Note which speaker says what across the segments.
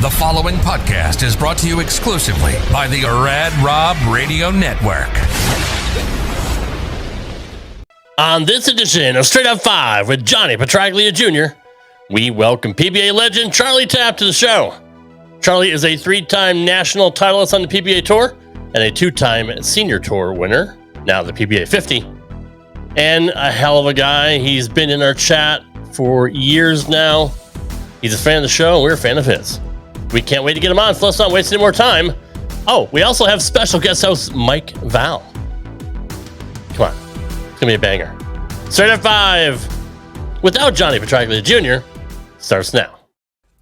Speaker 1: The following podcast is brought to you exclusively by the Rad Rob Radio Network.
Speaker 2: On this edition of Straight Up 5 with Johnny Petraglia Jr., we welcome PBA legend Charlie Tapp to the show. Charlie is a 3-time national titleist on the PBA Tour and a 2-time Senior Tour winner, now the PBA 50. And a hell of a guy. He's been in our chat for years now. He's a fan of the show, and we're a fan of his. We can't wait to get him on, so let's not waste any more time. Oh, we also have special guest host Mike Val. Come on. It's going to be a banger. Straight Up 5 without Johnny Petraglia Jr. starts now.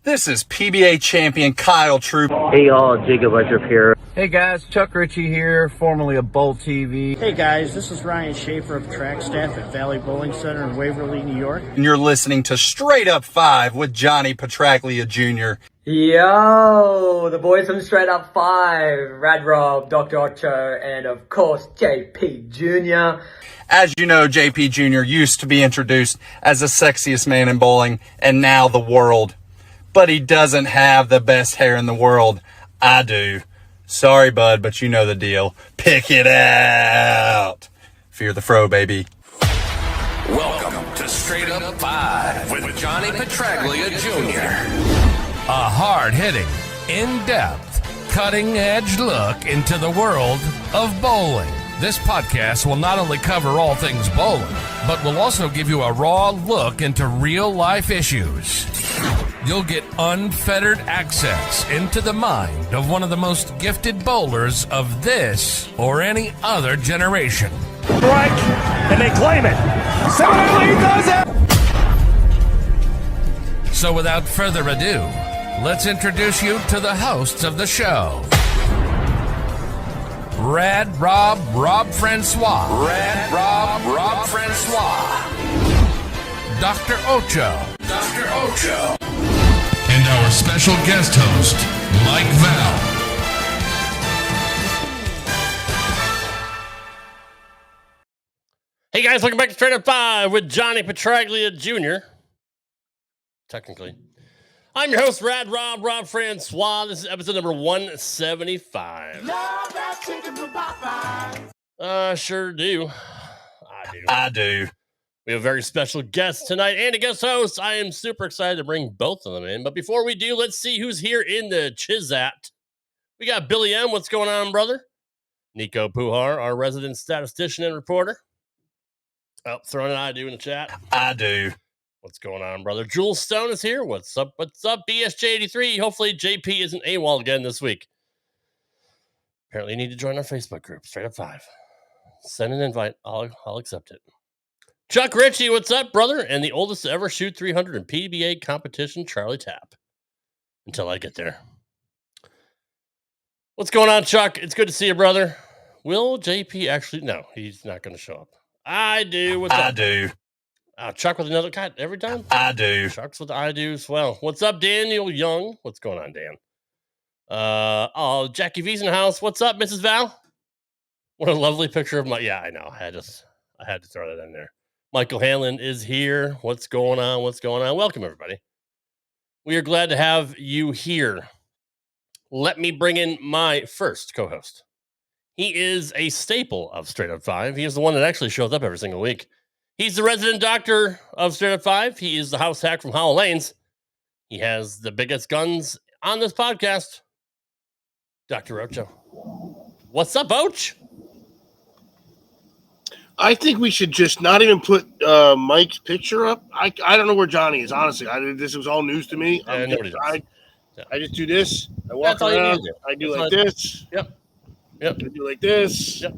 Speaker 3: This is PBA champion Kyle Troop.
Speaker 4: Hey y'all, Jacob Ledger here.
Speaker 5: Hey guys, Chuck Ritchie here, formerly of Bowl TV.
Speaker 6: Hey guys, this is Ryan Schaefer of track staff at Valley Bowling Center in Waverly, New York.
Speaker 3: And you're listening to Straight Up 5 with Johnny Petraglia Jr.
Speaker 7: Yo, the boys from Straight Up 5, Rad Rob, Dr. Ocho, and of course JP Jr.
Speaker 3: As you know, JP Jr. used to be introduced as the sexiest man in bowling, and now the world. But he doesn't have the best hair in the world. I do. Sorry, bud, but you know the deal. Pick it out. Fear the fro, baby.
Speaker 1: Welcome to Straight Up 5 with Johnny Petraglia Jr. A hard-hitting, in-depth, cutting-edge look into the world of bowling. This podcast will not only cover all things bowling, but will also give you a raw look into real-life issues. You'll get unfettered access into the mind of one of the most gifted bowlers of this or any other generation.
Speaker 8: Strike, and they claim it. Similarly does it.
Speaker 1: So without further ado, let's introduce you to the hosts of the show. Rad Rob Francois. Rad Rob Francois. Dr. Ocho. And our special guest host, Mike Val.
Speaker 2: Hey guys, welcome back to Straight Up 5 with Johnny Petraglia Jr. Technically. I'm your host, Rad Rob Francois. This is episode number 175. Sure do.
Speaker 3: I do.
Speaker 2: We have a very special guest tonight and a guest host. I am super excited to bring both of them in. But before we do, let's see who's here in the Chizat. We got Billy M. What's going on, brother? Nico Puhar, our resident statistician and reporter. Oh, throwing an I do in the chat.
Speaker 3: I do.
Speaker 2: What's going on, brother? Jules Stone is here. What's up, BSJ83? Hopefully JP isn't AWOL again this week. Apparently you need to join our Facebook group, Straight Up 5. Send an invite. I'll accept it. Chuck Ritchie, what's up, brother? And the oldest to ever shoot 300 in PBA competition, Charlie Tapp. Until I get there. What's going on, Chuck? It's good to see you, brother. Will JP actually... No, he's not going to show up. I do. What's up?
Speaker 3: I do.
Speaker 2: Chuck with another cut every time?
Speaker 3: I do.
Speaker 2: Chuck's with the I do as well. What's up, Daniel Young? What's going on, Dan? Jackie V's in the house. What's up, Mrs. Val? What a lovely picture of my... Yeah, I know. I had to throw that in there. Michael Hanlon is here. What's going on? Welcome, everybody. We are glad to have you here. Let me bring in my first co-host. He is a staple of Straight Up 5. He is the one that actually shows up every single week. He's the resident doctor of Straight Up 5. He is the house hack from Howell Lanes. He has the biggest guns on this podcast. Dr. Ocho. What's up, Oach?
Speaker 8: I think we should just not even put Mike's picture up. I don't know where Johnny is, honestly. This was all news to me.
Speaker 2: I
Speaker 8: just do this. I walk around. I do like this.
Speaker 2: Yep.
Speaker 8: I do like this.
Speaker 2: Yep.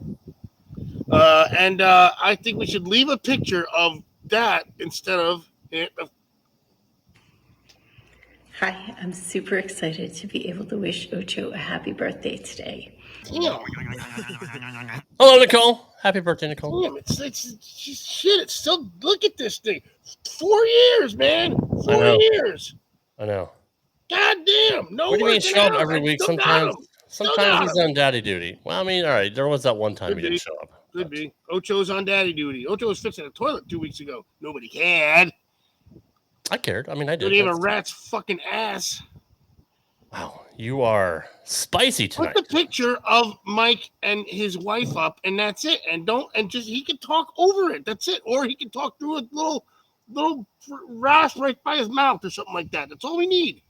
Speaker 8: And I think we should leave a picture of that instead of
Speaker 9: Hi, I'm super excited to be able to wish Ocho a happy birthday today.
Speaker 2: Hello, Nicole. Happy birthday, Nicole.
Speaker 8: Damn, it's shit. It's still, look at this thing. 4 years, man. 4 years.
Speaker 2: I know.
Speaker 8: God damn. No.
Speaker 2: What do you mean show up every week? Sometimes he's on daddy duty. Well, I mean, all right. There was that one time he didn't show up.
Speaker 8: Could be. Ocho's on daddy duty. Ocho was fixing a toilet 2 weeks ago. Nobody cared.
Speaker 2: I cared. I mean, I did.
Speaker 8: Don't even a rat's fucking ass.
Speaker 2: You are spicy tonight.
Speaker 8: Put the picture of Mike and his wife up, and that's it. And he can talk over it. That's it. Or he can talk through a little rasp right by his mouth or something like that. That's all we need.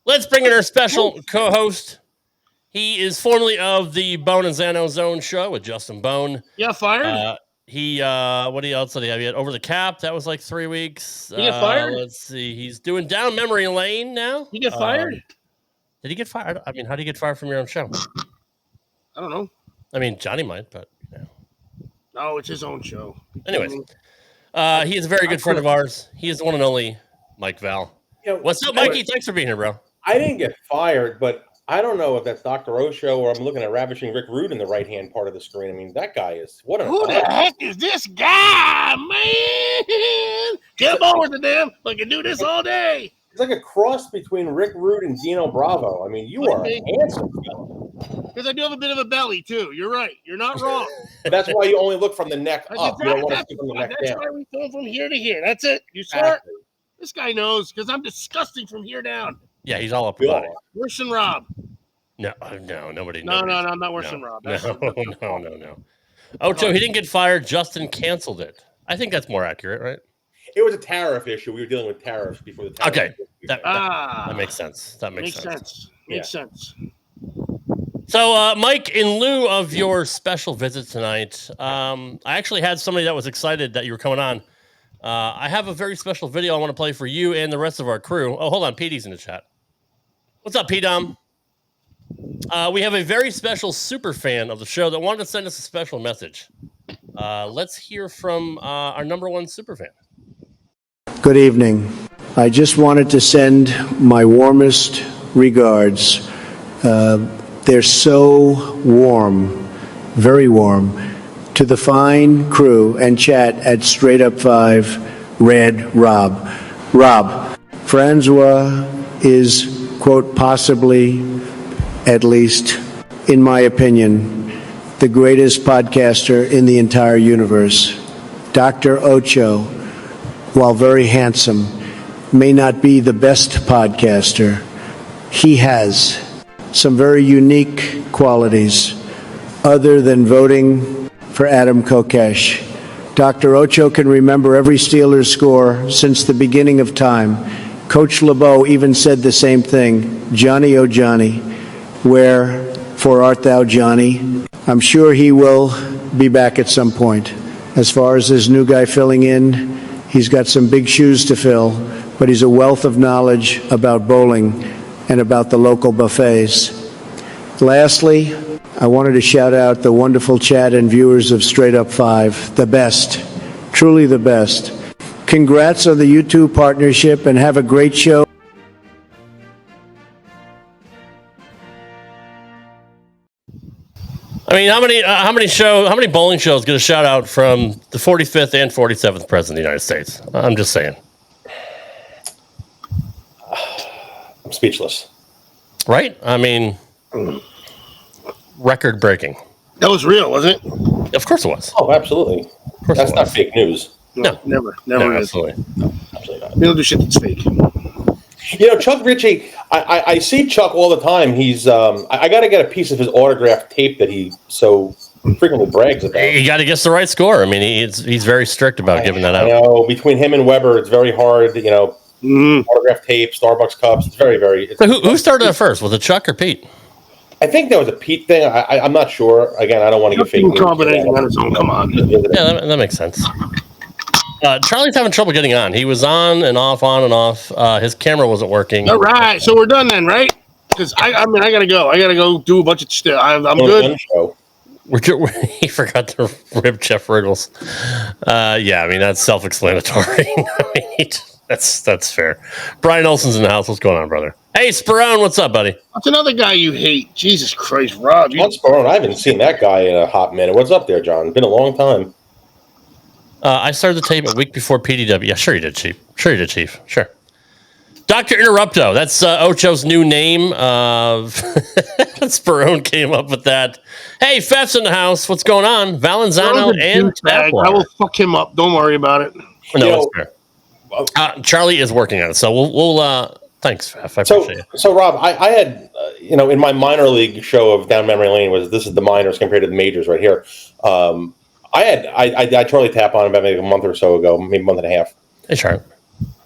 Speaker 2: Let's bring in our special co-host. He is formerly of the Bone and Zano Zone show with Justin Bone.
Speaker 8: Yeah, fired.
Speaker 2: What else did he have? He had Over the Cap. That was like 3 weeks.
Speaker 8: He get fired?
Speaker 2: Let's see. He's doing Down Memory Lane now.
Speaker 8: He get fired?
Speaker 2: Did he get fired? I mean, how do you get fired from your own show?
Speaker 8: I don't know.
Speaker 2: I mean, Johnny might, but
Speaker 8: no, it's his own show.
Speaker 2: Anyways, he is a very good friend of ours. He is the one and only Mike Val. What's up, Mikey? Thanks for being here, bro.
Speaker 10: I didn't get fired, but I don't know if that's Dr. Osho or I'm looking at Ravishing Rick Rude in the right-hand part of the screen. I mean, that guy is what an
Speaker 8: Who the heck is this guy, man? Get him over to them. I can do this all day.
Speaker 10: It's like a cross between Rick Rude and Dino Bravo. I mean, you are a handsome fellow.
Speaker 8: Because I do have a bit of a belly, too. You're right. You're not wrong.
Speaker 10: That's why you only look from the neck up. You don't want to see from the neck down.
Speaker 8: That's why we go from here to here. That's it. You smart? This guy knows because I'm disgusting from here down.
Speaker 2: Yeah, he's all up about it.
Speaker 8: Worse than Rob.
Speaker 2: No, nobody.
Speaker 8: No, I'm not worse than Rob.
Speaker 2: No. Ocho, he didn't get fired. Justin canceled it. I think that's more accurate, right?
Speaker 10: It was a tariff issue. We were dealing with tariffs before the tariff.
Speaker 2: Okay, that makes sense. That makes sense.
Speaker 8: Makes sense.
Speaker 2: So, Mike, in lieu of your special visit tonight, I actually had somebody that was excited that you were coming on. I have a very special video I want to play for you and the rest of our crew. Oh, hold on. PD's in the chat. What's up, P-Dom? We have a very special super fan of the show that wanted to send us a special message. Let's hear from our number one super fan.
Speaker 11: Good evening. I just wanted to send my warmest regards. They're so warm, very warm, to the fine crew and chat at Straight Up 5, Red Rob. Rob, Francois is, quote, possibly, at least in my opinion, the greatest podcaster in the entire universe. Dr. Ocho, while very handsome, may not be the best podcaster. He has some very unique qualities other than voting for Adam Kokesh. Dr. Ocho can remember every Steelers score since the beginning of time. Coach LeBeau even said the same thing, Johnny, oh Johnny, wherefore art thou, Johnny? I'm sure he will be back at some point. As far as this new guy filling in, he's got some big shoes to fill, but he's a wealth of knowledge about bowling and about the local buffets. Lastly, I wanted to shout out the wonderful chat and viewers of Straight Up 5, the best, truly the best. Congrats on the YouTube partnership and have a great show.
Speaker 2: I mean, how many bowling shows get a shout out from the 45th and 47th president of the United States? I'm just saying.
Speaker 10: I'm speechless.
Speaker 2: Right? I mean, record breaking.
Speaker 8: That was real, wasn't it?
Speaker 2: Of course it was.
Speaker 10: Oh, absolutely. That's not fake news.
Speaker 8: No, never is.
Speaker 2: Absolutely.
Speaker 10: No, absolutely not.
Speaker 8: We don't do shit that's fake.
Speaker 10: You know, Chuck Ritchie, I see Chuck all the time. He's I got to get a piece of his autographed tape that he so frequently brags about.
Speaker 2: You got to guess the right score. I mean, he's very strict about giving that out.
Speaker 10: I know. Between him and Weber, it's very hard. You know, autographed tape, Starbucks cups. It's very, very.
Speaker 2: So who started that first? Was it Chuck or Pete?
Speaker 10: I think that was a Pete thing. I'm not sure. Again, I don't want to get fake news.
Speaker 8: Combination on his own. Come on.
Speaker 2: Yeah, that makes sense. Charlie's having trouble getting on. He was on and off. His camera wasn't working.
Speaker 8: All right, so we're done then, right? Because I gotta go. I gotta go do a bunch of stuff. I'm good.
Speaker 2: He forgot to rip Jeff Riggles. Yeah, I mean that's self-explanatory. That's fair. Brian Olsen's in the house. What's going on, brother? Hey, Sperone, what's up, buddy?
Speaker 8: That's another guy you hate. Jesus Christ, Rob.
Speaker 10: What's Sperone? I haven't seen that guy in a hot minute. What's up there, John? Been a long time.
Speaker 2: I started the tape a week before PDW. Yeah, sure you did, Chief. Sure. Dr. Interrupto. That's Ocho's new name. Sperone came up with that. Hey, Fef's in the house. What's going on? Valenzano and Tapwater.
Speaker 8: I will fuck him up. Don't worry about it.
Speaker 2: No, that's fair. Charlie is working on it. So we'll Thanks, Pfaff. I appreciate it.
Speaker 10: So Rob, I had, in my minor league show of Down Memory Lane, this is the minors compared to the majors right here. I had Charlie Tapp on about maybe a month or so ago, maybe a month and a half.
Speaker 2: Hey, Charlie.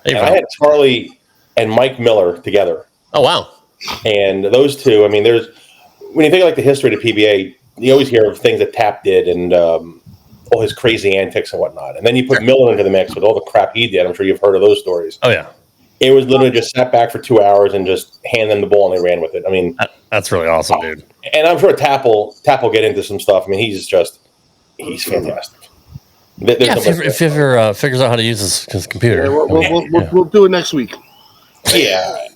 Speaker 2: Hey,
Speaker 10: I had Charlie and Mike Miller together.
Speaker 2: Oh, wow.
Speaker 10: And those two, when you think of like the history of the PBA, you always hear of things that Tapp did and all his crazy antics and whatnot. And then you put Miller into the mix with all the crap he did. I'm sure you've heard of those stories.
Speaker 2: Oh, yeah.
Speaker 10: It was literally just sat back for 2 hours and just hand them the ball and they ran with it.
Speaker 2: That's really awesome, dude.
Speaker 10: And I'm sure Tapp will get into some stuff. He's fantastic.
Speaker 2: If he ever figures out how to use his computer.
Speaker 8: Yeah, we'll do it next week.
Speaker 10: Yeah.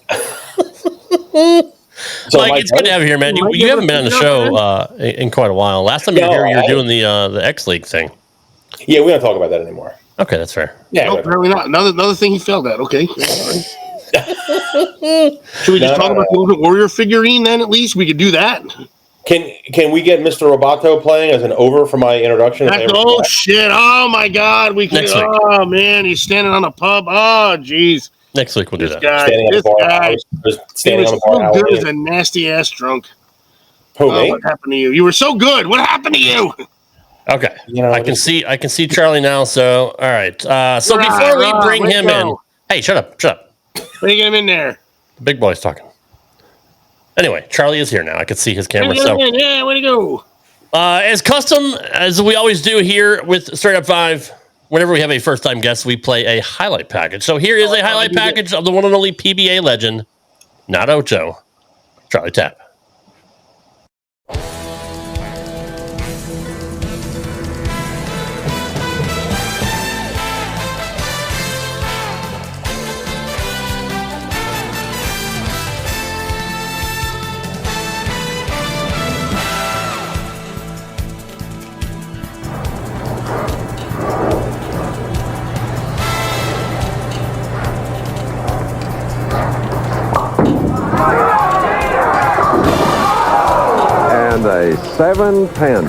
Speaker 2: So Mike, it's good to have you here, man. You haven't been on the show in quite a while. Last time you were here, you were doing the X League thing.
Speaker 10: Yeah, we don't talk about that anymore.
Speaker 2: Okay, that's fair.
Speaker 10: Yeah,
Speaker 8: no, apparently not. Another thing he failed at. Okay. Should we just talk about the Ultimate Warrior figurine then? At least we could do that.
Speaker 10: Can we get Mr. Roboto playing as an over for my introduction?
Speaker 8: Shit! Oh my God! We can. Oh man, he's standing on a pub. Oh jeez.
Speaker 2: Next week we'll do that.
Speaker 10: Standing on the bar.
Speaker 8: So good as a nasty ass drunk.
Speaker 10: Who, me?
Speaker 8: What happened to you? You were so good. What happened to you?
Speaker 2: Okay, I can see Charlie now. So all right. So before we bring him in, hey, shut up.
Speaker 8: Bring him in there.
Speaker 2: The big boy's talking. Anyway, Charlie is here now. I can see his camera.
Speaker 8: Yeah, way to go.
Speaker 2: As custom as we always do here with Straight Up 5, whenever we have a first-time guest, we play a highlight package. So here is a highlight package of the one and only PBA legend, not Ocho, Charlie Tapp.
Speaker 12: A 7-pin.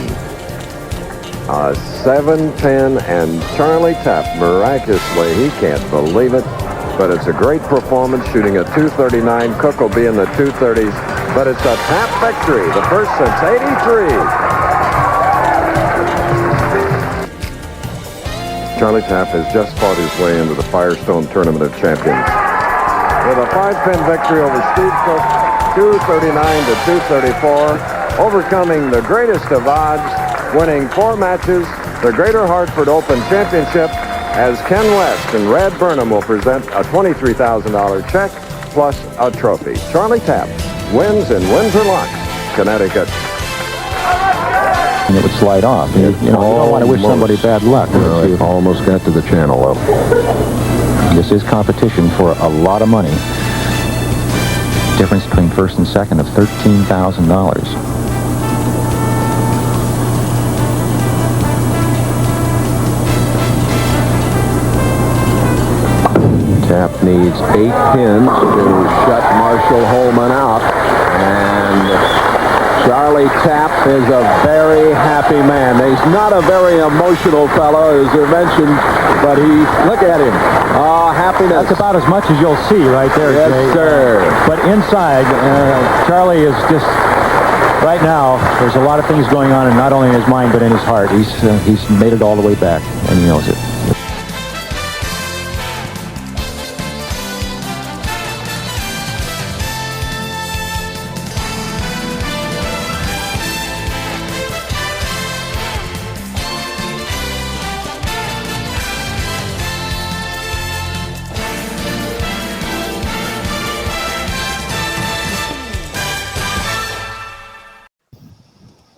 Speaker 12: A 7-pin, and Charlie Tapp, miraculously, he can't believe it, but it's a great performance, shooting a 239. Cook will be in the 230s, but it's a Tapp victory, the first since '83. Charlie Tapp has just fought his way into the Firestone Tournament of Champions with a 5-pin victory over Steve Cook, 239 to 234. Overcoming the greatest of odds, winning 4 matches, the Greater Hartford Open Championship, as Ken West and Rad Burnham will present a $23,000 check plus a trophy. Charlie Tapp wins in Windsor Locks, Connecticut.
Speaker 13: And it would slide off. You don't want to wish somebody bad luck.
Speaker 12: Almost got to the channel, though.
Speaker 13: This is competition for a lot of money. Difference between first and second of $13,000.
Speaker 12: Tapp needs 8 pins to shut Marshall Holman out, and Charlie Tapp is a very happy man. He's not a very emotional fellow, as you mentioned, but look at him. Oh, happiness.
Speaker 13: That's about as much as you'll see right there.
Speaker 12: Yes,
Speaker 13: Jay.
Speaker 12: sir.
Speaker 13: But inside, Charlie is just, right now, there's a lot of things going on, and not only in his mind, but in his heart. He's made it all the way back, and he knows it.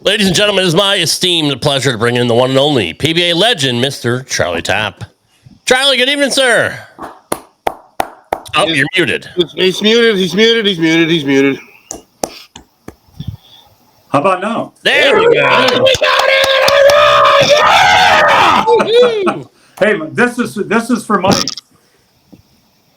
Speaker 2: Ladies and gentlemen, it is my esteemed pleasure to bring in the one and only PBA legend, Mr. Charlie Tapp. Charlie, good evening, sir. Oh, you're muted.
Speaker 8: He's muted.
Speaker 14: How about now?
Speaker 2: There we go.
Speaker 8: We got it!
Speaker 14: Hey, this is for Mike.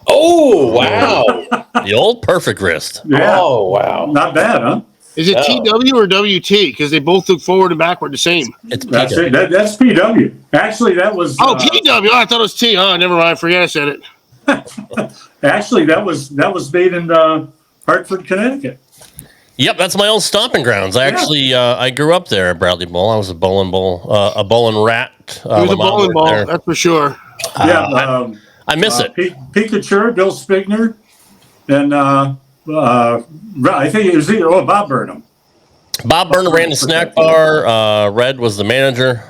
Speaker 10: Oh, wow.
Speaker 2: The old perfect wrist.
Speaker 14: Yeah.
Speaker 10: Oh, wow.
Speaker 14: Not bad, huh?
Speaker 8: Is it TW or WT? Because they both look forward and backward the same.
Speaker 2: It's
Speaker 14: That's it. That's PW. Actually, that was...
Speaker 8: PW. Oh, I thought it was T. Oh, never mind. Forget I said it.
Speaker 14: Actually, that was made in Hartford, Connecticut.
Speaker 2: Yep, that's my old stomping grounds. I actually I grew up there at Bradley Bowl. I was a bowling rat.
Speaker 8: He was a bowling ball, that's for sure.
Speaker 2: I miss it.
Speaker 14: Pikachu, Bill Spigner, and I think it was Bob Burnham.
Speaker 2: Bob Burnham ran the snack bar. Red was the manager.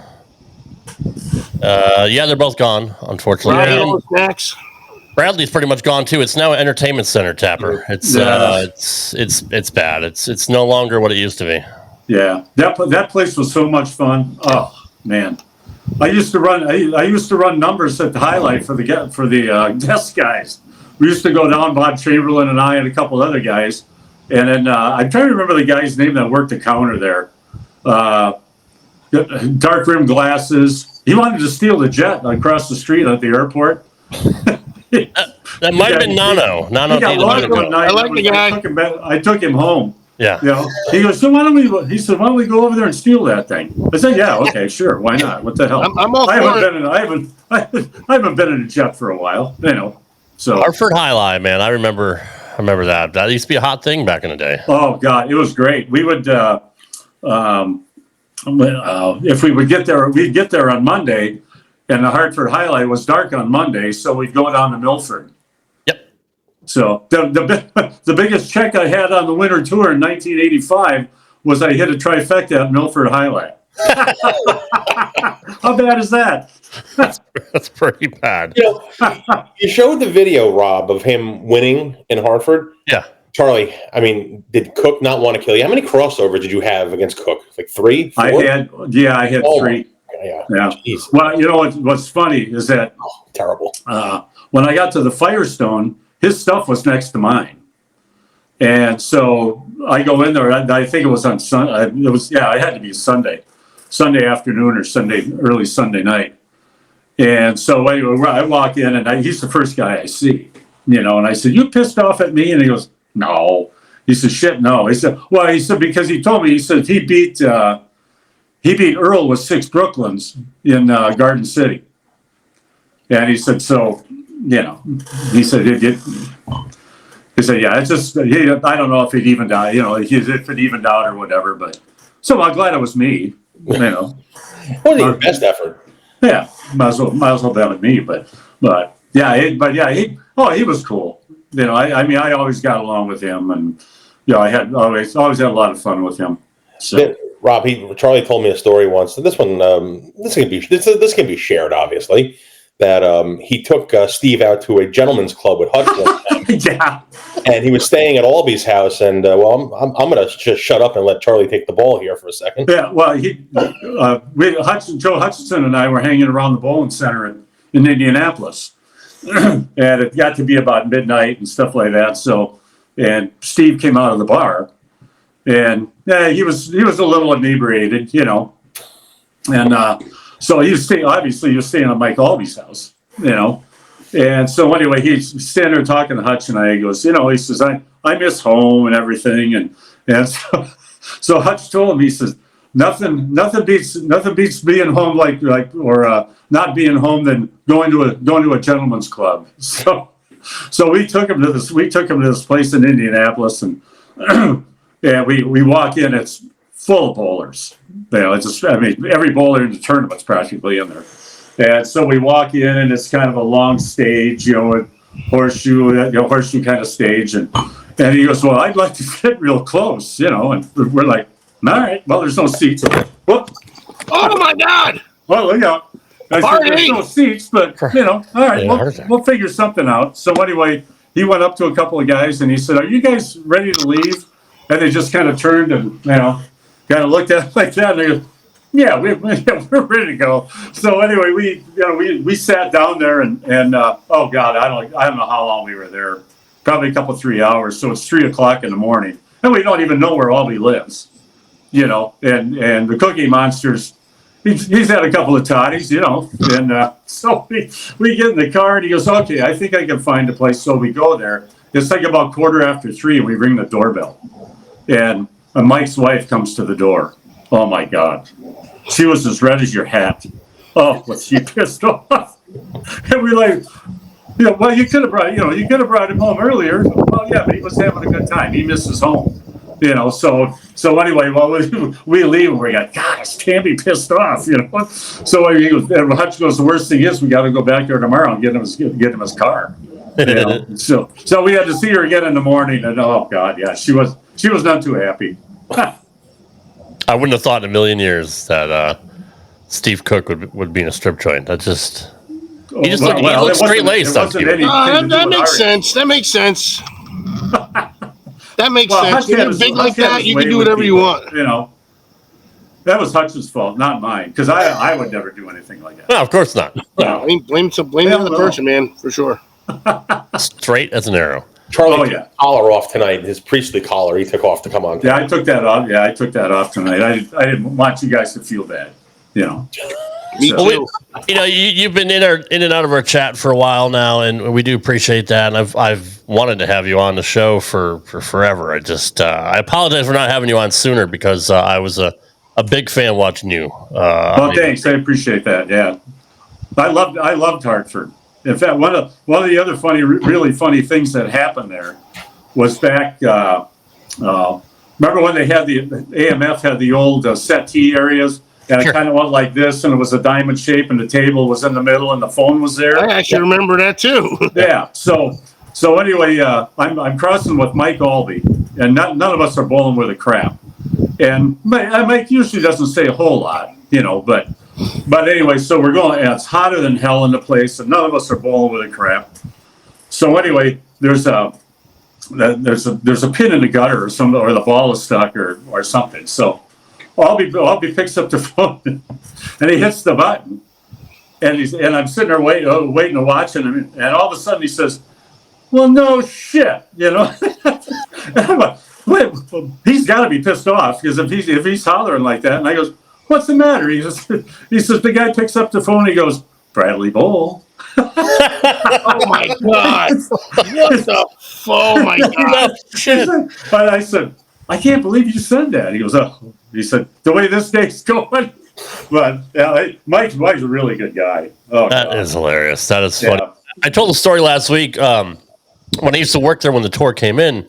Speaker 2: Yeah, they're both gone, unfortunately.
Speaker 8: Snacks.
Speaker 2: Bradley's pretty much gone too. It's now an entertainment center, Tapper. It's bad. It's no longer what it used to be.
Speaker 14: Yeah, that place was so much fun. Oh man, I used to run numbers at the highlight for the desk guys. We used to go down, Bob Chamberlain and I and a couple other guys, and then I'm trying to remember the guy's name that worked the counter there. Dark rim glasses. He wanted to steal the jet across the street at the airport.
Speaker 2: That might have been Nano.
Speaker 14: He got lost one night.
Speaker 8: I like the guy.
Speaker 14: I took him home.
Speaker 2: Yeah.
Speaker 14: You know, he goes, so why don't we go over there and steal that thing? I said, yeah, okay, sure, why not? What the hell?
Speaker 8: I'm all for it.
Speaker 14: I haven't been in a jet for a while, you know. So
Speaker 2: Hartford Highlight, man, I remember that. That used to be a hot thing back in the day.
Speaker 14: Oh God, it was great. We would if we would get there, we'd get there on Monday, and the Hartford Highlight was dark on Monday, so we'd go down to Milford.
Speaker 2: Yep.
Speaker 14: So the biggest check I had on the winter tour in 1985 was I hit a trifecta at Milford Highlight. How bad is that?
Speaker 2: That's pretty bad.
Speaker 10: You know, you showed the video, Rob, of him winning in Hartford.
Speaker 2: Yeah.
Speaker 10: Charlie, I mean, did Cook not want to kill you? How many crossovers did you have against Cook? Like 3, 4?
Speaker 14: I had 3.
Speaker 10: Yeah.
Speaker 14: Jeez. Well, you know what's funny is that
Speaker 10: terrible.
Speaker 14: When I got to the Firestone, his stuff was next to mine, and so I go in there. I think it was on Sunday. It had to be Sunday afternoon or early Sunday night. And so anyway, I walk in, and he's the first guy I see, you know. And I said, "You pissed off at me?" And he goes, "No." He said, "Shit, no." He said, "Well," he said, because he told me, he said he beat Earl with 6 Brooklyns in Garden City. And he said, so, you know, he said, yeah, it's just, I don't know if it evened out, you know, if it evened out or whatever, but so I'm glad it was me, you know.
Speaker 10: Wasn't your best effort.
Speaker 14: Yeah, might as well bet with me, but he was cool. You know, I mean, I always got along with him, and, you know, I had always had a lot of fun with him. So.
Speaker 10: Rob, Charlie told me a story once. And this one, this can be shared, obviously. That he took Steve out to a gentleman's club with Hutch.
Speaker 14: Yeah.
Speaker 10: And he was staying at Albie's house. And I'm going to just shut up and let Charlie take the ball here for a second.
Speaker 14: Yeah. Well, Joe Hutchinson and I were hanging around the bowling center in Indianapolis, and it got to be about midnight and stuff like that. So, and Steve came out of the bar. And he was a little inebriated, you know, and so he was staying at Mike Albie's house, you know, and so anyway, he's standing there talking to Hutch, and he goes, you know, he says, I miss home and everything, and so Hutch told him, he says, nothing beats being home or not being home than going to a gentleman's club. So we took him to this place in Indianapolis, and. Yeah, we walk in, it's full of bowlers. You know, every bowler in the tournament's practically in there. And so we walk in, and it's kind of a long stage, you know, horseshoe kind of stage. And he goes, well, I'd like to sit real close, you know. And we're like, all right, well, there's no seats. Whoop.
Speaker 8: Oh, my God.
Speaker 14: Well, look out. I said, there's no seats, but, you know, all right, we'll figure something out. So anyway, he went up to a couple of guys, and he said, are you guys ready to leave? And they just kind of turned and, you know, kind of looked at it like that. And they go, yeah, we're ready to go. So anyway, we sat down there and oh God, I don't know how long we were there. Probably a couple 3 hours. So it's 3:00 in the morning, and we don't even know where Albie lives, you know. And the Cookie Monsters, he's had a couple of toddies, you know. And so we get in the car, and he goes, okay, I think I can find a place. So we go there. It's like about 3:15, and we ring the doorbell. And Mike's wife comes to the door. Oh, my God. She was as red as your hat. Oh, was she pissed off? And we're like, Well, you could have brought him home earlier. Well, yeah, but he was having a good time. He misses home. So anyway, well, we leave and we got, gosh, can't be pissed off, So Hutch goes, the worst thing is we got to go back there tomorrow and get him his car. So we had to see her again in the morning, and oh God, yeah, she was not too happy.
Speaker 2: I wouldn't have thought in a million years that Steve Cook would be in a strip joint. That just he looked straight laced.
Speaker 8: That makes sense. That makes sense. That makes sense. When you're big like that, you can do whatever you want.
Speaker 14: That was Hutch's fault, not mine, because I would never do anything like that.
Speaker 2: No, of course not.
Speaker 8: No, blame the other person, man, for sure.
Speaker 2: Straight as an arrow.
Speaker 10: Charlie took the collar off tonight. His priestly collar he took off to come on.
Speaker 14: Yeah, I took that off. Yeah, I took that off tonight. I didn't want you guys to feel bad.
Speaker 8: Me too.
Speaker 2: You've been in and out of our chat for a while now, and we do appreciate that. And I've wanted to have you on the show for forever. I apologize for not having you on sooner because I was a big fan watching you.
Speaker 14: Thanks. I appreciate that. Yeah, I loved Hartford. In fact, one of the other really funny things that happened there was back. Remember when they had the AMF had the old settee areas? And it kind of went like this, and it was a diamond shape, and the table was in the middle, and the phone was there.
Speaker 8: I actually remember that too.
Speaker 14: Yeah. So anyway, I'm crossing with Mike Albee, and none of us are bowling with a crap. And Mike usually doesn't say a whole lot, but anyway, so we're going. And it's hotter than hell in the place, and none of us are bowling with a crap. So anyway, there's a pin in the gutter or something, or the ball is stuck or something. So. Albee picks up the phone and he hits the button, and I'm sitting there waiting and watching him, and all of a sudden he says, "Well, no shit," And I'm like, "Wait, he's got to be pissed off because if he's hollering like that." And I goes, "What's the matter?" He says, the guy picks up the phone. He goes, "Bradley Bowl."
Speaker 8: Oh my God! What the? Oh my God!
Speaker 14: Shit! But I said, "I can't believe you said that." He goes, "Oh." He said, "The way this day's going." But Mike's a really good guy. Oh,
Speaker 2: that is hilarious. That is funny. I told the story last week. When I used to work there when the tour came in,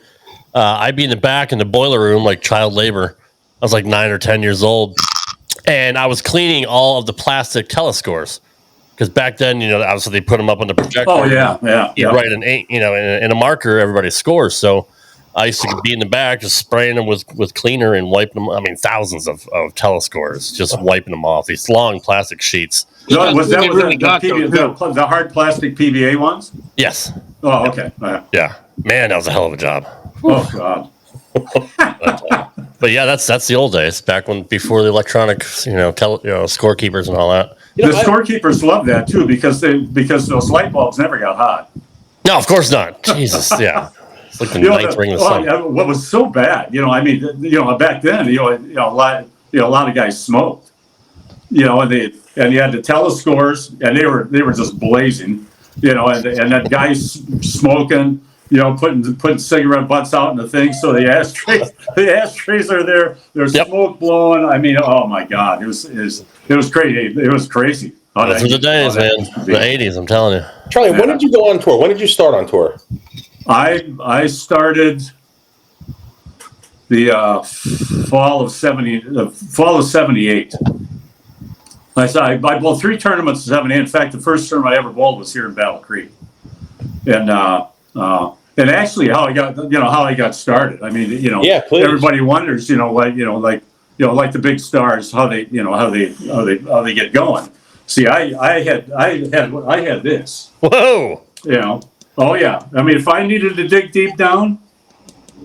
Speaker 2: I'd be in the back in the boiler room like child labor. I was like 9 or 10 years old. And I was cleaning all of the plastic telescores. Because back then, obviously they put them up on the projector.
Speaker 14: Oh, yeah.
Speaker 2: You write in a marker, everybody scores. So I used to be in the back just spraying them with cleaner and wiping them. I mean, thousands of telescores, just wiping them off. These long plastic sheets.
Speaker 14: No, was that the hard plastic PBA ones?
Speaker 2: Yes.
Speaker 14: Oh, okay.
Speaker 2: Yeah. Man, that was a hell of a job.
Speaker 14: Oh, God.
Speaker 2: But yeah, that's the old days, before the electronic, scorekeepers and all that.
Speaker 14: The scorekeepers love that, too, because those light bulbs never got hot.
Speaker 2: No, of course not. Jesus, yeah. It's like the night ring of the sun.
Speaker 14: What was so bad, back then, a lot of guys smoked, and you had the telescores, and they were just blazing, and that guys smoking, putting cigarette butts out in the thing, so the ashtrays are there. There's smoke blowing. I mean, oh my God, it was crazy. It was crazy.
Speaker 2: Those were the days, man. The 80s, I'm telling you.
Speaker 10: Charlie, when did you go on tour? When did you start on tour?
Speaker 14: I started the fall of 78. I bowled 3 tournaments in 78. In fact, the first tournament I ever bowled was here in Battle Creek, and actually how I got started. I mean, everybody wonders, like the big stars, how they get going. See, I had this.
Speaker 2: Whoa.
Speaker 14: Oh yeah. I mean, if I needed to dig deep down,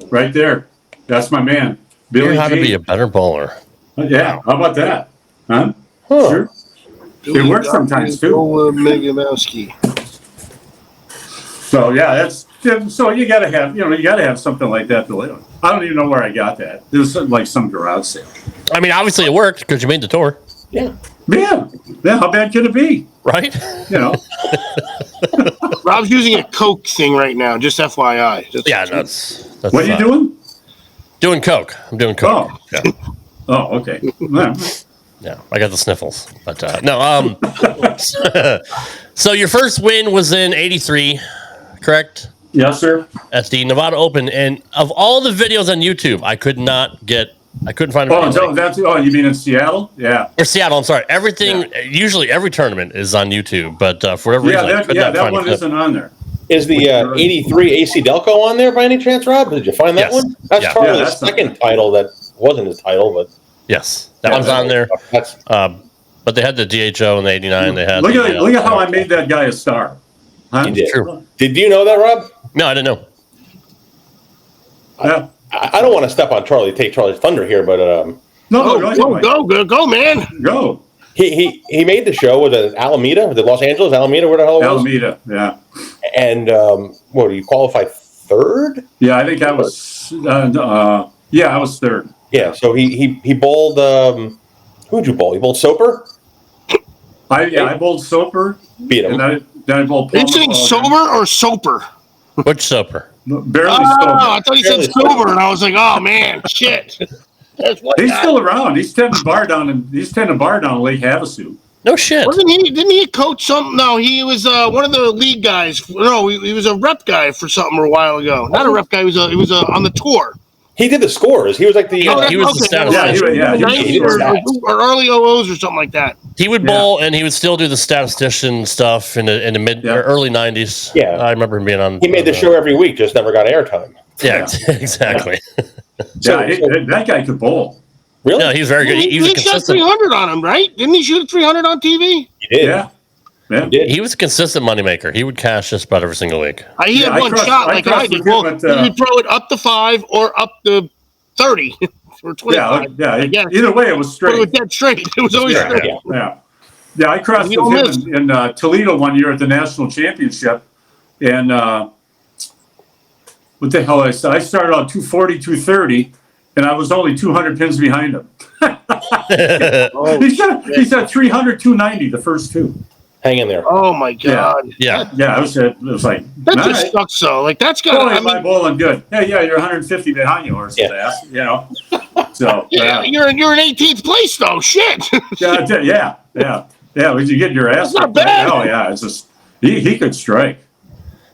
Speaker 14: right there, that's my man, Billy.
Speaker 2: Learn how to be a better bowler.
Speaker 14: Yeah. How about that? Huh? Sure. It works sometimes too. So yeah, so you gotta have something like that to live on. I don't even know where I got that. It was like some garage sale.
Speaker 2: I mean, obviously it worked because you made the tour.
Speaker 14: Yeah. How bad could it be?
Speaker 2: Right.
Speaker 8: Rob's using a Coke thing right now, just FYI.
Speaker 2: That's
Speaker 14: what are you doing?
Speaker 2: Doing Coke. I'm doing Coke.
Speaker 14: Oh, okay.
Speaker 2: Yeah, I got the sniffles, but no. So your first win was in '83, correct?
Speaker 14: Yes, sir.
Speaker 2: At the Nevada Open, and of all the videos on YouTube, I couldn't find.
Speaker 14: You mean in Seattle? Yeah.
Speaker 2: Or Seattle. I'm sorry. Everything. Yeah. Usually, every tournament is on YouTube, but for whatever reason,
Speaker 14: that one isn't on there.
Speaker 10: Is the '83 AC Delco on there by any chance, Rob? Did you find that one? That's Charlie's second title. That wasn't his title, but
Speaker 2: yes, that one's on there. But they had the DHO in the '89. They had.
Speaker 14: Look at how I made that guy a star.
Speaker 10: Huh? Did. True. Did you know that, Rob?
Speaker 2: No, I didn't know.
Speaker 14: Yeah.
Speaker 10: I don't want to step on take Charlie's thunder here, but
Speaker 8: go, man,
Speaker 14: go.
Speaker 10: He made the show with Alameda, the Los Angeles, Alameda, where the hell it was?
Speaker 14: Alameda, yeah.
Speaker 10: And what, do you qualify third?
Speaker 14: Yeah, I think I was. I was third.
Speaker 10: Yeah, so he bowled. Who'd you bowl? You bowled Soper.
Speaker 14: I bowled Soper.
Speaker 10: Beat him.
Speaker 14: And then I bowled.
Speaker 8: Are you saying sober or Soper?
Speaker 2: Which Soper?
Speaker 14: Barely sober.
Speaker 8: I thought he said sober, and I was like, oh man, shit.
Speaker 14: He's still around. He's tending bar down in Lake Havasu.
Speaker 2: No shit.
Speaker 8: Didn't he coach something? No, he was one of the league guys. No, he was a rep guy for something a while ago. Not a rep guy. He was on the tour.
Speaker 10: He did the scores. He was like the
Speaker 8: or early OOs or something like that.
Speaker 2: He would bowl and he would still do the statistician stuff in the mid or early '90s.
Speaker 10: Yeah,
Speaker 2: I remember him being on.
Speaker 10: He made the show every week, just never got airtime.
Speaker 2: Yeah, exactly.
Speaker 14: That guy could bowl.
Speaker 10: Really?
Speaker 2: Yeah, he's very good.
Speaker 8: He shot 300 on him, right? Didn't he shoot 300 on TV?
Speaker 10: He did.
Speaker 14: Yeah.
Speaker 2: He was a consistent moneymaker. He would cash just about every single week.
Speaker 8: He had one shot like I did. Well, he would throw it up to 5 or up to 30 or 25.
Speaker 14: Yeah. Either way, it was straight.
Speaker 8: But it was dead straight. It was always straight.
Speaker 14: Yeah, I crossed with him in Toledo one year at the National Championship. And what the hell? I started out 240, 230, and I was only 200 pins behind him. He shot 300, 290 the first two.
Speaker 10: Hang in there.
Speaker 8: Oh my god!
Speaker 14: Yeah. It was like
Speaker 8: that just sucks. So like that's got.
Speaker 14: My bowling good. Yeah. You're 150 behind you, horse ass. You know. So
Speaker 8: you're in 18th place though. Shit.
Speaker 14: Yeah. When you get your ass.
Speaker 8: That's not bad.
Speaker 14: Oh yeah, it's just he could strike.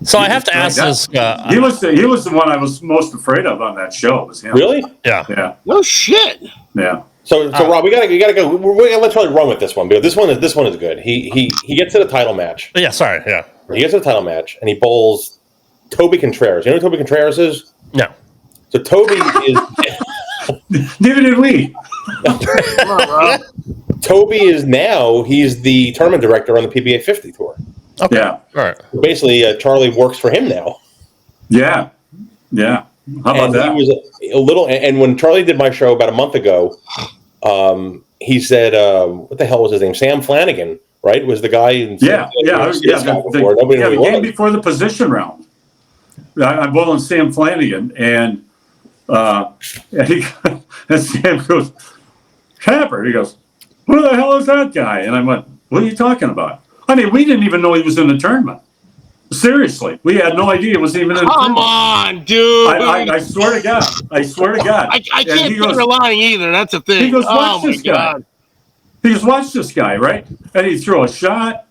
Speaker 2: So I have to ask this.
Speaker 14: He was the one I was most afraid of on that show. Was him.
Speaker 10: Really?
Speaker 14: Yeah.
Speaker 8: No shit.
Speaker 14: Yeah.
Speaker 10: So Rob, we gotta go. We're gonna let Charlie run with this one because this one is good. He gets to the title match.
Speaker 2: Yeah, sorry. Yeah,
Speaker 10: he gets to the title match and he bowls Toby Contreras. You know who Toby Contreras is?
Speaker 2: No.
Speaker 10: So Toby is.
Speaker 14: Neither did we.
Speaker 8: Come on, Rob.
Speaker 10: Toby is now he's the tournament director on the PBA 50 tour.
Speaker 2: Okay.
Speaker 14: Yeah.
Speaker 2: All right.
Speaker 10: Basically, Charlie works for him now.
Speaker 14: Yeah. How about that?
Speaker 10: He was a little. And when Charlie did my show about a month ago, he said, "What the hell was his name? Sam Flanagan, right? Was the guy?"
Speaker 14: The game before the position round. I'm bowling Sam Flanagan, and Sam goes, "Capper." He goes, "Who the hell is that guy?" And I went, "What are you talking about?" I mean, we didn't even know he was in the tournament. Seriously, we had no idea it was even in the tournament.
Speaker 8: Come on, dude.
Speaker 14: I swear to God. I
Speaker 8: can't think you're lying either. That's the thing.
Speaker 14: He goes, watch this guy. He goes, watch this guy, right? And he'd throw a shot,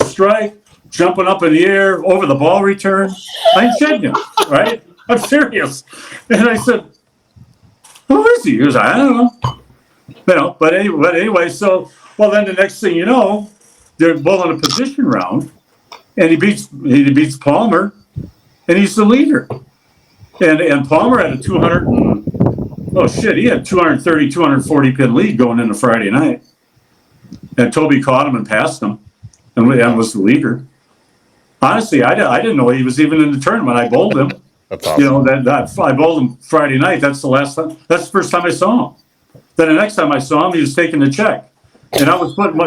Speaker 14: strike, jumping up in the air, over the ball return. I ain't kidding you, right? I'm serious. And I said, who is he? He goes, I don't know. But anyway, then the next thing you know, they're bowling a position round. And he beats Palmer, and he's the leader. And Palmer had a 230, 240 pin lead going into Friday night. And Toby caught him and passed him, and was the leader. Honestly, I didn't know he was even in the tournament. I bowled him.
Speaker 2: That's awesome.
Speaker 14: I bowled him Friday night. That's the last time. That's the first time I saw him. Then the next time I saw him, he was taking the check. And I was putting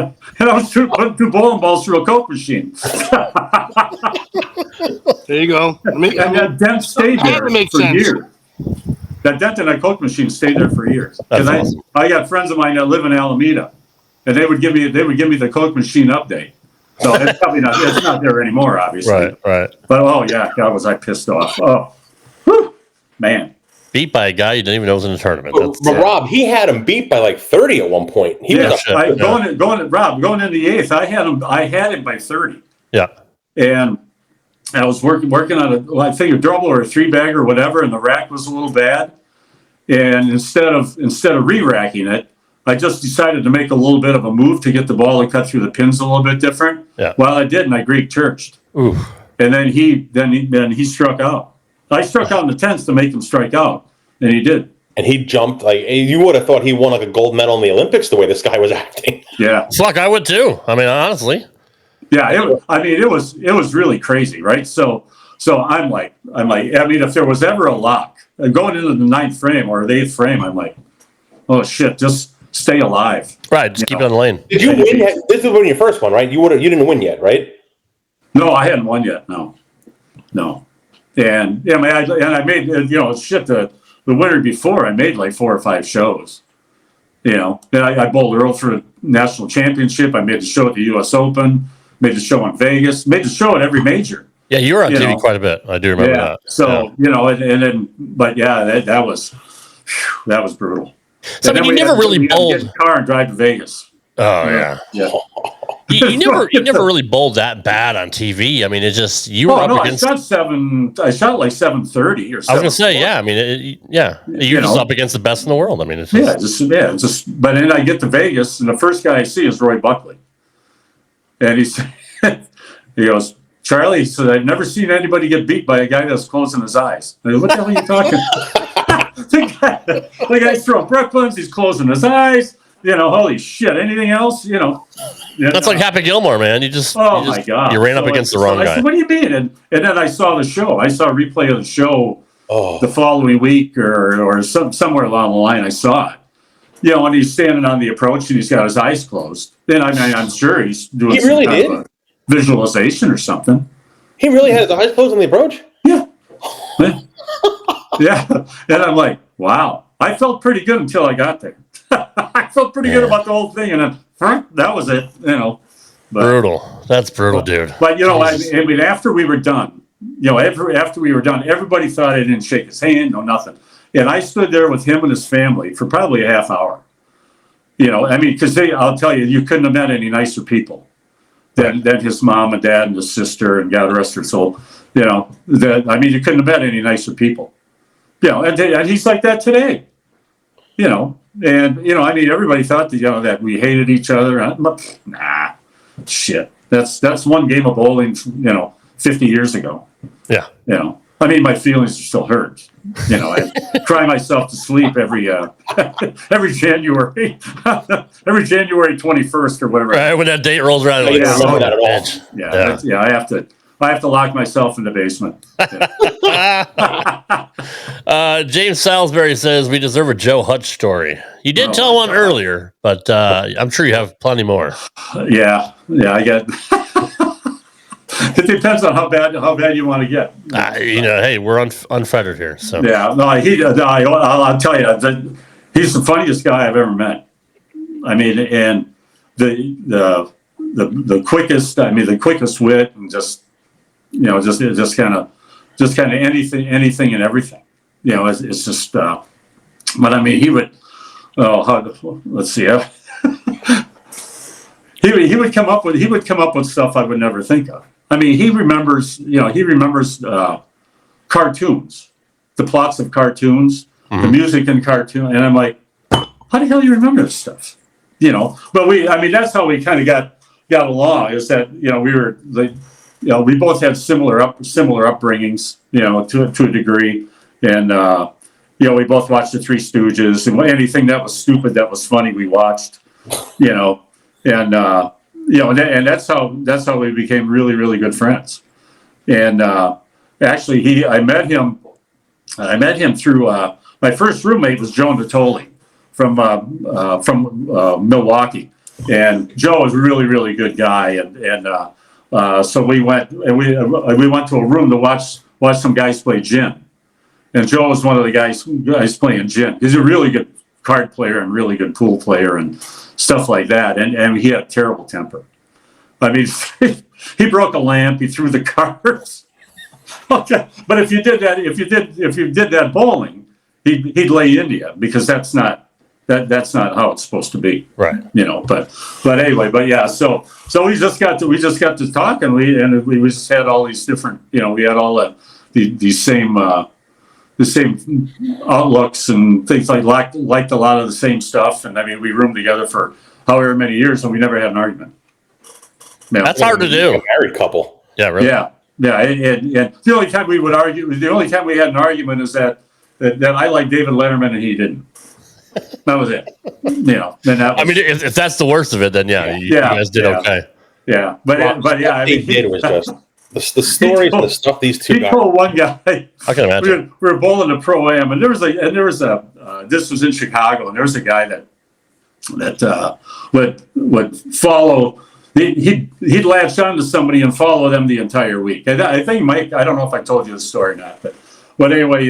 Speaker 14: two bowling balls through a Coke machine.
Speaker 8: There you go.
Speaker 14: And that dent stayed there for years. That dent in that Coke machine stayed there for years. Because I got friends of mine that live in Alameda, and they would give me the Coke machine update. So it's probably not. It's not there anymore, obviously.
Speaker 2: Right.
Speaker 14: But God, was I pissed off? Oh, whew, man.
Speaker 2: beat by a guy you didn't even know was in the tournament.
Speaker 10: But Rob, he had him beat by like 30 at one point. He was
Speaker 14: going into the 8th. I had him by 30.
Speaker 2: Yeah,
Speaker 14: and I was working on I think a double or a 3-bagger or whatever, and the rack was a little bad. And instead of re-racking it, I just decided to make a little bit of a move to get the ball and cut through the pins a little bit different.
Speaker 2: Yeah.
Speaker 14: Well, I did, and I Greek churched.
Speaker 2: Ooh.
Speaker 14: And then he struck out. I struck out in the 10th to make him strike out, and he did.
Speaker 10: And he jumped like you would have thought he won like a gold medal in the Olympics the way this guy was acting.
Speaker 14: Yeah.
Speaker 2: Fuck, I would too. I mean, honestly.
Speaker 14: Yeah, it was really crazy, right? So I'm like, if there was ever a lock going into the 9th frame or the 8th frame, I'm like, oh shit, just stay alive.
Speaker 2: Right, just keep it on the lane.
Speaker 10: Did you win yet? This is when your first one, right? You didn't win yet, right?
Speaker 14: No, I hadn't won yet. No. And yeah, I made the winter before I made like 4 or 5 shows. And I bowled Earl for a national championship. I made the show at the U.S. Open. Made the show in Vegas. Made the show at every major.
Speaker 2: Yeah, you were on TV quite a bit. I do remember that.
Speaker 14: So that was brutal.
Speaker 2: So I mean, you never really bowled.
Speaker 14: Get in the car and drive to Vegas.
Speaker 2: Oh yeah. You never really bowled that bad on TV. I mean, it just you were up against.
Speaker 14: I shot like 730 or something.
Speaker 2: I was gonna say, yeah. I mean, you're just up against the best in the world. I mean, it's just. But
Speaker 14: then I get to Vegas, and the first guy I see is Roy Buckley, and he goes, Charlie, he said, I've never seen anybody get beat by a guy that's closing his eyes. I go, what the hell are you talking? the guy's throwing Brooklyns, he's closing his eyes. Holy shit! Anything else?
Speaker 2: That's like Happy Gilmore, man.
Speaker 14: My God!
Speaker 2: You ran up against the wrong guy.
Speaker 14: I said, what do you mean? And then I saw the show. I saw a replay of the show the following week or somewhere along the line. I saw it. And he's standing on the approach and he's got his eyes closed. Then I'm sure he's doing.
Speaker 10: He really did
Speaker 14: visualization or something.
Speaker 10: He really had his eyes closed on the approach.
Speaker 14: Yeah. Yeah. And I'm like, wow. I felt pretty good until I got there. I felt pretty good about the whole thing, and then that was it. But,
Speaker 2: brutal. That's brutal, dude.
Speaker 14: But I mean, after we were done, everybody thought I didn't shake his hand, no nothing. And I stood there with him and his family for probably a half hour. I mean, because I'll tell you, you couldn't have met any nicer people than his mom and dad and his sister, and God rest her soul. You couldn't have met any nicer people. And he's like that today. And I mean, everybody thought that that we hated each other. Nah, shit. That's one game of bowling, 50 years ago.
Speaker 2: Yeah.
Speaker 14: I mean, my feelings are still hurt. I cry myself to sleep every January, every January 21st or whatever.
Speaker 2: Right, when that date rolls around, I don't remember that at all. I have to lock myself in the basement. James Salisbury says we deserve a Joe Hutch story. You did tell one earlier, but I'm sure you have plenty more.
Speaker 14: Yeah, I get. It depends on how bad you want to get.
Speaker 2: Hey, we're unfettered here. So
Speaker 14: yeah, I'll tell you, he's the funniest guy I've ever met. I mean, and the quickest. I mean, the quickest wit, and just kind of anything and everything. It's just. But I mean, he would. Let's see. He would come up with stuff I would never think of. I mean, he remembers cartoons, the plots of cartoons, the music in cartoon, and I'm like, how the hell do you remember this stuff? But that's how we kind of got along. Is that we both had similar upbringings, to a degree, and we both watched the Three Stooges, and anything that was stupid that was funny we watched, and that's how we became really, really good friends. And actually, I met him through my first roommate was Joe Natoli from Milwaukee, and Joe was a really, really good guy, and so we went to a room to watch some guys play gin, and Joe was one of the guys playing gin. He's a really good card player and really good pool player and stuff like that, and he had a terrible temper. I mean, he broke a lamp, he threw the cards. Okay, but if you did that bowling, he'd lay India because that's not how it's supposed to be.
Speaker 2: Right.
Speaker 14: But anyway, so we just got to talk, and we just had all these different, we had all these same the same outlooks and things liked a lot of the same stuff. And I mean, we roomed together for however many years, and we never had an argument.
Speaker 2: That's hard to do.
Speaker 10: A married couple.
Speaker 2: Yeah, really.
Speaker 14: Yeah. And the only time we would argue, the only time we had an argument is that I liked David Letterman and he didn't. That was it.
Speaker 2: I mean, if that's the worst of it, then you guys did okay.
Speaker 14: Yeah, but
Speaker 10: I mean, he did was just the stories and the stuff these two guys.
Speaker 14: One guy.
Speaker 2: I can imagine.
Speaker 14: We were bowling a pro-am, and there was a this was in Chicago, and there was a guy that would follow. He'd latch on to somebody and follow them the entire week. I think Mike. I don't know if I told you the story or not, but anyway,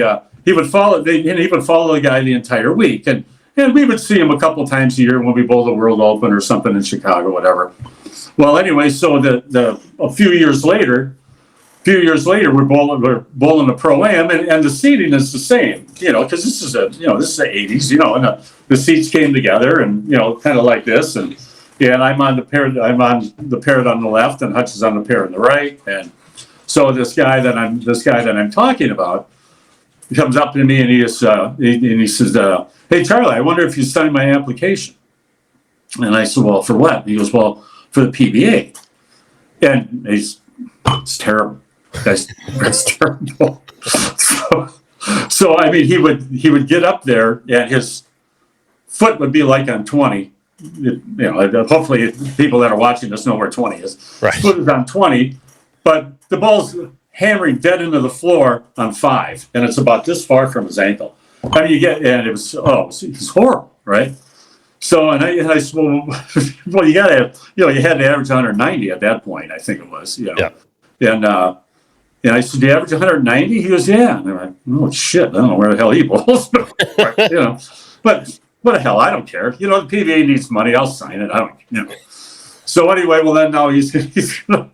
Speaker 14: he would follow. He would follow the guy the entire week, and we would see him a couple times a year when we bowled the World Open or something in Chicago, whatever. Well, anyway, so a few years later, we're bowling a pro-am, and the seating is the same, because this is the 80s, and the seats came together, and kind of like this, and I'm on the parrot on the left, and Hutch is on the parrot on the right, and so this guy that I'm talking about comes up to me and he says, "Hey Charlie, I wonder if you signed my application." And I said, "Well, for what?" He goes, "Well, for the PBA." And it's terrible. That's terrible. So I mean, he would get up there and his foot would be like on 20. Hopefully people that are watching this know where 20 is.
Speaker 2: Right.
Speaker 14: His foot is on 20, but the ball's hammering dead into the floor on 5, and it's about this far from his ankle. I mean, it was horrible, right? So, and I said, well, you got to have, you had to average 190 at that point, I think it was,
Speaker 2: Yeah.
Speaker 14: And I said, "Do you average 190? He goes, "Yeah." And I'm like, "Oh, shit, I don't know where the hell he bowls." But what the hell, I don't care. The PBA needs money, I'll sign it. I don't, So anyway, well, then now he's going to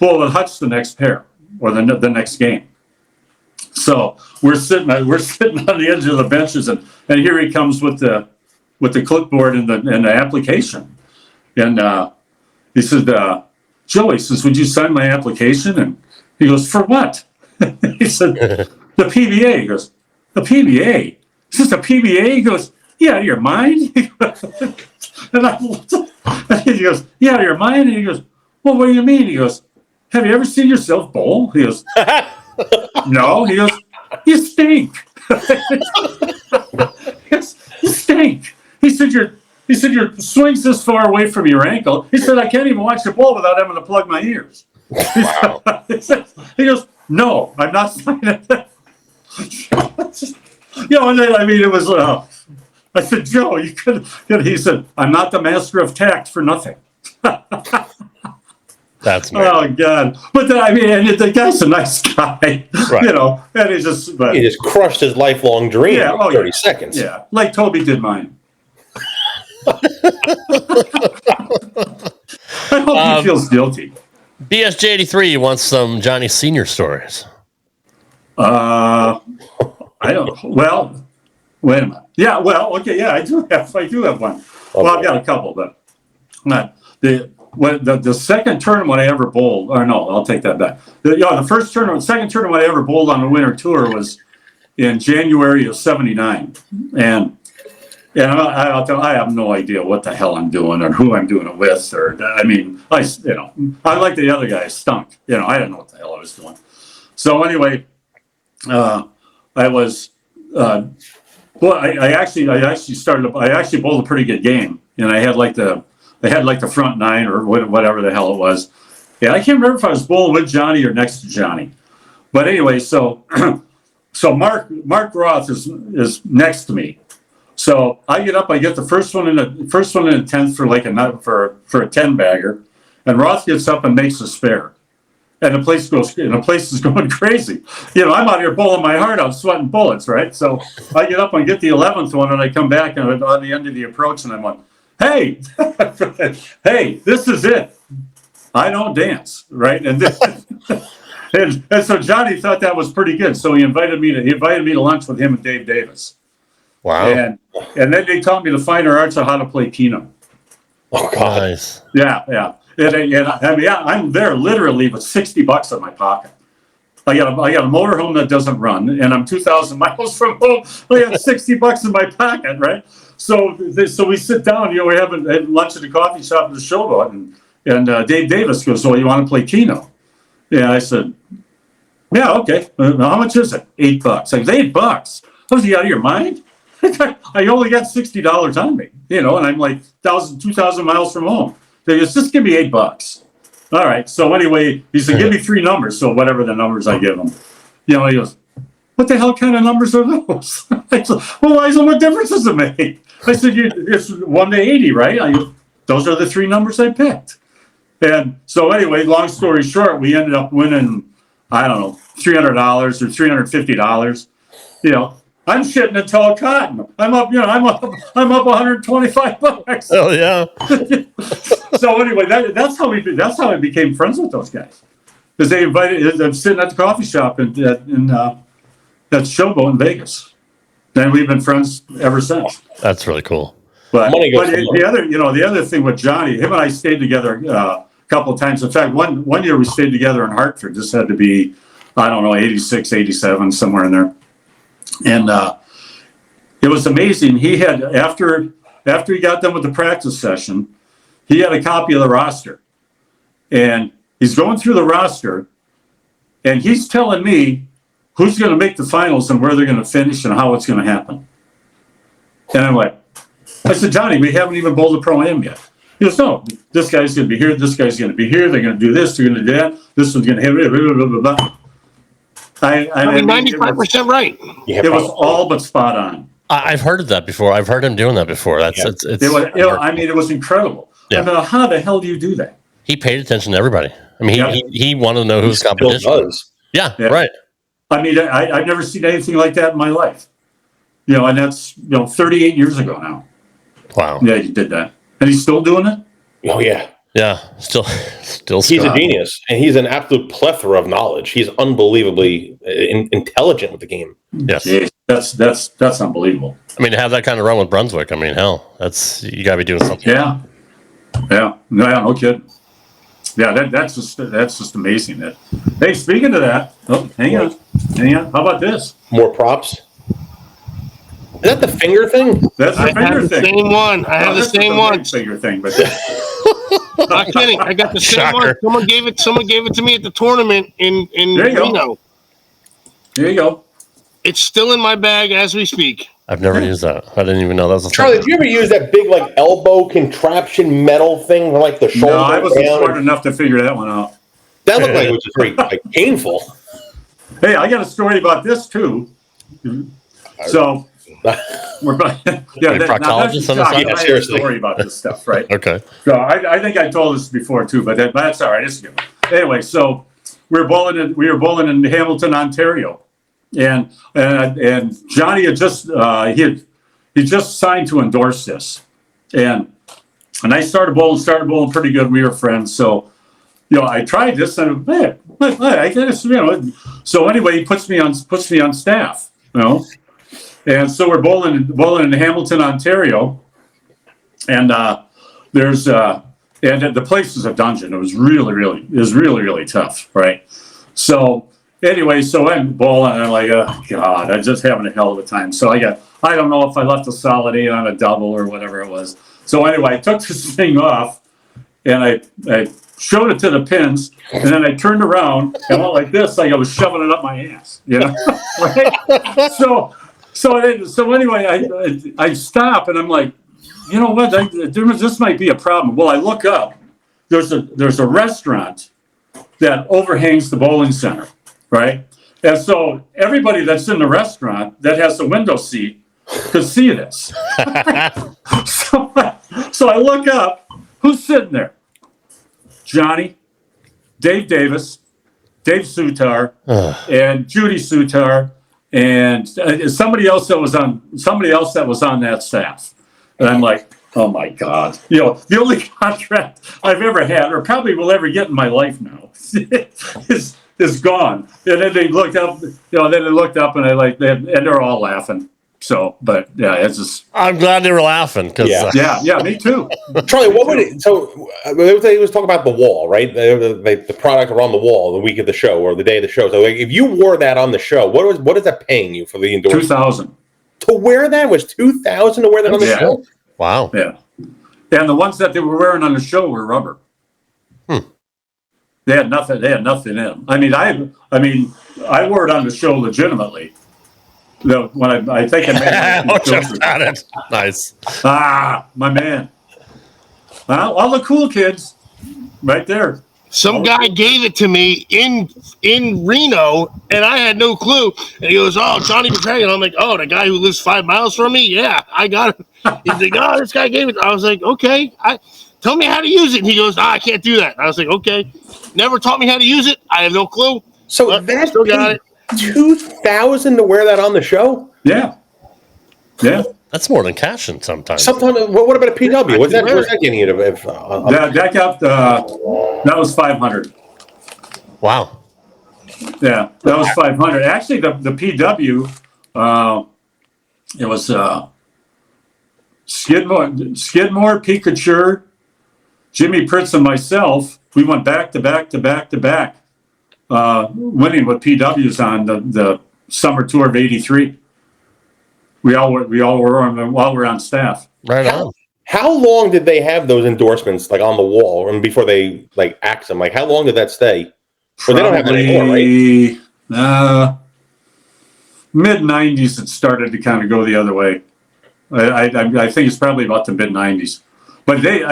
Speaker 14: bowl with Hutch the next pair, or the next game. So we're sitting on the edge of the benches, and here he comes with the clipboard and the application, and he said, "Joey," says, "would you sign my application?" And he goes, "For what?" He said, "The PBA." He goes, "The PBA?" He says, "The PBA?" He goes, "You out of your mind?" And he goes, "You out of your mind?" And he goes, "Well, what do you mean?" He goes, "Have you ever seen yourself bowl?" He goes, "No." He goes, "You stink." You stink. He said, your swing's this far away from your ankle. He said, "I can't even watch the ball without having to plug my ears." Wow. He goes, "No, I'm not signing that." And then, I mean, it was, I said, "Joe, you could," he said, "I'm not the master of tact for nothing."
Speaker 2: That's me.
Speaker 14: Oh God! But I mean, and the guy's a nice guy,
Speaker 2: right.
Speaker 14: And he just
Speaker 10: crushed his lifelong dream in 30 seconds.
Speaker 14: Yeah, like Toby did mine. I hope he feels guilty.
Speaker 2: BSJ83 wants some Johnny Senior stories.
Speaker 14: I don't. Well, wait a minute. Yeah. Well, okay. Yeah, I do have one. Well, I've got a couple, but not the second tournament I ever bowled. Or no, I'll take that back. Second tournament I ever bowled on the winter tour was in January of '79, and I'll tell you, I have no idea what the hell I'm doing or who I'm doing it with, or I mean, I like the other guy stunk. I didn't know what the hell I was doing. So anyway, I was. I actually bowled a pretty good game, and I had like the front 9 or whatever the hell it was. Yeah, I can't remember if I was bowling with Johnny or next to Johnny. But anyway, so Mark Roth is next to me. So I get up, I get the first one in the 10th for a 10 bagger, and Roth gets up and makes a spare. And the place is going crazy. I'm out here bowling my heart out, sweating bullets, right? So I get up and get the 11th one, and I come back and I'm on the end of the approach, and I'm like, "Hey, hey, this is it. I don't dance, right?" And and so Johnny thought that was pretty good, so he invited me to lunch with him and Dave Davis.
Speaker 2: Wow.
Speaker 14: And then they taught me the finer arts of how to play Keno.
Speaker 10: Oh, God.
Speaker 2: Nice.
Speaker 14: Yeah. And I mean, I'm there literally with $60 in my pocket. I got a motorhome that doesn't run, and I'm 2,000 miles from home. I got $60 in my pocket, right? So we sit down. We have lunch at the coffee shop in the Showboat, and Dave Davis goes, "So you want to play Keno?" Yeah, I said, "Yeah, okay. How much is it?" $8. Like, $8? Was he out of your mind? I only got $60 on me, and I'm like 2,000 miles from home. They goes, "Just give me $8." All right. So anyway, he said, "Give me 3 numbers." So whatever the numbers I give him, he goes, "What the hell kind of numbers are those?" I said, "Well, what difference does it make?" I said, "It's 1 to 80, right?" I go, "Those are the 3 numbers I picked." And so anyway, long story short, we ended up winning, I don't know, $300 or $350. I'm shitting in tall cotton. I'm up $125.
Speaker 2: Oh yeah.
Speaker 14: So anyway, that's how I became friends with those guys, because they invited. I'm sitting at the coffee shop in that Showboat in Vegas, and we've been friends ever since.
Speaker 2: That's really cool.
Speaker 14: But the other thing with Johnny, him and I stayed together a couple of times. In fact, one year we stayed together in Hartford. This had to be, I don't know, 86, 87, somewhere in there. And it was amazing. He had, after he got done with the practice session, he had a copy of the roster. And he's going through the roster, and he's telling me who's going to make the finals and where they're going to finish and how it's going to happen. And I'm like, I said, "Johnny, we haven't even bowled a Pro-Am yet." He goes, "No, this guy's going to be here. This guy's going to be here. They're going to do this. They're going to do that. This one's going to hit it, blah, blah, blah, blah."
Speaker 8: I'm 95% right.
Speaker 14: It was all but spot on.
Speaker 2: I've heard of that before. I've heard him doing that before. It
Speaker 14: was incredible.
Speaker 2: Yeah.
Speaker 14: I mean, how the hell do you do that?
Speaker 2: He paid attention to everybody. I mean, he wanted to know whose competition was. Yeah, right.
Speaker 14: I mean, I've never seen anything like that in my life. And that's 38 years ago now.
Speaker 2: Wow.
Speaker 14: Yeah, he did that, and he's still doing it.
Speaker 10: Oh yeah.
Speaker 2: Yeah, still.
Speaker 10: He's a genius, and he's an absolute plethora of knowledge. He's unbelievably intelligent with the game.
Speaker 2: Yes,
Speaker 14: jeez, that's unbelievable.
Speaker 2: I mean, to have that kind of run with Brunswick, I mean, hell, you got to be doing something.
Speaker 14: Yeah, no kidding. Yeah, that's just amazing. Hey, speaking of that, hang on. How about this?
Speaker 10: More props. Is that the finger thing?
Speaker 14: That's the finger thing.
Speaker 8: Same one. I have the same one.
Speaker 14: Finger thing, but.
Speaker 8: Not kidding. I got the same one. Someone gave it to me at the tournament in Reno.
Speaker 14: There you go.
Speaker 8: It's still in my bag as we speak.
Speaker 2: I've never used that. I didn't even know that was a
Speaker 10: Charlie, did you ever use that big elbow contraption metal thing like the shoulder?
Speaker 14: No, I wasn't smart enough to figure that one out.
Speaker 10: That looked like it was just very painful.
Speaker 14: Hey, I got a story about this too. So we're
Speaker 2: proctologist on
Speaker 14: I have a story about this stuff, right?
Speaker 2: Okay.
Speaker 14: So I think I told this before too, but that's all right. It's good. Anyway, so we were bowling in Hamilton, Ontario, and Johnny had just he just signed to endorse this, and I started bowling pretty good. We were friends, so I tried this, and I guess So anyway, he puts me on staff, And so we're bowling in Hamilton, Ontario, and there's and the place was a dungeon. It was really tough, right? So anyway, so I'm bowling, and I'm like, oh God, I'm just having a hell of a time. So I don't know if I left a solid 8 on a double or whatever it was. So anyway, I took this thing off, and I showed it to the pins, and then I turned around and went like this, like I was shoving it up my ass, right? So anyway, I stop, and I'm like, you know what? This might be a problem. Well, I look up. There's a restaurant that overhangs the bowling center, right? And so everybody that's in the restaurant that has a window seat could see this. So I look up. Who's sitting there? Johnny, Dave Davis, Dave Sutar, and Judy Sutar, and somebody else that was on that staff. And I'm like, oh my God. The only contract I've ever had, or probably will ever get in my life now, is gone. And then they looked up, and they're all laughing. So, but yeah, it's just.
Speaker 2: I'm glad they were laughing because
Speaker 14: yeah, me too.
Speaker 10: Charlie, what would it? So they was talking about the wall, right? The product around the wall the week of the show or the day of the show. So like, if you wore that on the show, what is that paying you for the endorsement?
Speaker 14: $2,000
Speaker 10: to wear that was $2,000 to wear that on the show.
Speaker 2: Wow.
Speaker 14: Yeah, and the ones that they were wearing on the show were rubber. They had nothing. They had nothing in them. I mean, I wore it on the show legitimately. When I think I made
Speaker 2: got it. Nice.
Speaker 14: My man. All the cool kids, right there.
Speaker 8: Some guy gave it to me in Reno, and I had no clue. And he goes, "Oh, Johnny Petraglia." And I'm like, "Oh, the guy who lives 5 miles from me? Yeah, I got it." He's like, "Oh, this guy gave it." I was like, "Okay, tell me how to use it." And he goes, "I can't do that." I was like, "Okay." Never taught me how to use it. I have no clue.
Speaker 10: So that's
Speaker 8: still got it.
Speaker 10: $2,000 to wear that on the show?
Speaker 14: Yeah.
Speaker 2: That's more than cashing sometimes.
Speaker 10: What about a PW? What's that getting you to?
Speaker 14: That was $500.
Speaker 2: Wow.
Speaker 14: Yeah, that was $500. Actually, the PW, it was Skidmore, Pikachu, Jimmy Pritz, and myself. We went back to back to back to back, winning with PWs on the summer tour of '83. We all were on while we were on staff.
Speaker 2: Right on.
Speaker 10: How long did they have those endorsements like on the wall and before they like axed them? Like how long did that stay? But they don't have it anymore, right? Mid '90s, it started to kind of go the other way. I think it's probably about the mid '90s. But the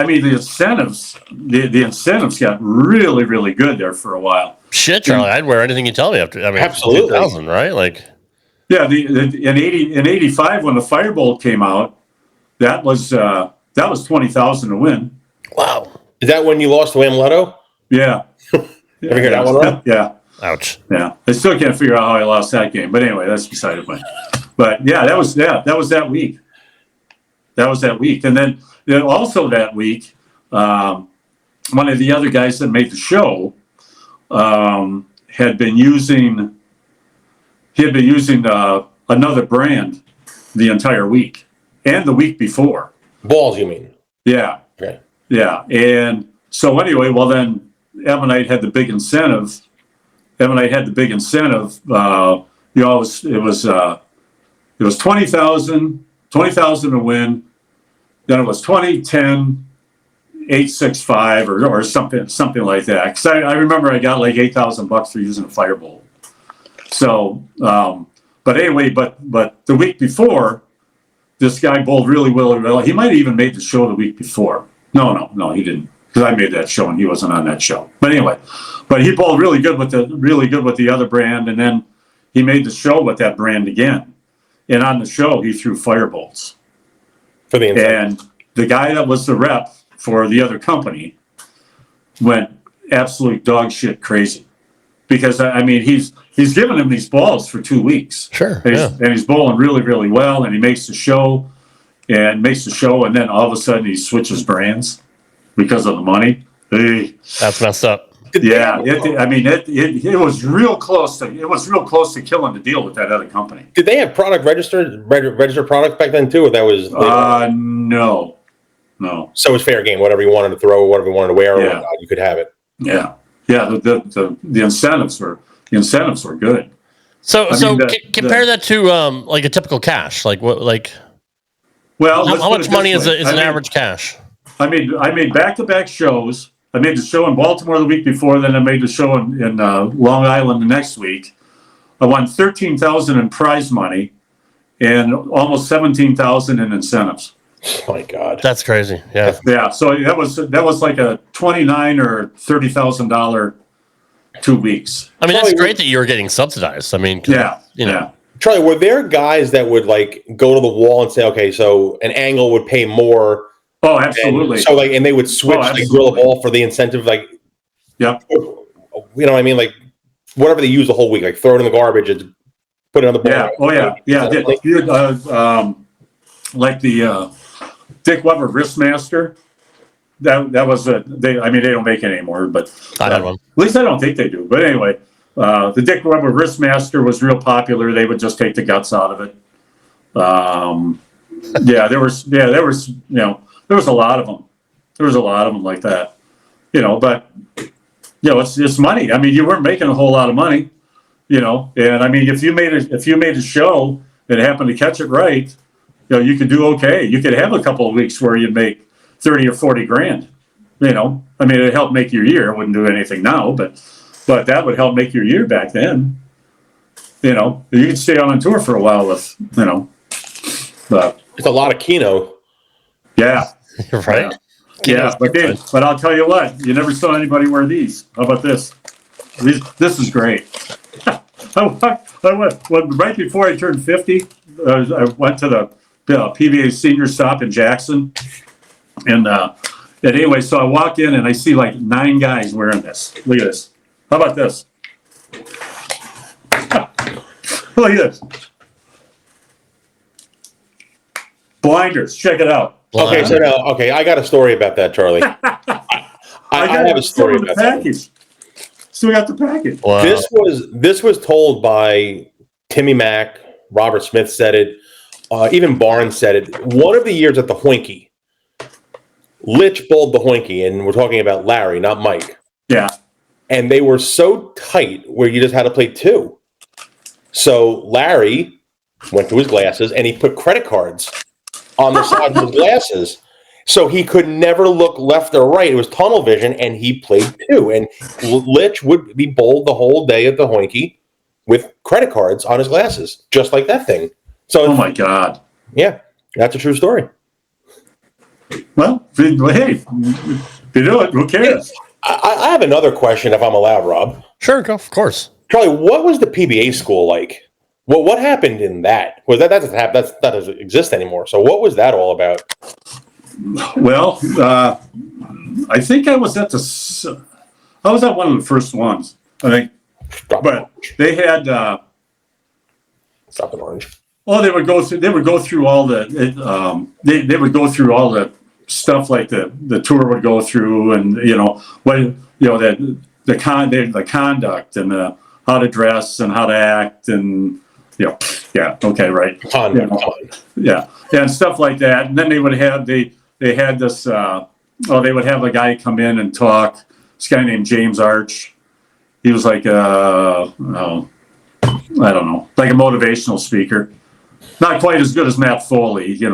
Speaker 10: incentives got really, really good there for a while.
Speaker 2: Shit, Charlie, I'd wear anything you tell me after. I mean,
Speaker 10: absolutely,
Speaker 2: 2000, right? Like,
Speaker 14: yeah, in '85 when the Firebolt came out, that was $20,000 to win.
Speaker 2: Wow,
Speaker 10: is that when you lost to Amleto?
Speaker 14: Yeah.
Speaker 10: Ever hear that one? Right?
Speaker 14: Yeah.
Speaker 2: Ouch.
Speaker 14: Yeah, I still can't figure out how I lost that game. But anyway, that's beside the point. But yeah, that was that week. That was that week, and then also that week, one of the other guys that made the show had been using another brand the entire week and the week before.
Speaker 10: Balls, you mean?
Speaker 14: Yeah.
Speaker 10: Okay.
Speaker 14: Yeah, and so anyway, well then Ammonite had the big incentive. It was $20,000 to win. Then it was 20, 10, 865 or something like that. Because I remember I got like $8,000 for using a Firebolt. So, but anyway, but the week before, this guy bowled really well. He might have even made the show the week before. No, he didn't. Because I made that show and he wasn't on that show. But anyway, but he bowled really good with the other brand, and then he made the show with that brand again. And on the show, he threw Firebolts.
Speaker 10: For the
Speaker 14: and the guy that was the rep for the other company went absolute dog shit crazy. Because I mean, he's given him these balls for 2 weeks.
Speaker 2: Sure.
Speaker 14: And he's bowling really, really well, and he makes the show, and then all of a sudden he switches brands because of the money.
Speaker 2: That's messed up.
Speaker 14: Yeah, it was real close to killing the deal with that other company.
Speaker 10: Did they have product registered product back then too, or that was?
Speaker 14: No.
Speaker 10: So it was fair game. Whatever you wanted to throw, whatever you wanted to wear, or whatnot, you could have it.
Speaker 14: Yeah. The incentives were good.
Speaker 2: So compare that to like a typical cash. Like what? Like,
Speaker 14: well,
Speaker 2: how much money is an average cash?
Speaker 14: I made back-to-back shows. I made the show in Baltimore the week before, then I made the show in Long Island the next week. I won $13,000 in prize money and almost $17,000 in incentives.
Speaker 10: Oh my God,
Speaker 2: that's crazy. Yeah.
Speaker 14: Yeah. So that was like a $29,000 or $30,000 2 weeks.
Speaker 2: I mean, that's great that you were getting subsidized. I mean,
Speaker 14: yeah.
Speaker 10: Charlie, were there guys that would like go to the wall and say, okay, so an angle would pay more?
Speaker 14: Oh, absolutely.
Speaker 10: And they would switch like drill a ball for the incentive, like,
Speaker 14: yeah,
Speaker 10: you know what I mean, like whatever they use the whole week, like throw it in the garbage and put it on the ball.
Speaker 14: Yeah. Oh yeah. Like the Dick Weber Wristmaster. That was they don't make it anymore, but
Speaker 2: I had one.
Speaker 14: At least I don't think they do. But anyway, the Dick Weber Wristmaster was real popular. They would just take the guts out of it. There was a lot of them. There was a lot of them like that, but it's money. I mean, you weren't making a whole lot of money, and I mean, if you made a show and happened to catch it right, you could do okay. You could have a couple of weeks where you'd make 30 or 40 grand, I mean, it'd help make your year. It wouldn't do anything now, but that would help make your year back then. You could stay on tour for a while with, but
Speaker 10: it's a lot of keno.
Speaker 14: Yeah.
Speaker 2: Right.
Speaker 14: Yeah. But I'll tell you what, you never saw anybody wear these. How about this? This is great. I went right before I turned 50. I went to the PBA senior stop in Jackson. And anyway, so I walk in and I see like 9 guys wearing this. Look at this. How about this? Look at this. Blinders. Check it out.
Speaker 10: Okay, so now, I got a story about that, Charlie. I have a story about that.
Speaker 14: So we got the package.
Speaker 2: Wow.
Speaker 10: This was told by Timmy Mack. Robert Smith said it. Even Barnes said it. One of the years at the Hoinky, Litch bowled the Hoinky, and we're talking about Larry, not Mike.
Speaker 14: Yeah.
Speaker 10: And they were so tight where you just had to play 2. So Larry went to his glasses and he put credit cards on the side of his glasses, so he could never look left or right. It was tunnel vision, and he played 2. And Litch would be bowled the whole day at the Hoinky with credit cards on his glasses, just like that thing. So,
Speaker 14: oh my God,
Speaker 10: yeah, that's a true story.
Speaker 14: Well, hey, you know it. Who cares?
Speaker 10: I have another question, if I'm allowed, Rob.
Speaker 2: Sure, go. Of course.
Speaker 10: Charlie, what was the PBA school like? What happened in that? That doesn't exist anymore. So what was that all about?
Speaker 14: Well, I think I was at one of the first ones, I think. But they had
Speaker 10: Stop an orange.
Speaker 14: Well, they would go through all the they would go through all the stuff like the tour would go through, and the conduct and how to dress and how to act and okay, right. Yeah, and stuff like that. And then they would have they had this they would have a guy come in and talk. This guy named James Arch. He was like I don't know, like a motivational speaker. Not quite as good as Matt Foley, but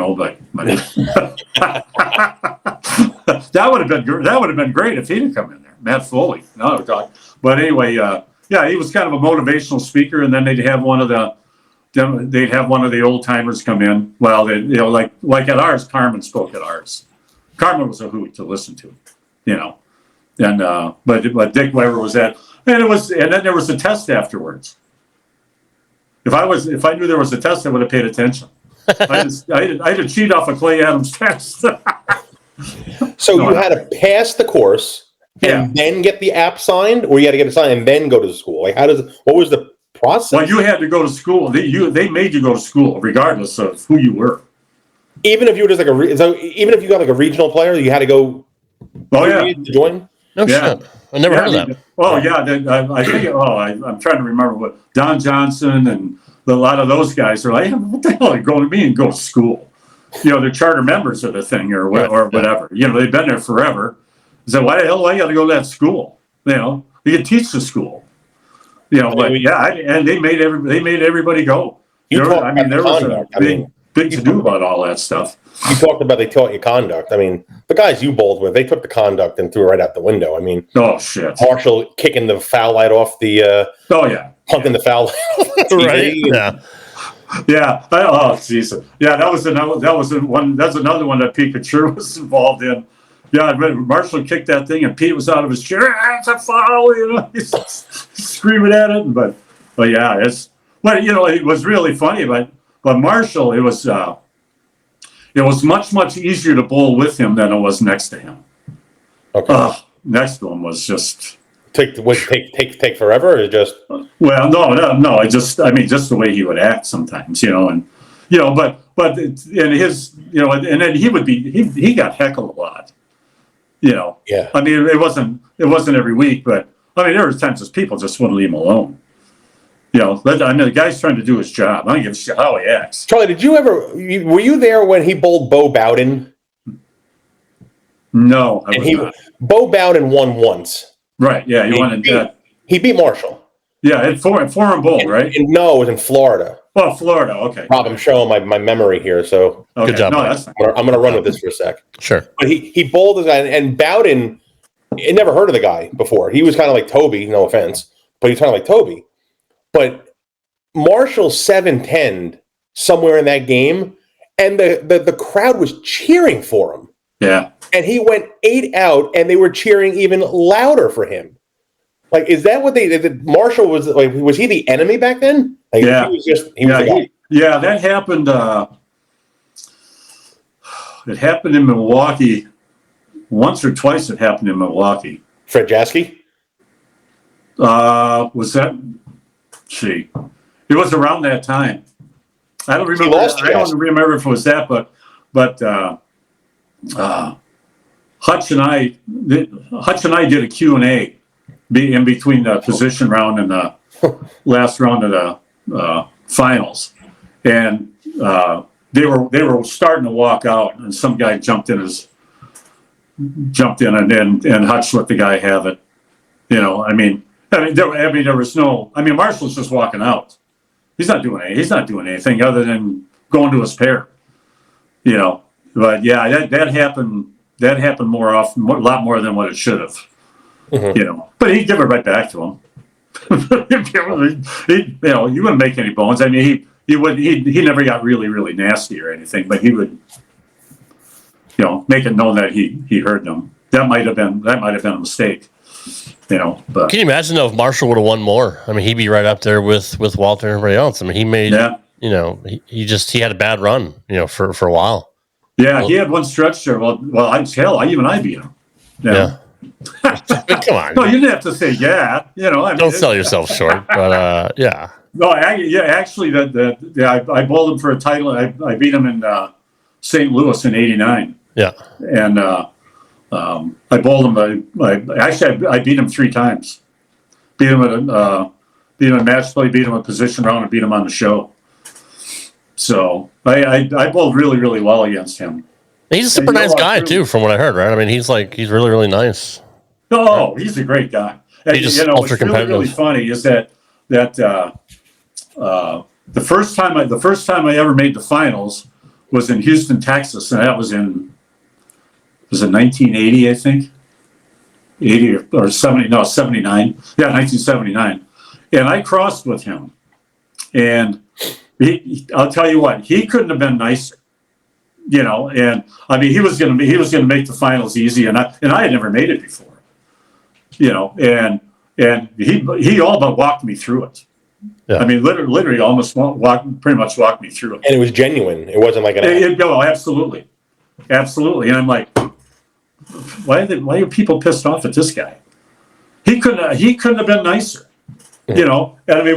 Speaker 14: that would have been great if he'd have come in there. Matt Foley. No, but anyway, he was kind of a motivational speaker, and then they'd have one of the old timers come in. Well, like at ours, Carmen spoke at ours. Carmen was a hoot to listen to, and but Dick Weber was at, and then there was a test afterwards. If I knew there was a test, I would have paid attention. I had to cheat off of Clay Adams' test.
Speaker 10: So you had to pass the course and then get the app signed, or you had to get it signed and then go to the school? Like, what was the process?
Speaker 14: Well, you had to go to school. They made you go to school regardless of who you were.
Speaker 10: Even if you were just even if you got like a regional player, you had to go.
Speaker 14: Oh yeah,
Speaker 10: to join.
Speaker 2: No shit. I never heard of that.
Speaker 14: Oh yeah, I think. I'm trying to remember what Don Johnson and a lot of those guys are like. What the hell are you going to me and go to school? They're charter members of the thing or whatever. They've been there forever. So why the hell do I got to go to that school? You can teach the school. And they made everybody go. There was a big to do about all that stuff.
Speaker 10: You talked about they taught you conduct. I mean, the guys you bowled with, they took the conduct and threw it right out the window. I mean,
Speaker 14: oh shit!
Speaker 10: Marshall kicking the foul light off the. Punting the foul light.
Speaker 2: Right. Yeah.
Speaker 14: Yeah. Oh Jesus. Yeah, that's another one that Pete Couture was involved in. Yeah, Marshall kicked that thing and Pete was out of his chair. It's a foul, he's screaming at it. But yeah, it was really funny. But Marshall, it was much easier to bowl with him than it was next to him.
Speaker 10: Okay.
Speaker 14: Next to him was just
Speaker 10: take forever, or just
Speaker 14: no. Just the way he would act sometimes, but in his, and then he got heckled a lot.
Speaker 10: Yeah.
Speaker 14: I mean, it wasn't every week, but I mean, there was times as people just wouldn't leave him alone. the guy's trying to do his job. I don't give a shit how he acts.
Speaker 10: Charlie, were you there when he bowled Bo Bowden?
Speaker 14: No, I was not.
Speaker 10: Bo Bowden won once.
Speaker 14: Right, yeah,
Speaker 10: he beat Marshall.
Speaker 14: Yeah, in foreign bowl, right?
Speaker 10: No, it was in Florida.
Speaker 14: Oh, Florida, okay.
Speaker 10: Rob, I'm showing my memory here, so
Speaker 14: okay.
Speaker 2: Good job.
Speaker 14: No, that's fine.
Speaker 10: I'm going to run with this for a sec.
Speaker 2: Sure.
Speaker 10: But he bowled the guy, and Bowden, had never heard of the guy before. He was kind of like Toby, no offense, but he's kind of like Toby. But Marshall 7-10'd somewhere in that game, and the crowd was cheering for him.
Speaker 14: Yeah.
Speaker 10: And he went 8 out, and they were cheering even louder for him. Like, is that what Marshall was like? Was he the enemy back then? Like,
Speaker 14: yeah.
Speaker 10: He was the guy.
Speaker 14: That happened. It happened in Milwaukee. Once or twice it happened in Milwaukee.
Speaker 10: Fred Jaske?
Speaker 14: Was that? It was around that time. I don't remember. I don't remember if it was that, but Hutch and I did a Q&A in between the position round and the last round of the finals, and they were starting to walk out, and some guy jumped in and Hutch let the guy have it. There was no. Marshall's just walking out. He's not doing anything other than going to his pair. But yeah, that happened. That happened more often, a lot more than what it should have. Mm-hmm. But he'd give it right back to him. You wouldn't make any bones. He never got really, really nasty or anything, but he would, make it known that he heard them. That might have been a mistake. But
Speaker 2: can you imagine though if Marshall would have won more? He'd be right up there with Walter and everybody else. He made, he had a bad run, for a while.
Speaker 14: Yeah, he had one stretch there. Well, I beat him.
Speaker 2: Yeah. Come on.
Speaker 14: No, you didn't have to say yeah.
Speaker 2: Don't sell yourself short. But yeah.
Speaker 14: No, actually, I bowled him for a title. I beat him in St. Louis in '89.
Speaker 2: Yeah.
Speaker 14: And I bowled him. I beat him 3 times. Beat him at match play. Beat him at position round, and beat him on the show. So I bowled really, really well against him.
Speaker 2: He's a super nice guy too, from what I heard. Right? He's really, really nice.
Speaker 14: Oh, he's a great guy. And,
Speaker 2: he's just ultra competitive.
Speaker 14: Really funny is that the first time I ever made the finals was in Houston, Texas, and that was in 1980, I think, 80 or 70, no 79, yeah, 1979, and I crossed with him, and I'll tell you what, he couldn't have been nicer. And he was going to make the finals easy, and I had never made it before. And he all but walked me through it. Yeah. Literally almost pretty much walked me through it.
Speaker 10: And it was genuine. It wasn't like
Speaker 14: absolutely. And I'm like, why are people pissed off at this guy? He couldn't have been nicer. And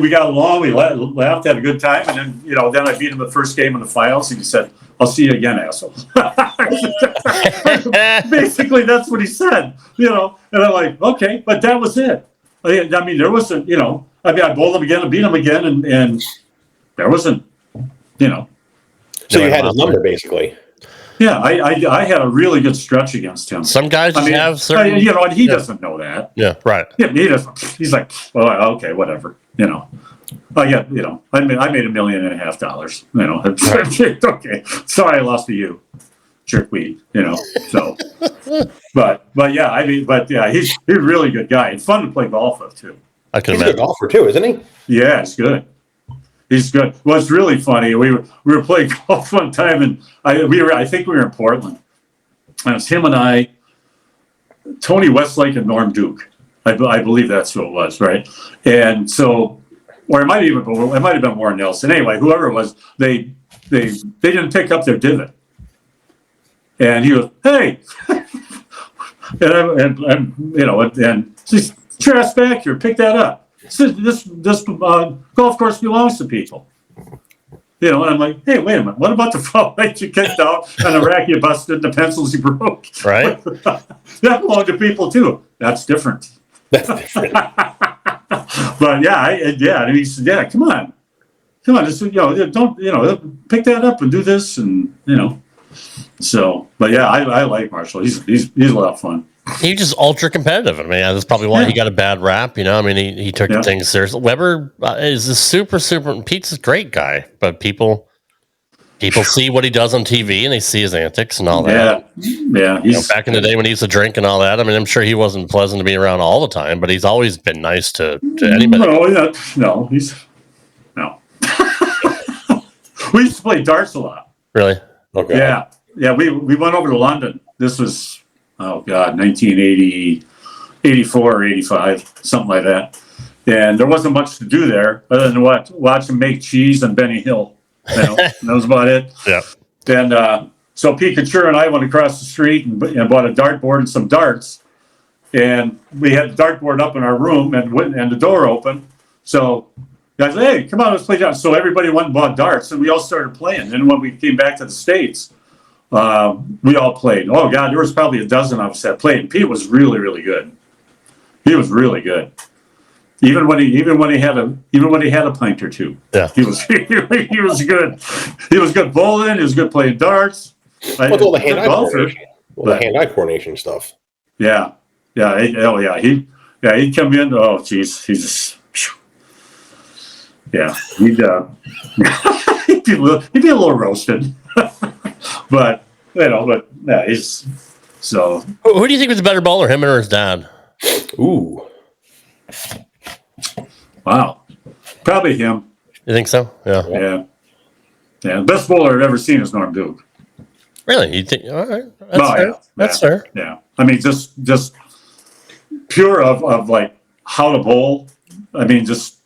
Speaker 14: we got along, we laughed, had a good time, and then I beat him the first game in the finals, and he said, "I'll see you again, asshole." Basically, that's what he said, and I'm like, okay, but that was it. There wasn't, I bowled him again and beat him again, and there wasn't,
Speaker 10: So you had his number, basically.
Speaker 14: Yeah, I had a really good stretch against him.
Speaker 2: Some guys have certain...
Speaker 14: and he doesn't know that.
Speaker 2: Yeah, right.
Speaker 14: Yeah, he doesn't. He's like, well, okay, whatever. I made $1.5 million. Right. Okay, sorry I lost to you, jerkweed. So, but yeah, he's a really good guy and fun to play golf with too.
Speaker 2: I can
Speaker 10: imagine.
Speaker 2: He's
Speaker 10: a good golfer too, isn't he?
Speaker 14: Yeah, he's good. He's good. Well, it's really funny. We were playing golf one time, and I think we were in Portland. And it was him and I, Tony Westlake and Norm Duke. I believe that's who it was, right? And so, or it might have been Warren Nelson. Anyway, whoever it was, they didn't pick up their divot. And he goes, "Hey," and says, "Get your ass back here, pick that up. This golf course belongs to people." And I'm like, "Hey, wait a minute. What about the foul that you kicked out and the rack you busted, the pencils you broke?
Speaker 2: Right.
Speaker 14: That belonged to people too. That's different."
Speaker 10: That's different.
Speaker 14: But and he said, yeah, come on, just, don't, pick that up and do this, and so. But yeah, I like Marshall. He's a lot of fun.
Speaker 2: He's just ultra competitive. I mean, that's probably why he got a bad rap. I mean, he took things seriously. Weber is a super. Pete's a great guy, but people see what he does on TV and they see his antics and all that.
Speaker 14: Yeah.
Speaker 2: Back in the day when he used to drink and all that. I mean, I'm sure he wasn't pleasant to be around all the time, but he's always been nice to anybody.
Speaker 14: No. We used to play darts a lot.
Speaker 2: Really?
Speaker 10: Okay.
Speaker 14: Yeah. We went over to London. This was 1980, 84 or 85, something like that. And there wasn't much to do there other than watch him make cheese on Benny Hill. That was about it.
Speaker 2: Yeah.
Speaker 14: And so Pete Couture and I went across the street and bought a dartboard and some darts. And we had the dartboard up in our room and the door open. So guys, hey, come on, let's play darts. So everybody went and bought darts and we all started playing. And when we came back to the States, we all played. Oh God, there was probably a dozen of us that played. And Pete was really, really good. He was really good. Even when he had a pint or two.
Speaker 2: Yeah.
Speaker 14: He was good. He was good bowling, he was good playing darts.
Speaker 10: What's all the hand-eye coordination? The hand-eye coordination stuff.
Speaker 14: Yeah. He'd come in, oh geez, he's just he'd be a little roasted. But he's so.
Speaker 2: Who do you think was a better bowler, him or his dad?
Speaker 10: Ooh.
Speaker 14: Wow. Probably him.
Speaker 2: You think so? Yeah.
Speaker 14: The best bowler I've ever seen is Norm Duke.
Speaker 2: Really? You think? All right. That's fair. That's fair.
Speaker 14: Yeah. I mean, just pure of like how to bowl. I mean, just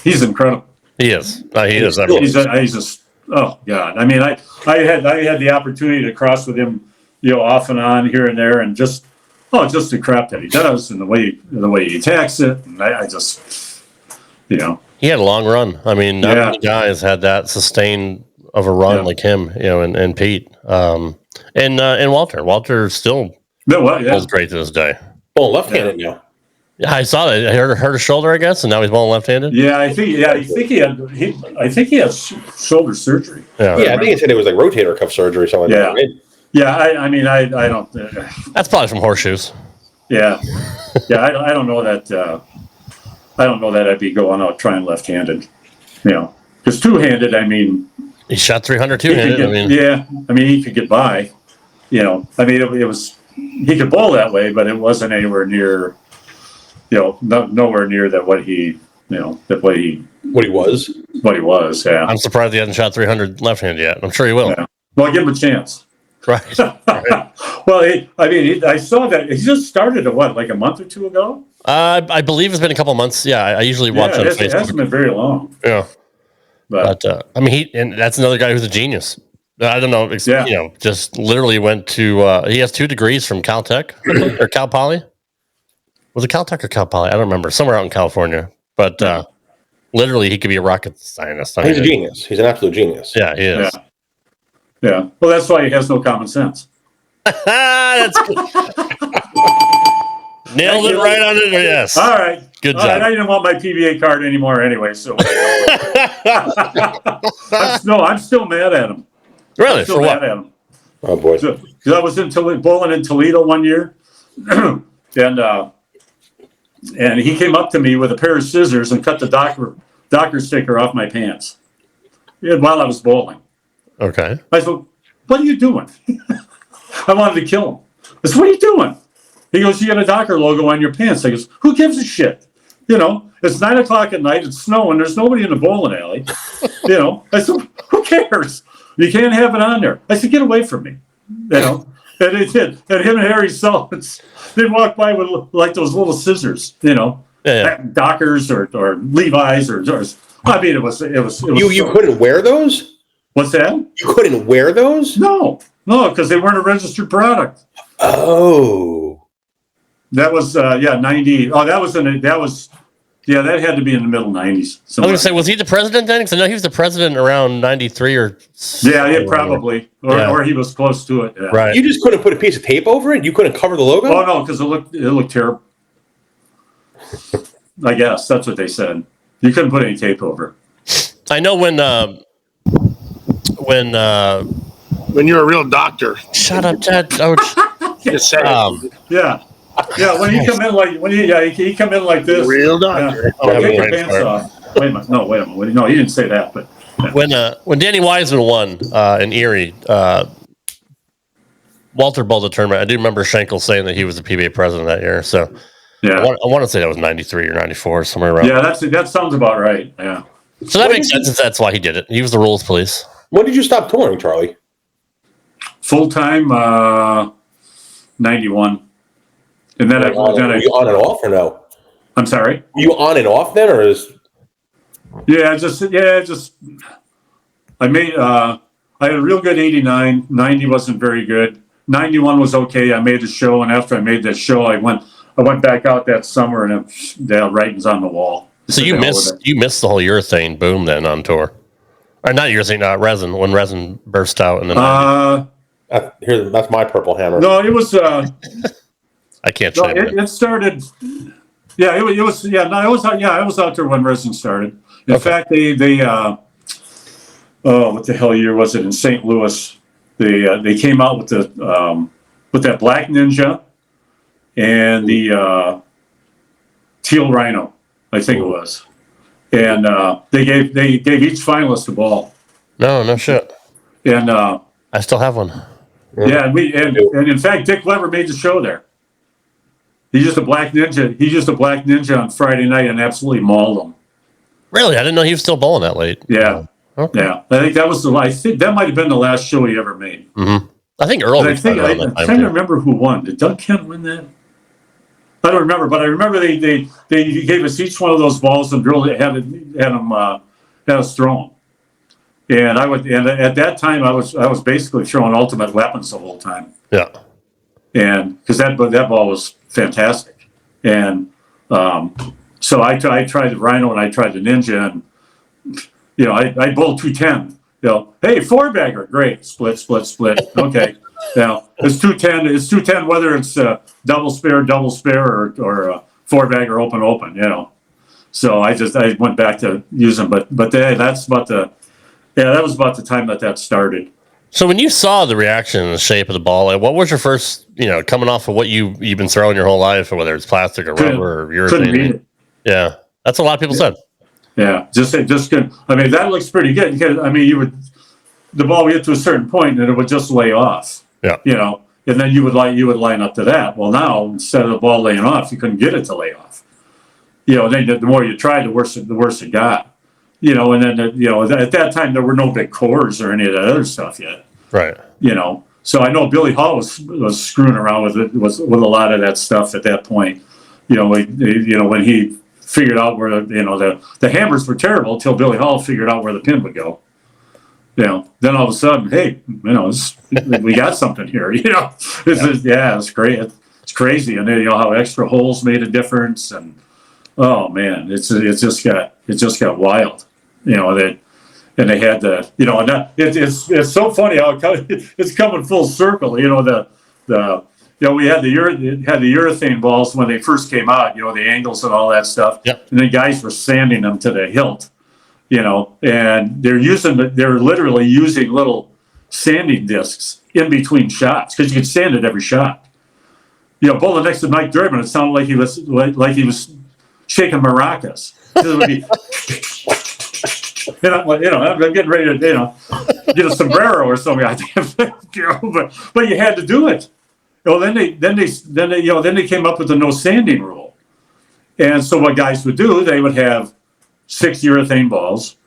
Speaker 14: he's incredible.
Speaker 2: He is. He is.
Speaker 14: He's just. Oh God. I mean, I had the opportunity to cross with him, off and on here and there, and just the crap that he does and the way he attacks it, and I just,
Speaker 2: He had a long run. I mean, not many guys had that sustained of a run like him, and Pete, and Walter. Walter still was great to this day.
Speaker 10: Oh, left-handed now.
Speaker 2: Yeah, I saw that. I hurt his shoulder, I guess, and now he's bowling left-handed.
Speaker 14: Yeah, I think he had shoulder surgery.
Speaker 10: Yeah, I think he said it was like rotator cuff surgery or something like that. Right?
Speaker 14: Yeah, I mean, I don't.
Speaker 2: That's probably from horseshoes.
Speaker 14: Yeah. I don't know that. I don't know that I'd be going out trying left-handed. Because two-handed, I mean,
Speaker 2: he shot 300 two-handed.
Speaker 14: I mean, he could get by. I mean, it was he could bowl that way, but it wasn't anywhere near. Nowhere near that what he was. Yeah.
Speaker 2: I'm surprised he hasn't shot 300 left-handed yet. I'm sure he will.
Speaker 14: Yeah. Well, give him a chance.
Speaker 2: Right.
Speaker 14: Well, I saw that he just started like a month or two ago.
Speaker 2: I believe it's been a couple months. Yeah, I usually watch on Facebook.
Speaker 14: It hasn't been very long.
Speaker 2: Yeah, but I mean, and that's another guy who's a genius. I don't know. Just literally went to. He has 2 degrees from Caltech or Cal Poly. Was it Caltech or Cal Poly? I don't remember. Somewhere out in California, but literally, he could be a rocket scientist.
Speaker 10: He's a genius. He's an absolute genius.
Speaker 2: Yeah, he is.
Speaker 14: Yeah. Well, that's why he has no common sense.
Speaker 2: That's good. Nailed it right on it. Yes.
Speaker 14: All right.
Speaker 2: Good job.
Speaker 14: I didn't want my PBA card anymore anyway, so. I'm still mad at him.
Speaker 2: Really?
Speaker 14: For what? At him.
Speaker 10: Oh boy.
Speaker 14: Because I was bowling in Toledo one year, and he came up to me with a pair of scissors and cut the Docker sticker off my pants. While I was bowling.
Speaker 2: Okay.
Speaker 14: I said, "What are you doing?" I wanted to kill him. I said, "What are you doing?" He goes, "You got a Docker logo on your pants." I goes, "Who gives a shit? It's 9 o'clock at night. It's snowing. There's nobody in the bowling alley." I said, "Who cares? You can't have it on there." I said, "Get away from me." And he did. And him and Harry Sullivan, they walked by with like those little scissors, Dockers or Levi's or I mean, it was.
Speaker 10: You couldn't wear those?
Speaker 14: What's that?
Speaker 10: You couldn't wear those?
Speaker 14: No, because they weren't a registered product.
Speaker 10: Oh,
Speaker 14: that was 90. Oh, that had to be in the middle 90s.
Speaker 2: I was going to say, was he the president then? Because I know he was the president around 93 or.
Speaker 14: Yeah, probably, or he was close to it. Yeah.
Speaker 2: Right.
Speaker 10: You just couldn't put a piece of tape over it. You couldn't cover the logo.
Speaker 14: Oh no, because it looked terrible. I guess that's what they said. You couldn't put any tape over.
Speaker 2: I know when
Speaker 8: you're a real doctor.
Speaker 2: Shut up, Chad.
Speaker 8: Just say
Speaker 14: yeah. When he come in he come in like this.
Speaker 8: Real doctor.
Speaker 14: Yeah. Take your pants off. Wait a minute. No, he didn't say that. But
Speaker 2: when Danny Wiseman won in Erie, Walter bowled the tournament. I do remember Schenkel saying that he was the PBA president that year. So
Speaker 14: yeah,
Speaker 2: I want to say that was 93 or 94, somewhere around.
Speaker 14: Yeah, that sounds about right. Yeah.
Speaker 2: So that makes sense. That's why he did it. He was the rules police.
Speaker 10: When did you stop touring, Charlie?
Speaker 14: Full time, 91. And then
Speaker 10: were you on and off or no?
Speaker 14: I'm sorry.
Speaker 10: Were you on and off then, or is?
Speaker 14: Yeah, just I made I had a real good 89. 90 wasn't very good. 91 was okay. I made the show, and after I made that show, I went back out that summer, and the writing's on the wall.
Speaker 2: So you missed the whole urethane boom then on tour, or not urethane, resin, when resin burst out in the 90s.
Speaker 10: Here, that's my purple hammer.
Speaker 14: No, it was.
Speaker 2: I can't
Speaker 14: say
Speaker 2: it
Speaker 14: started. Yeah, it was. Yeah, no, it was. Yeah, I was out there when resin started. In fact, they what the hell year was it in St. Louis? They came out with that Black Ninja and the Teal Rhino, I think it was, and they gave each finalist a ball.
Speaker 2: No shit.
Speaker 14: And
Speaker 2: I still have one.
Speaker 14: Yeah, and in fact, Dick Weber made the show there. He used a Black Ninja on Friday night and absolutely mauled them.
Speaker 2: Really, I didn't know he was still bowling that late.
Speaker 14: Yeah.
Speaker 2: Okay.
Speaker 14: Yeah, I think that was that might have been the last show he ever made.
Speaker 2: Mm-hmm. I think Earl.
Speaker 14: I'm trying to remember who won. Did Doug Kent win that? I don't remember, but I remember they gave us each one of those balls and had us throw them. And at that time I was basically throwing ultimate weapons the whole time.
Speaker 2: Yeah.
Speaker 14: And because that ball was fantastic, and so I tried the Rhino and I tried the Ninja, and I bowled 210. Hey, four bagger, great, split. Okay, now it's 210. It's 210 whether it's double spare or four bagger open. So I went back to using, but that was about the time that started.
Speaker 2: So when you saw the reaction and the shape of the ball, what was your first, coming off of what you've been throwing your whole life, or whether it's plastic or rubber or urethane?
Speaker 14: Couldn't beat it.
Speaker 2: Yeah, that's what a lot of people said.
Speaker 14: Yeah, just good. I mean, that looks pretty good because the ball would get to a certain point and it would just lay off.
Speaker 2: Yeah,
Speaker 14: and then you would line up to that. Well, now instead of the ball laying off, you couldn't get it to lay off. Then the more you tried, the worse it got. And then at that time there were no big cores or any of that other stuff yet.
Speaker 2: Right.
Speaker 14: So I know Billy Hall was screwing around with it with a lot of that stuff at that point. When he figured out where the hammers were terrible until Billy Hall figured out where the pin would go. Then all of a sudden, hey, we got something here. It's great. It's crazy, and then how extra holes made a difference, and oh man, it just got wild. And they had and it's so funny how it's coming full circle. We had the urethane balls when they first came out. The angles and all that stuff.
Speaker 2: Yep.
Speaker 14: And the guys were sanding them to the hilt. And they're literally using little sanding discs in between shots because you could sand it every shot. Bowling next to Mike Durbin, it sounded like he was shaking maracas. It would be, I'm getting ready to, get a sombrero or something. But you had to do it. Well, then they came up with the no sanding rule, and so what guys would do, they would have 6 urethane balls,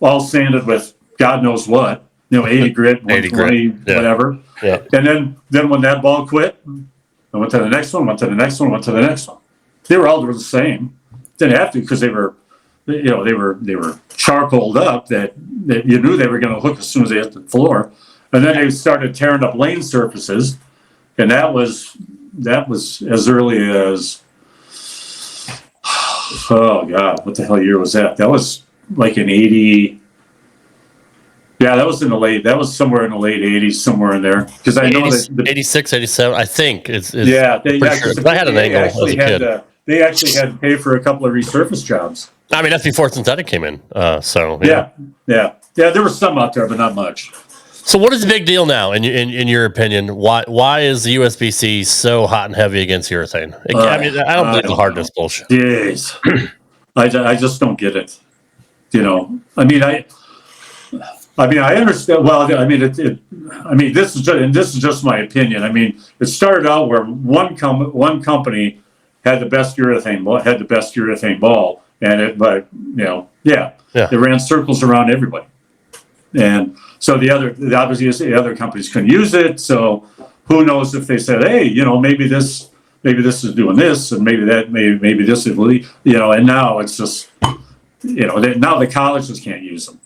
Speaker 14: all sanded with God knows what, 80 grit, 120, whatever.
Speaker 2: Yeah.
Speaker 14: And then when that ball quit, I went to the next one, went to the next one, went to the next one. They were all the same. Didn't have to because they were charcoaled up that you knew they were going to hook as soon as they hit the floor. And then they started tearing up lane surfaces, and that was as early as oh god, what the hell year was that? That was like in 80. Yeah, that was somewhere in the late 80s, somewhere in there. Because I know that
Speaker 2: 86, 87, I think. I had an angle as a kid.
Speaker 14: they actually had to pay for a couple of resurface jobs.
Speaker 2: I mean, that's before synthetic came in. So
Speaker 14: yeah. There was some out there, but not much.
Speaker 2: So what is the big deal now, in your opinion? Why is the USBC so hot and heavy against urethane? I mean, I don't believe the hardness bullshit.
Speaker 14: Jeez. I just don't get it. You know, I mean, I understand. Well, I mean, this is just my opinion. I mean, it started out where one company had the best urethane ball, and it ran circles around everybody, and so obviously the other companies couldn't use it. So who knows if they said, hey, you know, maybe this is doing this, and maybe this is, you know, and now it's just, you know, now the colleges can't use them.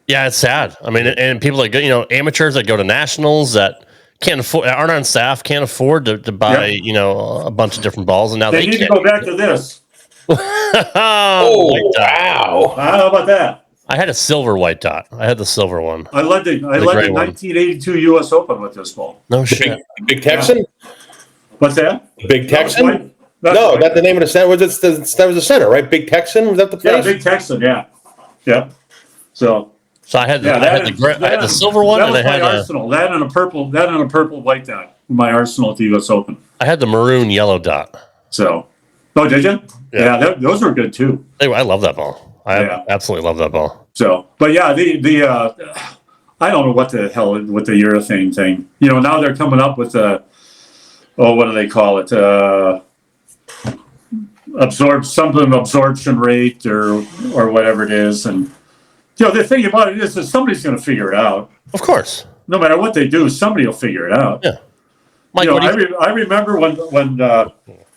Speaker 2: Yeah, it's sad. I mean, and people that go, you know, amateurs that go to nationals that can't afford, aren't on staff, can't afford to buy, you know, a bunch of different balls, and now they
Speaker 14: need
Speaker 2: can't.
Speaker 14: to go back to this.
Speaker 2: Oh, wow!
Speaker 14: How about that?
Speaker 2: I had a silver white dot. I had the silver one.
Speaker 14: I led the 1982 U.S. Open with this ball.
Speaker 2: No shit.
Speaker 10: Big Texan?
Speaker 14: What's that?
Speaker 10: Big Texan? No, that's the name of the center. That was the center, right? Big Texan? Was that the place?
Speaker 14: Yeah, Big Texan, yeah. Yep. So
Speaker 2: I had the silver one,
Speaker 14: and
Speaker 2: I had
Speaker 14: arsenal. That and a purple white dot. My arsenal at the U.S. Open.
Speaker 2: I had the maroon yellow dot.
Speaker 14: So, oh, did you? Yeah, those were good too.
Speaker 2: I love that ball. I absolutely love that ball.
Speaker 14: So, but yeah, I don't know what the hell with the urethane thing. You know, now they're coming up with what do they call it? Absorption rate or whatever it is, and you know the thing about it is that somebody's going to figure it out.
Speaker 2: Of course,
Speaker 14: no matter what they do, somebody will figure it out.
Speaker 2: Yeah, Mike,
Speaker 14: you know, I remember when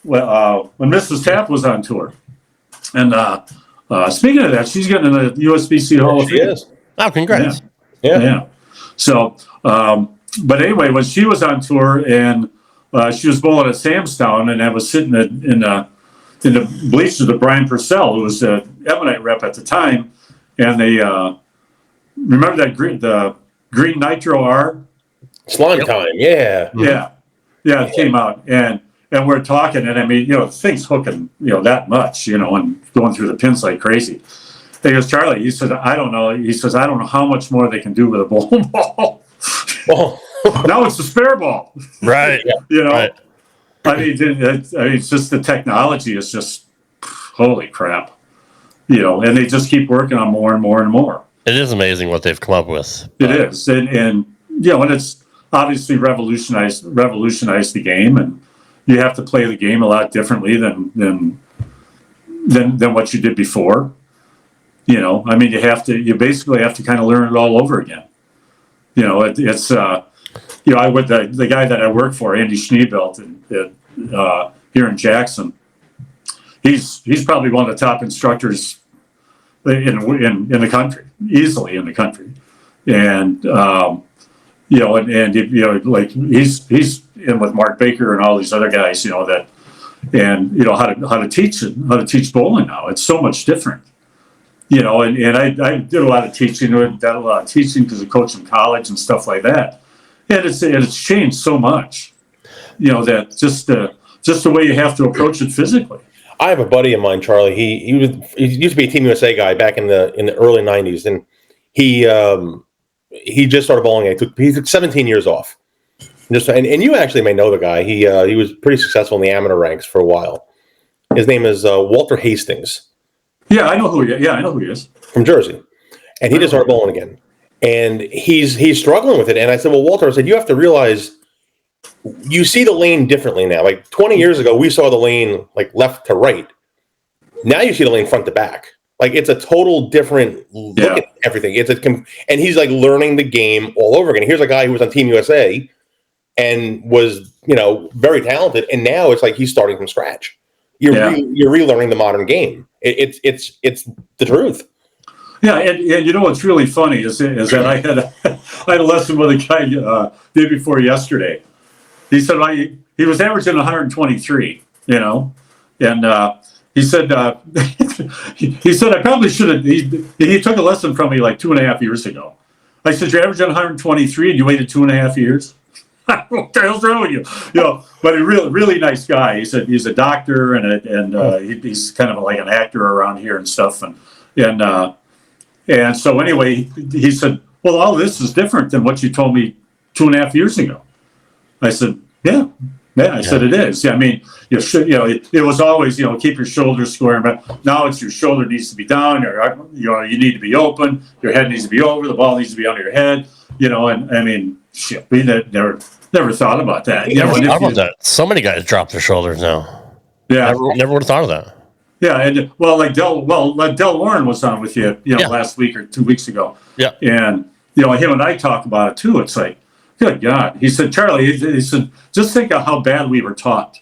Speaker 14: Mrs. Tapp was on tour, and speaking of that, she's getting in the USBC Hall of Fame.
Speaker 2: Oh, congrats!
Speaker 14: Yeah. So, but anyway, when she was on tour and she was bowling at Samstown, and I was sitting in the bleachers of Brian Purcell, who was the Ebonite rep at the time, and they remember that the green Nitro R?
Speaker 10: Slime Time, yeah.
Speaker 14: Yeah, it came out, and we're talking, and I mean, you know, things hooking, you know, that much, you know, and going through the pins like crazy. He goes, Charlie, he said, I don't know. He says, I don't know how much more they can do with a bowling ball. Now it's a spare ball.
Speaker 2: Right.
Speaker 14: You know,
Speaker 2: right.
Speaker 14: I mean, it's just the technology is just, holy crap. You know, and they just keep working on more and more and more.
Speaker 2: It is amazing what they've come up with.
Speaker 14: It is. And you know, and it's obviously revolutionized the game, and you have to play the game a lot differently than what you did before. You know, I mean, you basically have to kind of learn it all over again. You know, it's you know, the guy that I work for, Andy Schneebelt, here in Jackson. He's probably one of the top instructors in the country, easily in the country, and you know, and you know, like he's in with Mark Baker and all these other guys, you know, that, and you know how to teach bowling now. It's so much different. You know, and I did a lot of teaching, because of coaching college and stuff like that. And it's changed so much, you know, that just the way you have to approach it physically.
Speaker 10: I have a buddy of mine, Charlie. He used to be a Team USA guy back in the early '90s, and he just started bowling. He took 17 years off. And you actually may know the guy. He was pretty successful in the amateur ranks for a while. His name is Walter Hastings.
Speaker 14: Yeah, I know who he is.
Speaker 10: From Jersey. And he just started bowling again. And he's struggling with it. And I said, well, Walter, I said, you have to realize you see the lane differently now. Like 20 years ago, we saw the lane like left to right. Now you see the lane front to back. Like it's a total different look at everything. And he's like learning the game all over again. Here's a guy who was on Team USA and was, you know, very talented. And now it's like he's starting from scratch. You're relearning the modern game. It's the truth.
Speaker 14: Yeah, and you know what's really funny is that I had a lesson with a guy day before yesterday. He said he was averaging 123, you know, and he said I probably should have. He took a lesson from me like 2.5 years ago. I said, you're averaging 123 and you waited 2.5 years. What the hell's wrong with you? You know, but a really nice guy. He's a doctor and he's kind of like an actor around here and stuff. And so anyway, he said, well, all this is different than what you told me 2.5 years ago. I said, yeah. I said it is. Yeah, I mean, it was always, keep your shoulders square, but now it's your shoulder needs to be down, you need to be open, your head needs to be over, the ball needs to be under your head, and I mean, shit, we never thought about that.
Speaker 2: Never thought about that. So many guys drop their shoulders now.
Speaker 14: Yeah,
Speaker 2: never would have thought of that.
Speaker 14: Yeah, and like Del Warren was on with you, last week or 2 weeks ago.
Speaker 2: Yeah,
Speaker 14: and him and I talk about it too. It's like, good God. He said, Charlie, he said, just think of how bad we were taught,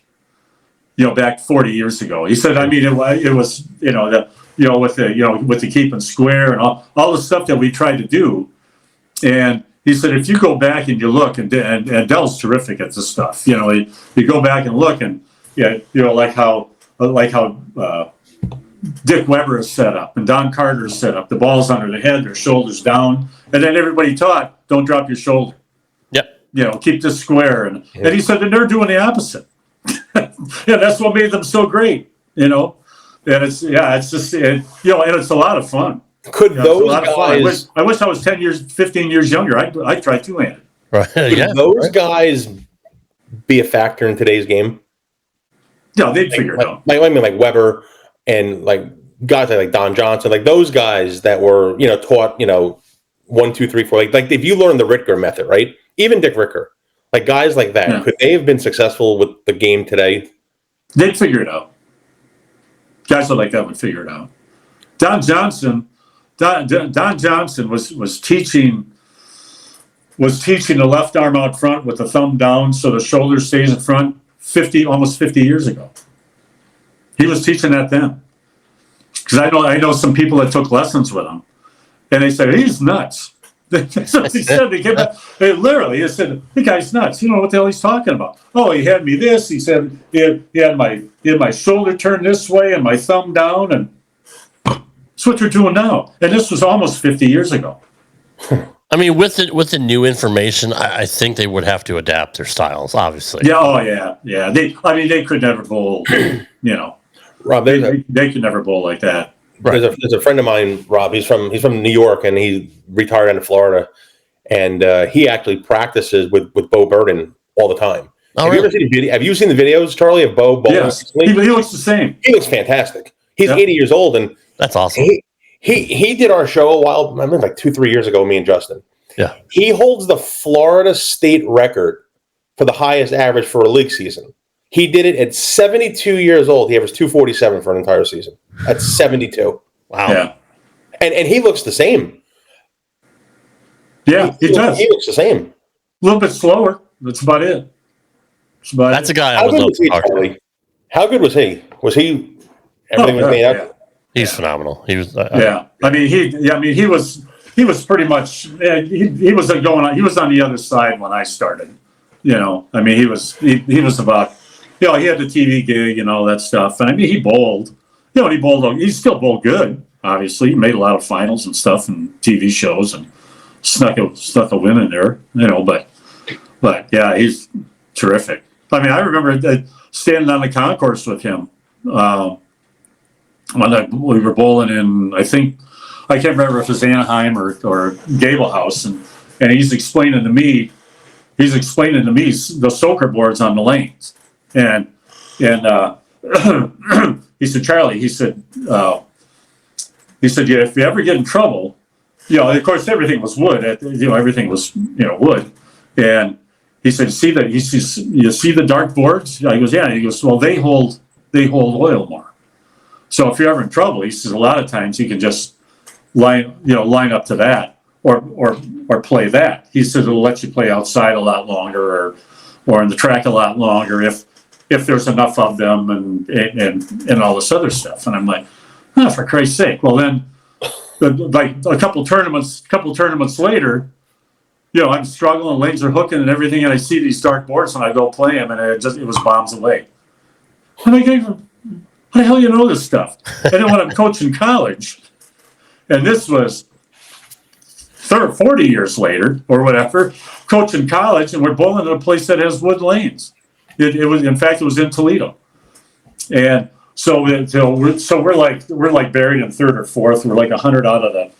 Speaker 14: back 40 years ago. He said, I mean, it was, with the keeping square and all the stuff that we tried to do. And he said, if you go back and you look, and Del's terrific at this stuff, you go back and look and, like how Dick Weber is set up and Don Carter is set up. The ball's under the head, their shoulders down. And then everybody taught, don't drop your shoulder. Keep this square. And he said, and they're doing the opposite. That's what made them so great, And it's just, and it's a lot of fun.
Speaker 10: Could those guys,
Speaker 14: I wish I was 10 years, 15 years younger. I'd try two-handed.
Speaker 10: Right. Could those guys be a factor in today's game?
Speaker 14: No, they'd figure it out.
Speaker 10: I mean, like Weber and like guys like Don Johnson, like those guys that were, taught, 1, 2, 3, 4, like if you learn the Ritger method, right? Even Dick Ricker, like guys like that, could they have been successful with the game today?
Speaker 14: They'd figure it out. Guys like that would figure it out. Don Johnson was teaching the left arm out front with the thumb down so the shoulder stays in front almost 50 years ago. He was teaching that then. Because I know some people that took lessons with him, and they said he's nuts. That's what he said. They said, the guy's nuts. You know what the hell he's talking about? Oh, he had me this. He said he had my shoulder turned this way and my thumb down, and that's what they're doing now. And this was almost 50 years ago.
Speaker 2: I mean, with the new information, I think they would have to adapt their styles, obviously.
Speaker 14: Yeah. Oh, yeah. They could never bowl.
Speaker 10: Rob,
Speaker 14: they could never bowl like that.
Speaker 10: Right. There's a friend of mine, Rob. He's from New York, and he retired down to Florida, and he actually practices with Bo Burden all the time.
Speaker 2: Oh,
Speaker 10: have you ever seen the video? Have you seen the videos, Charlie, of Bo bowling?
Speaker 14: Yes, he looks the same.
Speaker 10: He looks fantastic. He's 80 years old, and
Speaker 2: that's awesome.
Speaker 10: He did our show a while, I mean, like 2-3 years ago. Me and Justin.
Speaker 2: Yeah.
Speaker 10: He holds the Florida state record for the highest average for a league season. He did it at 72 years old. He averaged 247 for an entire season. At 72.
Speaker 2: Wow.
Speaker 14: Yeah.
Speaker 10: And he looks the same.
Speaker 14: Yeah, he does.
Speaker 10: He looks the same.
Speaker 14: A little bit slower. That's about it.
Speaker 2: That's a guy I would love to talk to.
Speaker 10: How good was he? Was he everything was made up?
Speaker 2: He's phenomenal. He was.
Speaker 14: I mean, he was pretty much. He was on the other side when I started. I mean, he was about. He had the TV gig and all that stuff, and I mean, he bowled. He still bowled good. Obviously, he made a lot of finals and stuff and TV shows and snuck a win in there. But yeah, he's terrific. I mean, I remember standing on the concourse with him when we were bowling in. I can't remember if it was Anaheim or Gable House, and he's explaining to me the soaker boards on the lanes, and he said, Charlie, he said, yeah, if you ever get in trouble, of course everything was wood, everything was wood, and he said, you see the dark boards? He goes, yeah. He goes, well, they hold oil more. So if you're ever in trouble, he says, a lot of times you can just line up to that or play that. He says it'll let you play outside a lot longer or in the track a lot longer if there's enough of them and all this other stuff. And I'm like, oh, for Christ's sake. Well, then, like a couple tournaments later, I'm struggling, legs are hooking and everything, and I see these dark boards and I go play them, and it was bombs away. And I go, how the hell you know this stuff? And then when I'm coaching college, and this was 40 years later or whatever, coaching college, and we're bowling at a place that has wood lanes. It was, in fact, it was in Toledo, and so we're like buried in third or fourth. We're like 100 out of the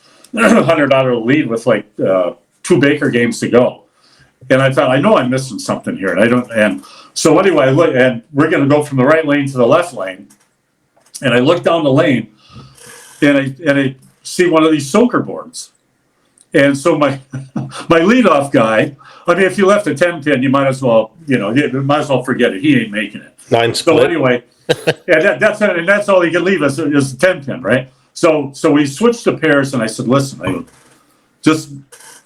Speaker 14: lead with like 2 Baker games to go. And I thought, I know I'm missing something here, and so anyway, I look, and we're going to go from the right lane to the left lane, and I look down the lane, and I see one of these soaker boards, and so my leadoff guy. I mean, if you left a 10 pin, you might as well forget it. He ain't making it.
Speaker 10: 9 split.
Speaker 14: So anyway, that's all he can leave us is the 10 pin, right? So we switched to pairs, and I said, listen, just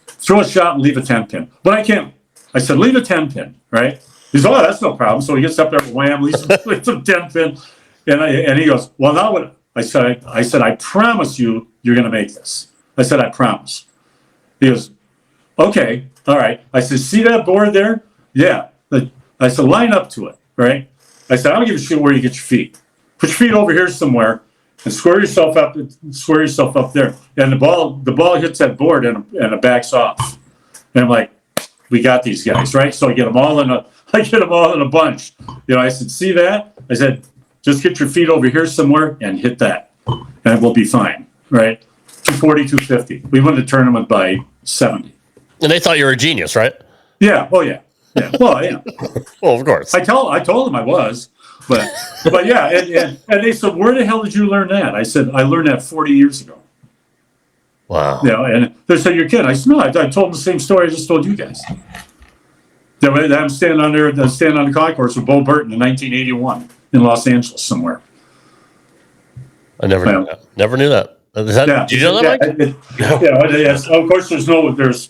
Speaker 14: throw a shot and leave a 10 pin. But I can't. I said, leave a 10 pin, right? He said, oh, that's no problem. So he gets up there, wham, leaves some 10 pin. And he goes, well, now what? I said, I promise you're going to make this. I said, I promise. He goes, okay, all right. I said, see that board there? Yeah. I said, line up to it, right? I said, I don't give a shit where you get your feet. Put your feet over here somewhere and square yourself up there. And the ball hits that board and it backs off. And I'm like, we got these guys, right? So I get them all in a bunch. I said, see that? I said, just get your feet over here somewhere and hit that, and we'll be fine, right? 240, 250. We won the tournament by 70.
Speaker 2: And they thought you were a genius, right?
Speaker 14: Yeah. Oh yeah. Yeah. Well, yeah.
Speaker 2: Well, of course.
Speaker 14: I told them I was, but yeah. And they said, where the hell did you learn that? I said, I learned that 40 years ago.
Speaker 2: Wow.
Speaker 14: And they said, you're kidding. I said, no, I told them the same story I just told you guys. I'm standing on the concourse with Bo Burton in 1981 in Los Angeles somewhere.
Speaker 2: I never knew that. Never knew that. Did you know that, Mike?
Speaker 14: Yes. Of course, there's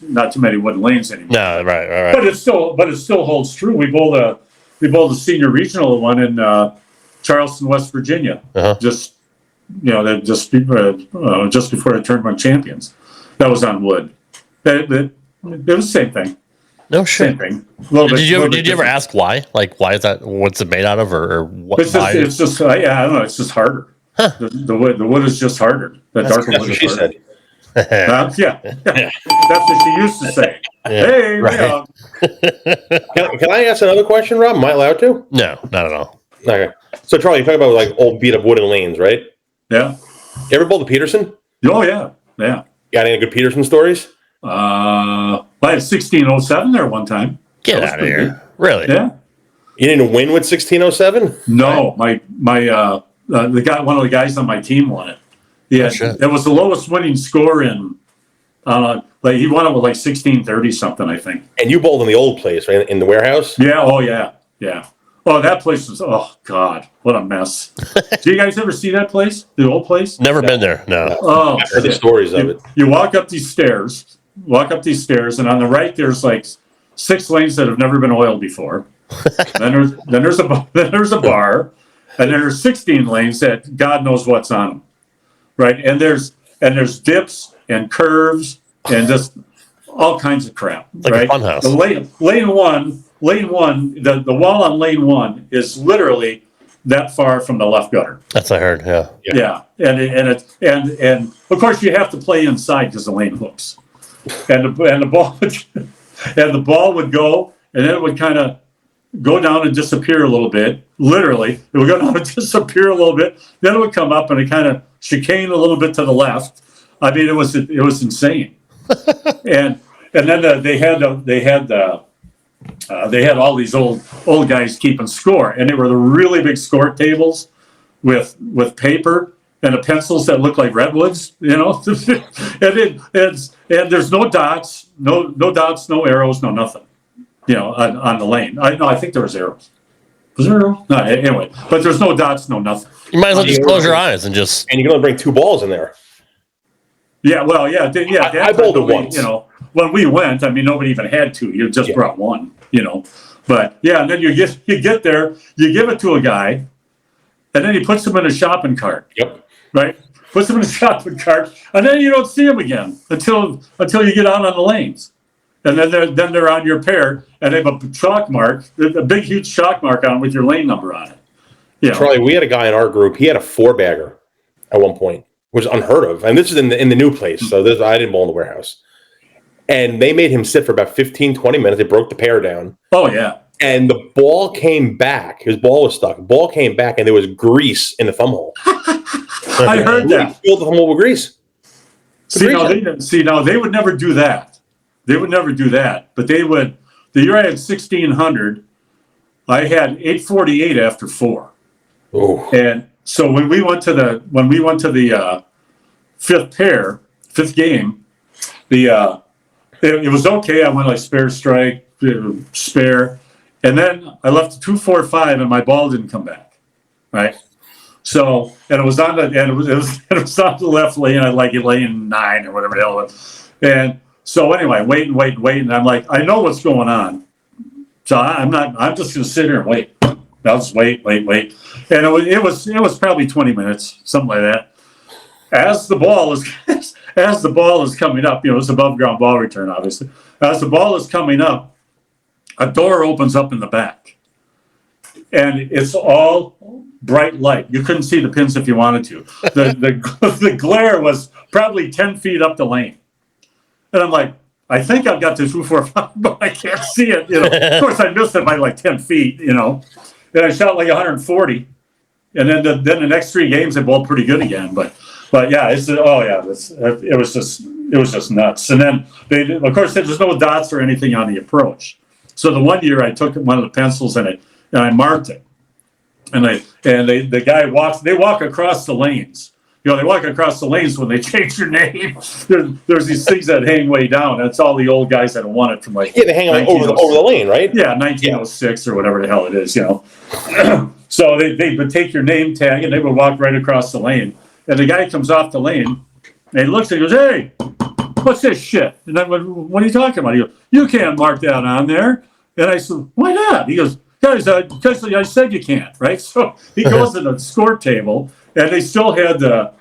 Speaker 14: not too many wooden lanes anymore.
Speaker 2: No, right.
Speaker 14: But it still holds true. We bowled a senior regional one in Charleston, West Virginia. Just before the tournament champions. That was on wood. It was the same thing.
Speaker 2: No shit.
Speaker 14: Same thing.
Speaker 2: Did you ever ask why? Like, why is that? What's it made out of, or what?
Speaker 14: It's just I don't know. It's just harder. Huh. The wood is just harder. The darker wood is harder. Yeah. That's what she used to say. Yeah. Hey, right.
Speaker 10: Can I ask another question, Rob? Am I allowed to?
Speaker 2: No, not at all.
Speaker 10: Okay. So, Charlie, you talk about like old beat up wooden lanes, right?
Speaker 14: Yeah.
Speaker 10: You ever bowled the Peterson?
Speaker 14: Oh yeah.
Speaker 10: Got any good Peterson stories?
Speaker 14: I had 1607 there one time.
Speaker 2: Get out of here! Good. Really?
Speaker 14: Yeah.
Speaker 10: You didn't win with 1607?
Speaker 14: No, one of the guys on my team won it. Yeah, it was the lowest winning score in. Like he won it with like 1630 something, I think.
Speaker 10: And you bowled in the old place, right? In the warehouse?
Speaker 14: Yeah. Oh yeah. Oh, that place was. Oh God, what a mess. Do you guys ever see that place? The old place?
Speaker 2: Never been there. No.
Speaker 14: Oh,
Speaker 10: I've heard the stories of it.
Speaker 14: You walk up these stairs, and on the right there's like 6 lanes that have never been oiled before. then there's a bar, and there's 16 lanes that God knows what's on them, right? And there's dips and curves and just all kinds of crap,
Speaker 2: like
Speaker 14: right?
Speaker 2: A funhouse.
Speaker 14: The lane one, the wall on lane 1 is literally that far from the left gutter.
Speaker 2: That's I heard. Yeah.
Speaker 14: And of course you have to play inside because the lane hooks, and the ball would go, and then it would kind of go down and disappear a little bit. Literally, it would go down and disappear a little bit. Then it would come up and it kind of chicane a little bit to the left. I mean, it was insane. and then they had all these old guys keeping score, and they were the really big score tables with paper and the pencils that look like redwoods, and there's no dots, no arrows, no nothing, on the lane. I think there was arrows. Was there arrows? No, anyway, but there's no dots, no nothing.
Speaker 2: You might as well just close your eyes and just.
Speaker 10: And you can only bring 2 balls in there.
Speaker 14: Yeah, well, yeah.
Speaker 10: I bowled it once.
Speaker 14: When we went, I mean, nobody even had 2. You just brought 1. But yeah, and then you get there, you give it to a guy, and then he puts them in a shopping cart.
Speaker 10: Yep.
Speaker 14: Right? Puts them in a shopping cart, and then you don't see them again until you get out on the lanes. And then they're on your pair, and they have a chalk mark, a big, huge chalk mark on with your lane number on it.
Speaker 10: Charlie, we had a guy in our group, he had a 4-bagger at one point, which was unheard of. And this is in the new place, so I didn't bowl in the warehouse. and they made him sit for about 15, 20 minutes. They broke the pair down.
Speaker 14: Oh, yeah.
Speaker 10: And the ball came back. His ball was stuck. The ball came back, and there was grease in the thumb hole.
Speaker 14: I heard that.
Speaker 10: Filled the thumb hole with grease.
Speaker 14: Now they would never do that. They would never do that. But they would. The year I had 1,600, I had 848 after 4.
Speaker 10: Oh.
Speaker 14: And so when we went to the fifth game, it was okay. I went like spare strike, spare, and then I left 245, and my ball didn't come back. Right. So, and it was on the left lane. I like it lane 9 or whatever the hell it was. And so anyway, wait. And I'm like, I know what's going on. So I'm just going to sit here and wait. I'll just wait. And it was probably 20 minutes, something like that. As the ball is coming up, it's above ground ball return, obviously. As the ball is coming up, a door opens up in the back. And it's all bright light. You couldn't see the pins if you wanted to. The glare was probably 10 feet up the lane. And I'm like, I think I've got the 245, but I can't see it. Of course, I missed it by like 10 feet, And I shot like 140. And then the next 3 games, they bowled pretty good again. But yeah, it was just nuts. And then of course, there's no dots or anything on the approach. So the one year I took one of the pencils and I marked it. And they walk across the lanes. They walk across the lanes when they change your name. There's these things that hang way down. That's all the old guys that won it from like
Speaker 10: they hang over the lane, right?
Speaker 14: Yeah, 1906 or whatever the hell it is. So they would take your name tag and they would walk right across the lane. And the guy comes off the lane and he looks and he goes, "Hey, what's this shit?" And I went, "What are you talking about?" He goes, "You can't mark that on there." And I said, "Why not?" He goes, "Guys, because I said you can't." Right? So he goes to the score table. And they still had a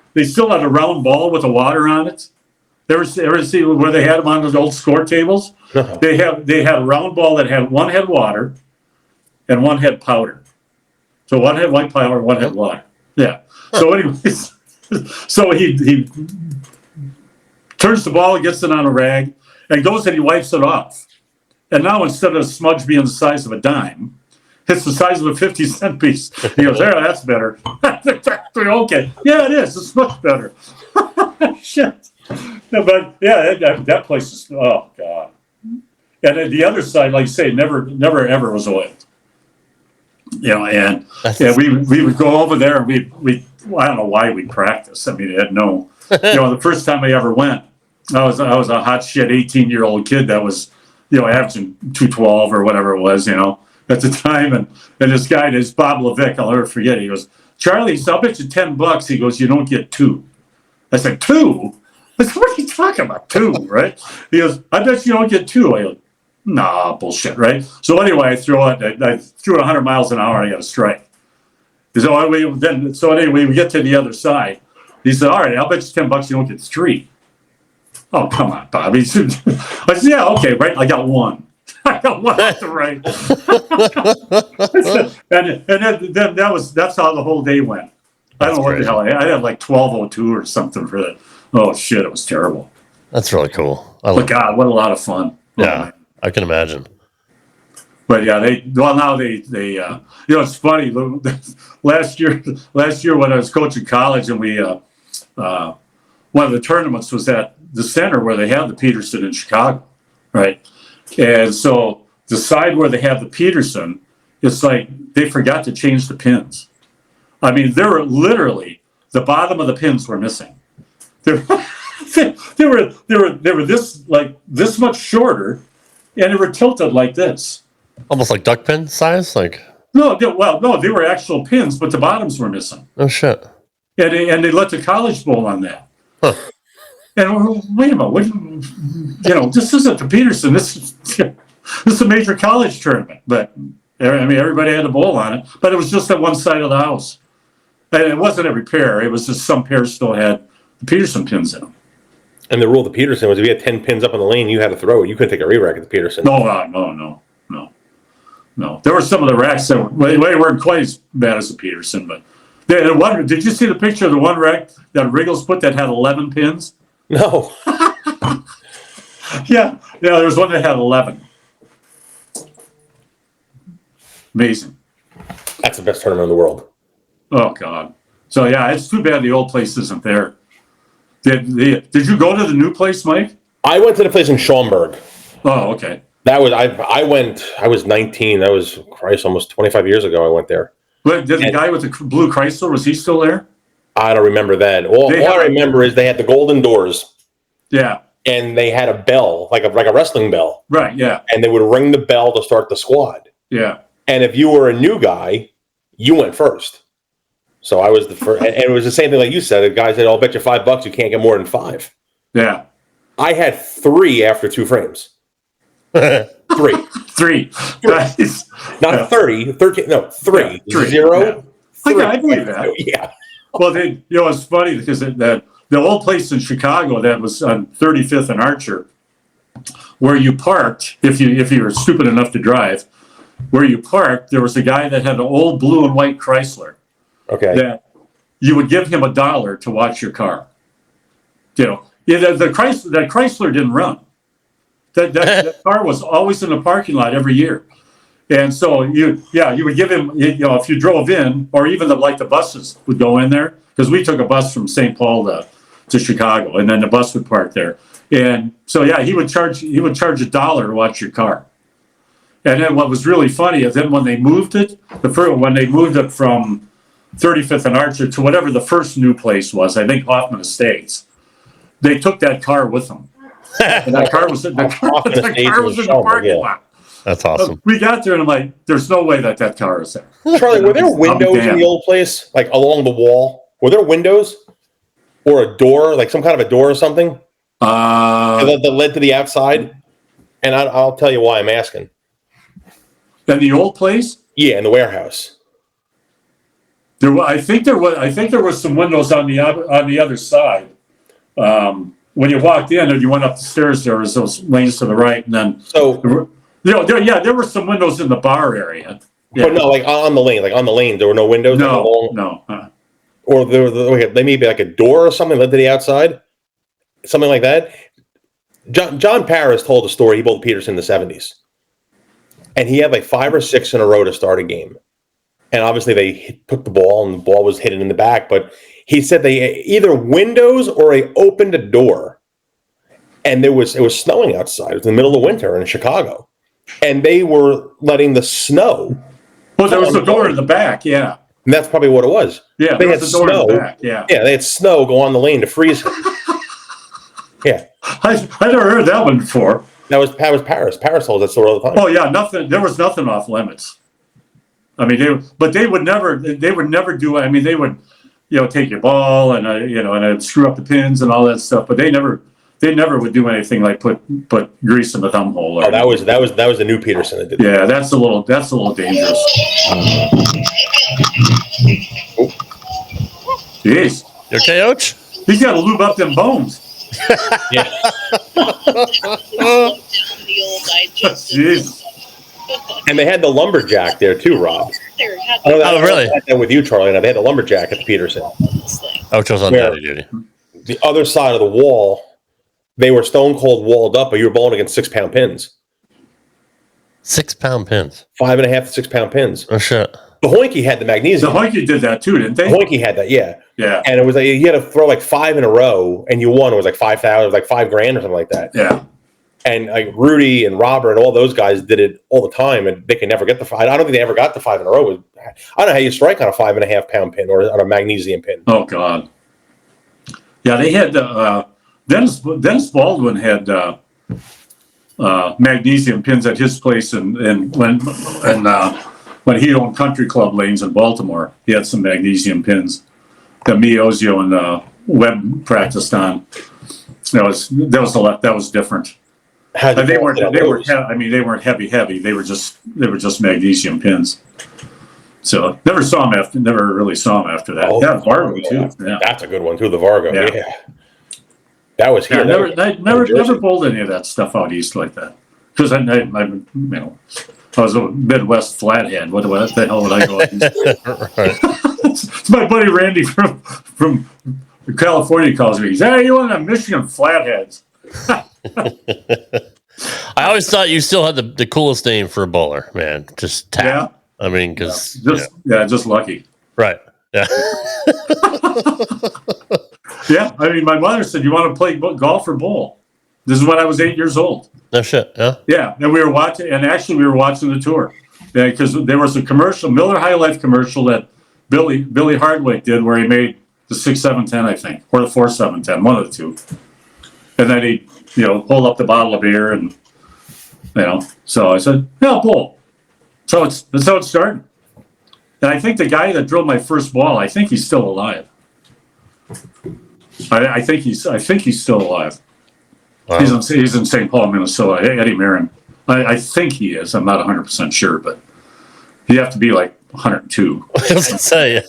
Speaker 14: round ball with the water on it. Ever see where they had them on those old score tables?
Speaker 10: No.
Speaker 14: They had a round ball that had one had water, and one had powder. So one had white powder, one had water. Yeah. So anyways, so he turns the ball, gets it on a rag, and goes and he wipes it off. And now instead of a smudge being the size of a dime, it's the size of a 50-cent piece. He goes, "There, that's better." Okay. Yeah, it is. It's much better. Shit. No, but yeah, that place is, oh, God. And then the other side, like you say, never ever was oiled. And we would go over there and we I don't know why we practiced. I mean, it had no, the first time I ever went, I was a hot shit 18-year-old kid that was, averaging 212 or whatever it was, at the time, and this guy, this Bob Levick, I'll never forget. He goes, "Charlie, so I'll bet you $10." He goes, "You don't get 2." I said, "2?" I said, "What are you talking about, 2?" Right? He goes, "I bet you don't get 2." I go, "Nah, bullshit." Right? So anyway, I threw it 100 miles an hour. And I got a strike. So anyway, we get to the other side. He said, "All right, I'll bet you $10. You don't get 3." Oh, come on, Bob. I said, "Yeah, okay, right. I got 1." I got one off the right. and that's how the whole day went. I don't know what the hell I had like 12:02 or something for that. Oh shit, it was terrible.
Speaker 2: That's really cool.
Speaker 14: But God, what a lot of fun.
Speaker 2: Yeah, I can imagine.
Speaker 14: But yeah, it's funny. Last year when I was coaching college and we one of the tournaments was at the center where they have the Peterson in Chicago, right? And so the side where they have the Peterson, it's like they forgot to change the pins. I mean, there were literally the bottom of the pins were missing. They were this much shorter, and they were tilted like this,
Speaker 2: almost like duck pin size.
Speaker 14: No, they were actual pins, but the bottoms were missing.
Speaker 2: Oh shit!
Speaker 14: And they let the college bowl on that. Huh. And wait a minute, this isn't the Peterson. This is a major college tournament. But I mean, everybody had a bowl on it. But it was just at one side of the house, and it wasn't every pair. It was just some pairs still had the Peterson pins in them.
Speaker 10: And the rule of the Peterson was if you had 10 pins up on the lane, you had to throw it. You couldn't take a re-rack at the Peterson.
Speaker 14: No. There were some of the racks that weren't quite as bad as the Peterson, but did you see the picture of the one rack that Riggles put that had 11 pins?
Speaker 10: No.
Speaker 14: Yeah, there was one that had 11. Amazing.
Speaker 10: That's the best tournament in the world.
Speaker 14: Oh God. So yeah, it's too bad the old place isn't there. Did you go to the new place, Mike?
Speaker 10: I went to the place in Schaumburg.
Speaker 14: Oh, okay.
Speaker 10: That was I went. I was 19. That was almost 25 years ago. I went there.
Speaker 14: But did the guy with the blue Chrysler, was he still there?
Speaker 10: I don't remember that. All I remember is they had the golden doors.
Speaker 14: Yeah.
Speaker 10: And they had a bell, like a wrestling bell.
Speaker 14: Right. Yeah.
Speaker 10: And they would ring the bell to start the squad.
Speaker 14: Yeah.
Speaker 10: And if you were a new guy, you went first. So I was the first, and it was the same thing like you said. The guy said, "I'll bet you $5 you can't get more than 5."
Speaker 14: Yeah.
Speaker 10: I had 3 after 2 frames. 3.
Speaker 14: Nice.
Speaker 10: Not 30, 13. No, 3.
Speaker 14: Yeah, 3.
Speaker 10: 0.
Speaker 14: Yeah.
Speaker 10: 3.
Speaker 14: I believe that.
Speaker 10: Yeah.
Speaker 14: Well, it's funny because the old place in Chicago that was on 35th and Archer, where you parked, if you were stupid enough to drive, where you parked, there was a guy that had an old blue and white Chrysler.
Speaker 10: Okay.
Speaker 14: That you would give him $1 to watch your car. The Chrysler didn't run. That car was always in the parking lot every year. And so you would give him, if you drove in, or even the buses would go in there, because we took a bus from St. Paul to Chicago, and then the bus would park there. And so he would charge $1 to watch your car. And then what was really funny is then when they moved it, when they moved it from 35th and Archer to whatever the first new place was, I think Hoffman Estates, they took that car with them. And that car was in the parking lot.
Speaker 2: That's awesome.
Speaker 14: We got there and I'm like, there's no way that car is there.
Speaker 10: Charlie, were there windows in the old place, like along the wall? Were there windows or a door, like some kind of a door or something that led to the outside? And I'll tell you why I'm asking.
Speaker 14: In the old place?
Speaker 10: Yeah, in the warehouse.
Speaker 14: I think there was some windows on the other side. When you walked in and you went up the stairs, there was those lanes to the right, and then there were some windows in the bar area. Yeah.
Speaker 10: But no, like on the lane, there were no windows.
Speaker 14: No.
Speaker 10: Or they may be like a door or something led to the outside, something like that. John Paris told a story. He bowled Peterson in the 70s, and he had like 5 or 6 in a row to start a game. And obviously they took the ball, and the ball was hidden in the back. But he said they either windows or they opened a door, and it was snowing outside. It was in the middle of winter in Chicago, and they were letting the snow.
Speaker 14: Well, there was a door in the back, yeah.
Speaker 10: And that's probably what it was.
Speaker 14: Yeah,
Speaker 10: they
Speaker 14: there
Speaker 10: had
Speaker 14: was a door
Speaker 10: snow.
Speaker 14: in the back, yeah.
Speaker 10: Yeah, they had snow go on the lane to freeze him. Yeah,
Speaker 14: I never heard that one before.
Speaker 10: That was Paris. Paris told that story all the time.
Speaker 14: Oh yeah, nothing. There was nothing off limits. I mean, they would never do. I mean, they would, take your ball and and screw up the pins and all that stuff. But they never would do anything like put grease in the thumb hole. Or
Speaker 10: that was the new Peterson that did that.
Speaker 14: Yeah, that's a little dangerous. Jeez,
Speaker 2: you okay, Oach?
Speaker 14: He's got to lube up them bones.
Speaker 10: Yeah.
Speaker 14: Jeez.
Speaker 10: And they had the lumberjack there too, Rob.
Speaker 2: Oh, really?
Speaker 10: I had that with you, Charlie. They had the lumberjack at the Peterson.
Speaker 2: Oach was on daddy duty.
Speaker 10: The other side of the wall, they were stone cold walled up, but you were bowling against 6-pound pins.
Speaker 2: 6-pound pins.
Speaker 10: 5.5 to 6 pound pins.
Speaker 2: Oh shit.
Speaker 10: The Hoinky had the magnesium.
Speaker 14: The Hoinky did that too, didn't they?
Speaker 10: The Hoinky had that, yeah.
Speaker 14: Yeah.
Speaker 10: And it was like you had to throw like 5 in a row, and you won. It was like $5,000, it was like $5,000 or something like that.
Speaker 14: Yeah.
Speaker 10: And like Rudy and Robert and all those guys did it all the time, and they could never get the 5. I don't think they ever got the 5 in a row. I don't know how you strike on a 5.5 pound pin or on a magnesium pin.
Speaker 14: Oh God. Yeah, they had Dennis Baldwin had magnesium pins at his place, and when he owned Country Club lanes in Baltimore, he had some magnesium pins that me, Ozio, and Webb practiced on. That was different. They weren't heavy. They were just magnesium pins. So never really saw him after that.
Speaker 10: Oh,
Speaker 14: yeah, Vargo too. Yeah.
Speaker 10: That's a good one too. The Vargo. Yeah. That was here.
Speaker 14: I never bowled any of that stuff out east like that because I was a Midwest flathead. What the hell would I go out east? It's my buddy Randy from California calls me. He's, hey, you want a Michigan flatheads?
Speaker 2: I always thought you still had the coolest name for a bowler, man. Just Tapp.
Speaker 14: Yeah.
Speaker 2: I mean, because
Speaker 14: just lucky.
Speaker 2: Right. Yeah.
Speaker 14: Yeah. I mean, my mother said, "You want to play golf or bowl?" This is when I was 8 years old.
Speaker 2: No shit. Yeah.
Speaker 14: Yeah, and we were watching the tour. Yeah, because there was a commercial, Miller High Life commercial that Billy Hardwick did, where he made the 6-7-10, I think, or the 4-7-10, one of the two. And then he, pulled up the bottle of beer, and so I said, "Yeah, bowl." So that's how it started. And I think the guy that drilled my first ball, I think he's still alive. I think he's still alive. Wow. He's in St. Paul, Minnesota. Eddie Marin. I think he is. I'm not 100% sure, but you have to be like 102.
Speaker 2: I was gonna say.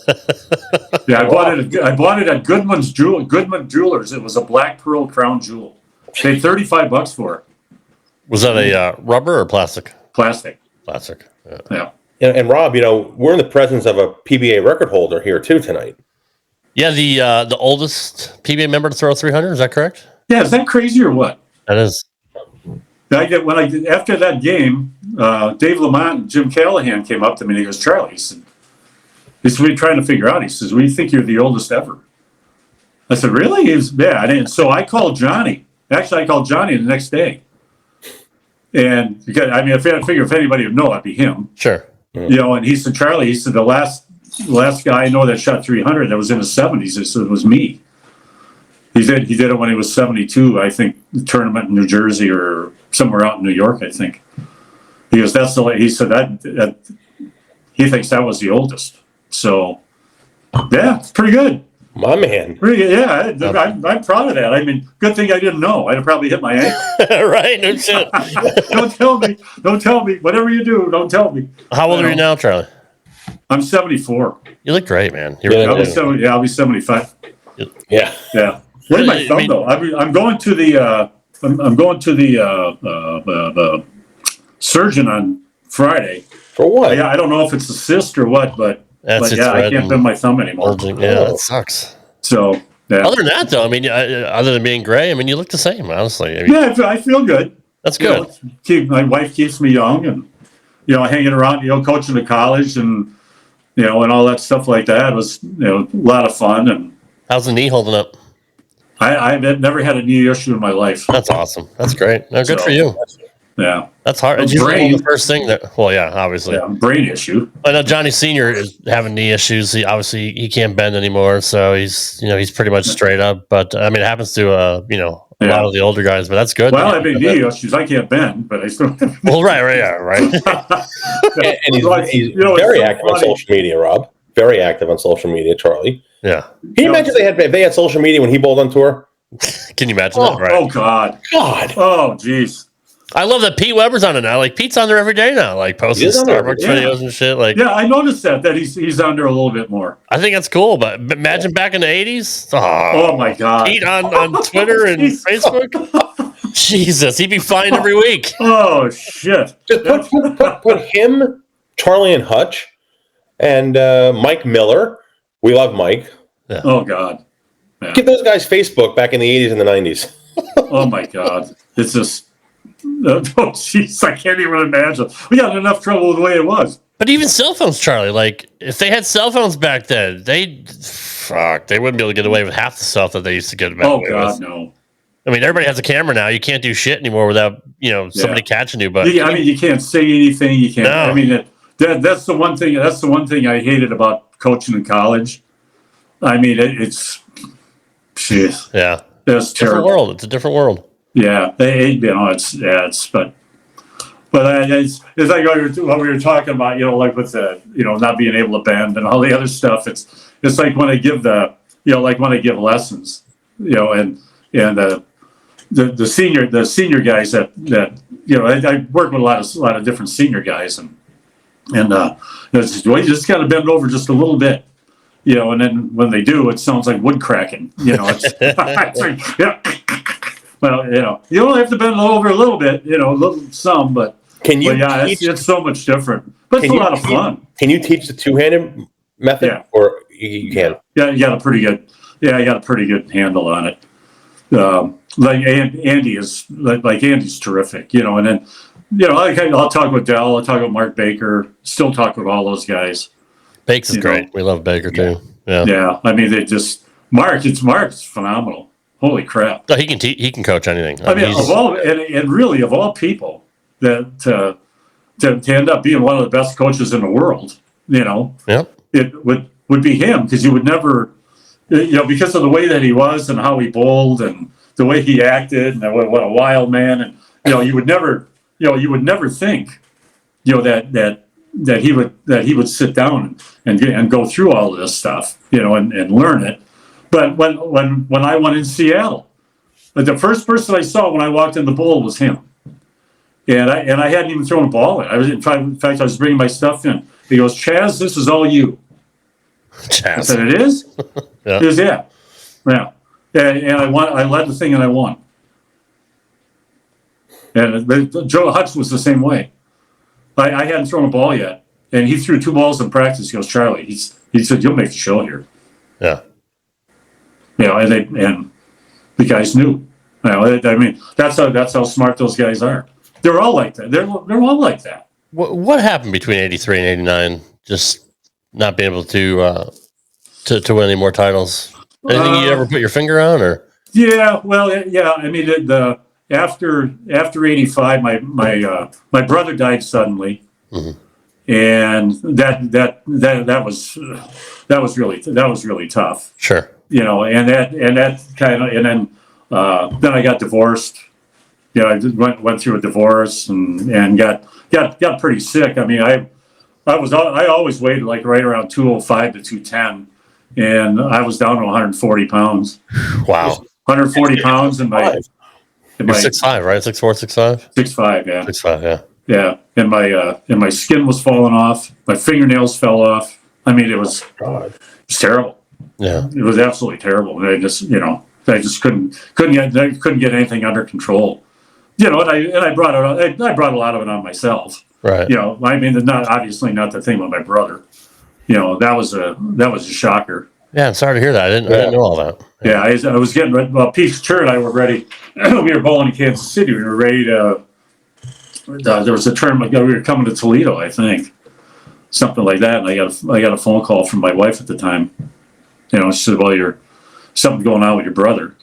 Speaker 14: Yeah, I bought it at Goodman Jewelers. It was a black pearl crown jewel. Paid $35 for it.
Speaker 2: Was that a rubber or plastic?
Speaker 14: Plastic.
Speaker 2: Plastic.
Speaker 14: Yeah.
Speaker 10: And Rob, we're in the presence of a PBA record holder here too tonight.
Speaker 2: Yeah, the oldest PBA member to throw 300. Is that correct?
Speaker 14: Yeah, is that crazy or what?
Speaker 2: That is.
Speaker 14: After that game, Dave Lamont and Jim Callahan came up to me and he goes, "Charlie," he said, "what are you trying to figure out?" He says, "We think you're the oldest ever." I said, "Really?" He was, "Yeah." So I called Johnny. Actually, I called Johnny the next day. And I figure if anybody would know, it'd be him.
Speaker 2: Sure.
Speaker 14: And he said, "Charlie," he said, "the last guy I know that shot 300 that was in his 70s, he said, it was me." He did it when he was 72, I think, the tournament in New Jersey or somewhere out in New York, I think. He goes, he said that he thinks that was the oldest. So, yeah, it's pretty good.
Speaker 10: My man.
Speaker 14: Pretty good. Yeah, I'm proud of that. I mean, good thing I didn't know. I'd have probably hit my ankle.
Speaker 2: Right, no shit.
Speaker 14: Don't tell me. Whatever you do, don't tell me.
Speaker 2: How old are you now, Charlie?
Speaker 14: I'm 74.
Speaker 2: You look great, man.
Speaker 14: I'll be 75.
Speaker 10: Yeah.
Speaker 14: Yeah. Where's my thumb though? I'm going to the surgeon on Friday.
Speaker 10: For what?
Speaker 14: Yeah, I don't know if it's a cyst or what, but I can't bend my thumb anymore.
Speaker 2: Yeah, it sucks.
Speaker 14: So yeah.
Speaker 2: Other than that, though, I mean, other than being gray, I mean, you look the same, honestly.
Speaker 14: I feel good.
Speaker 2: That's good.
Speaker 14: My wife keeps me young, and hanging around, coaching the college, and and all that stuff like that was a lot of fun. And
Speaker 2: how's the knee holding up?
Speaker 14: I've never had a knee issue in my life.
Speaker 2: That's awesome. That's great. No, good for you.
Speaker 14: Yeah.
Speaker 2: That's hard. It's the first thing obviously.
Speaker 14: Yeah, brain issue.
Speaker 2: I know Johnny Sr. is having knee issues. He can't bend anymore, so he's pretty much straight up. But I mean, it happens to a lot of the older guys. But that's good.
Speaker 14: Well, I have knee issues. I can't bend, but I still.
Speaker 2: Well, right.
Speaker 10: And he's very active on social media, Rob. Very active on social media, Charlie.
Speaker 2: Yeah.
Speaker 10: Can you imagine if they had social media when he bowled on tour?
Speaker 2: Can you imagine that? Right.
Speaker 14: Oh God. Oh jeez.
Speaker 2: I love that Pete Weber's on it now. Like Pete's on there every day now, like posting Starbucks videos and shit. Like,
Speaker 14: yeah, I noticed that he's on there a little bit more.
Speaker 2: I think that's cool. But imagine back in the 80s.
Speaker 14: Oh my God.
Speaker 2: Pete on Twitter and Facebook. Jesus, he'd be fine every week.
Speaker 14: Oh shit.
Speaker 10: Just put him, Charlie, and Hutch, and Mike Miller. We love Mike.
Speaker 14: Yeah. Oh God.
Speaker 10: Yeah. Get those guys Facebook back in the 80s and the 90s.
Speaker 14: Oh my God. It's just. Oh jeez, I can't even imagine. We got enough trouble with the way it was.
Speaker 2: But even cell phones, Charlie. Like if they had cell phones back then, they wouldn't be able to get away with half the stuff that they used to get away with.
Speaker 14: Oh God, no.
Speaker 2: I mean, everybody has a camera now. You can't do shit anymore without somebody catching you. But
Speaker 14: you can't say anything. You can't. No. I mean, that's the one thing. That's the one thing I hated about coaching in college. I mean, it's shit.
Speaker 2: Yeah,
Speaker 14: it's terrible.
Speaker 2: World. It's a different world.
Speaker 14: Yeah, but it's like what we were talking about, like with the not being able to bend and all the other stuff. It's like when I give when I give lessons, and the senior guys that I work with a lot of different senior guys and it's just, well, you just got to bend over just a little bit, and then when they do, it sounds like wood cracking, it's like, yeah. Well, you only have to bend over a little bit, some, but
Speaker 10: can you?
Speaker 14: Yeah, it's so much different. But it's a lot of fun.
Speaker 10: Can you teach the two-handed method, or you can?
Speaker 14: Yeah, you got a pretty good handle on it. like Andy is like Andy's terrific, and then I'll talk with Dell, I'll talk with Mark Baker, still talk with all those guys.
Speaker 2: Bakes is great. We love Baker too.
Speaker 14: Yeah. I mean, Mark's phenomenal. Holy crap!
Speaker 2: Oh, he can coach anything.
Speaker 14: I mean, and really of all people that to end up being one of the best coaches in the world, it would be him, because you would never, because of the way that he was and how he bowled and the way he acted and what a wild man, and you would never think that he would sit down and go through all this stuff, and learn it. But when I went in Seattle, the first person I saw when I walked in the bowl was him, and I hadn't even thrown a ball in. In fact, I was bringing my stuff in. He goes, "Chaz, this is all you."
Speaker 2: Chaz.
Speaker 14: I said, "It is."
Speaker 2: Yeah.
Speaker 14: He goes, yeah. And I won. I led the thing and I won. And Joe Hutch was the same way. I hadn't thrown a ball yet, and he threw 2 balls in practice. He goes, "Charlie," he said, "You'll make the show here."
Speaker 2: Yeah.
Speaker 14: And the guys knew. I mean, that's how smart those guys are. They're all like that. They're all like that.
Speaker 2: What happened between 83 and 89? Just not being able to win any more titles. Anything you ever put your finger on, or?
Speaker 14: Yeah, well, yeah. I mean, after 85, my brother died suddenly, and that was really tough.
Speaker 2: Sure.
Speaker 14: And that kind of, and then I got divorced. I went through a divorce and got pretty sick. I mean, I always weighed like right around 205 to 210, and I was down to 140 pounds.
Speaker 2: Wow.
Speaker 14: 140 pounds, and
Speaker 2: You're 6'5", right? 6'4", 6'5"?
Speaker 14: 6'5", yeah.
Speaker 2: 6'5", yeah.
Speaker 14: Yeah, and my skin was falling off. My fingernails fell off. I mean, it was terrible.
Speaker 2: Yeah,
Speaker 14: it was absolutely terrible. And I just couldn't get anything under control. And I brought a lot of it on myself.
Speaker 2: Right.
Speaker 14: I mean, obviously not the thing with my brother. That was a shocker.
Speaker 2: Yeah, I'm sorry to hear that. I didn't know all that.
Speaker 14: Yeah, I was getting ready. Well, Pete Chur and I were ready. We were bowling in Kansas City. We were ready to. There was a tournament. We were coming to Toledo, I think, something like that. And I got a phone call from my wife at the time. She said, "Well, you're something going on with your brother."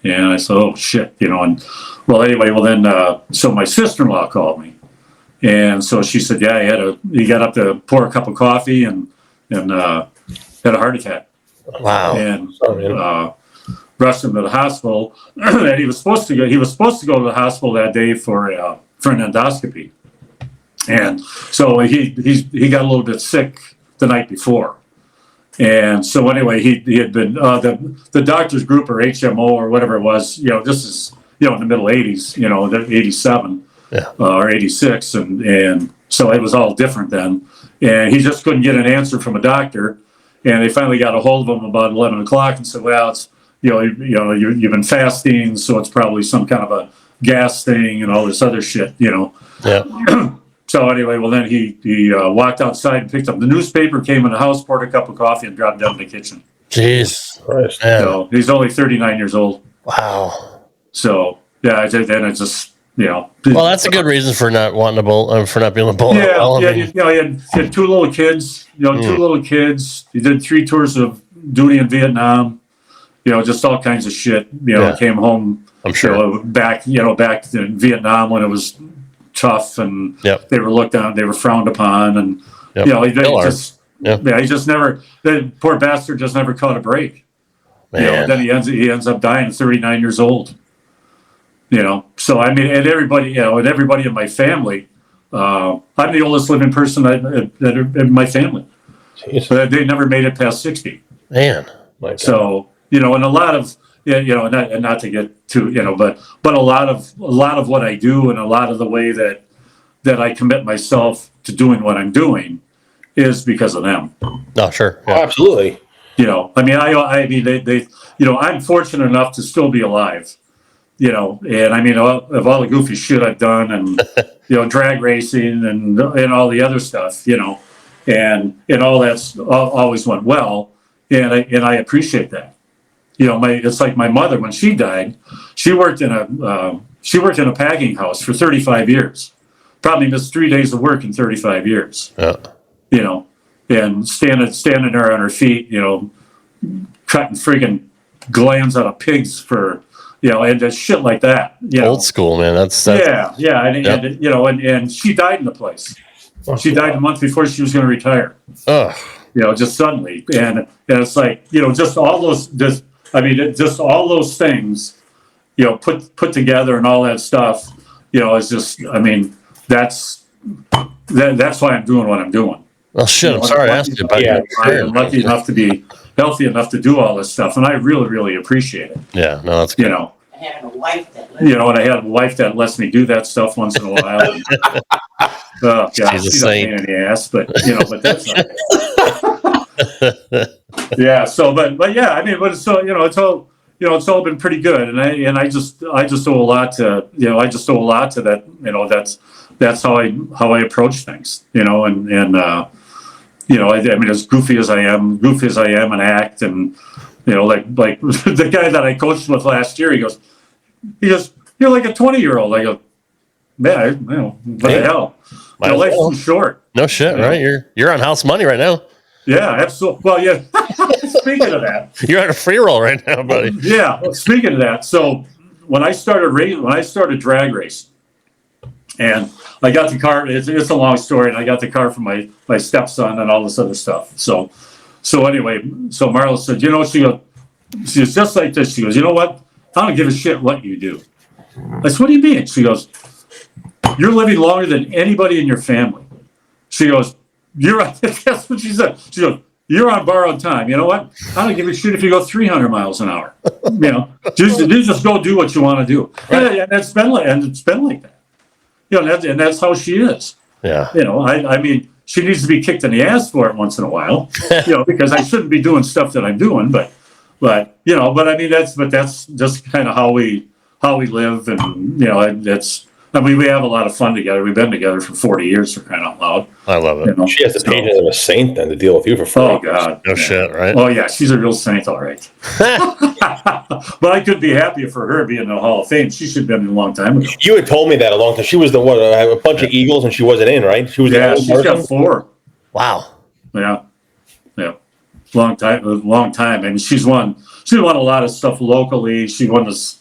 Speaker 14: And I said, "Oh shit," And so my sister-in-law called me, and so she said, "Yeah, he got up to pour a cup of coffee and had a heart attack."
Speaker 2: Wow.
Speaker 14: And rushed him to the hospital, and he was supposed to go to the hospital that day for an endoscopy. And so he got a little bit sick the night before. And so anyway, he had been the doctor's group, or HMO or whatever it was. This is in the middle 80s. 87 or 86, and so it was all different then. And he just couldn't get an answer from a doctor. And they finally got a hold of him about 11 o'clock and said, "Well, it's you've been fasting, so it's probably some kind of a gas thing and all this other shit."
Speaker 2: Yeah.
Speaker 14: So anyway, then he walked outside and picked up the newspaper, came in the house, poured a cup of coffee, and dropped down in the kitchen.
Speaker 2: Jeez.
Speaker 14: So he's only 39 years old.
Speaker 2: Wow.
Speaker 14: So yeah, then it just
Speaker 2: Well, that's a good reason for not wanting to bowl, for not being able to bowl.
Speaker 14: Yeah, he had 2 little kids. 2 little kids. He did 3 tours of duty in Vietnam. Just all kinds of shit. Came home.
Speaker 2: I'm sure
Speaker 14: back in Vietnam when it was tough, and they were looked down, they were frowned upon, and he just never. The poor bastard just never caught a break. Then he ends up dying 39 years old. So I mean, and everybody, in my family, I'm the oldest living person in my family. Jeez. They never made it past 60.
Speaker 2: Man,
Speaker 14: so and a lot of not to get too but a lot of what I do, and a lot of the way that I commit myself to doing what I'm doing is because of them.
Speaker 2: Oh, sure,
Speaker 10: yeah. Oh, absolutely.
Speaker 14: I mean, they I'm fortunate enough to still be alive. And I mean, of all the goofy shit I've done, and drag racing and all the other stuff, and all that's always went well, and I appreciate that. it's like my mother, when she died, she worked in a packing house for 35 years. Probably missed 3 days of work in 35 years.
Speaker 2: Yeah.
Speaker 14: And standing there on her feet, cutting friggin' glands out of pigs for, and just shit like that.
Speaker 2: Old school, man. That's
Speaker 14: yeah. And she died in the place. She died a month before she was going to retire.
Speaker 2: Ugh.
Speaker 14: Just suddenly, and it's like, just all those, just all those things, put together and all that stuff, it's just, that's why I'm doing what I'm doing.
Speaker 2: Well, shit, I'm sorry I asked you about that.
Speaker 14: I'm lucky enough to be healthy enough to do all this stuff, and I really, really appreciate it.
Speaker 2: Yeah, no, that's good.
Speaker 14: Having a wife that and I have a wife that lets me do that stuff once in a while. And, oh God, she's a pain in the ass, but that's yeah. So, but yeah, but it's so it's all been pretty good, and I just owe a lot to that. That's how I approach things, and as goofy as I am and act, and like the guy that I coached with last year, he goes, you're like a 20-year-old. I go, man, what the hell? My life's too short.
Speaker 2: No shit, right? You're on house money right now.
Speaker 14: Yeah, absolutely. Well, yeah. Speaking of that,
Speaker 2: you're on a free roll right now, buddy.
Speaker 14: Yeah. Speaking of that, so when I started drag racing, and I got the car. It's a long story, and I got the car from my stepson and all this other stuff. So anyway, so Marla said, she's just like this. She goes, you know what? I don't give a shit what you do. I said, what do you mean? She goes, you're living longer than anybody in your family. She goes, that's what she said. She goes, you're on borrowed time. You know what? I don't give a shit if you go 300 miles an hour. Just go do what you want to do. Right. And it's been like that. And that's how she is.
Speaker 2: Yeah.
Speaker 14: She needs to be kicked in the ass for it once in a while. Because I shouldn't be doing stuff that I'm doing, but that's just kind of how we live, and we have a lot of fun together. We've been together for 40 years, for crying out loud.
Speaker 2: I love it.
Speaker 10: She has the patience of a saint then to deal with you for 40 years.
Speaker 14: God.
Speaker 2: No shit, right?
Speaker 14: Oh yeah, she's a real saint, all right. But I couldn't be happier for her being in the Hall of Fame. She should have been in a long time ago.
Speaker 10: You had told me that a long time. She was the one, a bunch of Eagles, and she wasn't in, right? She was
Speaker 14: she's got 4.
Speaker 2: Wow.
Speaker 14: Yeah. Long time. And she's won a lot of stuff locally. She won the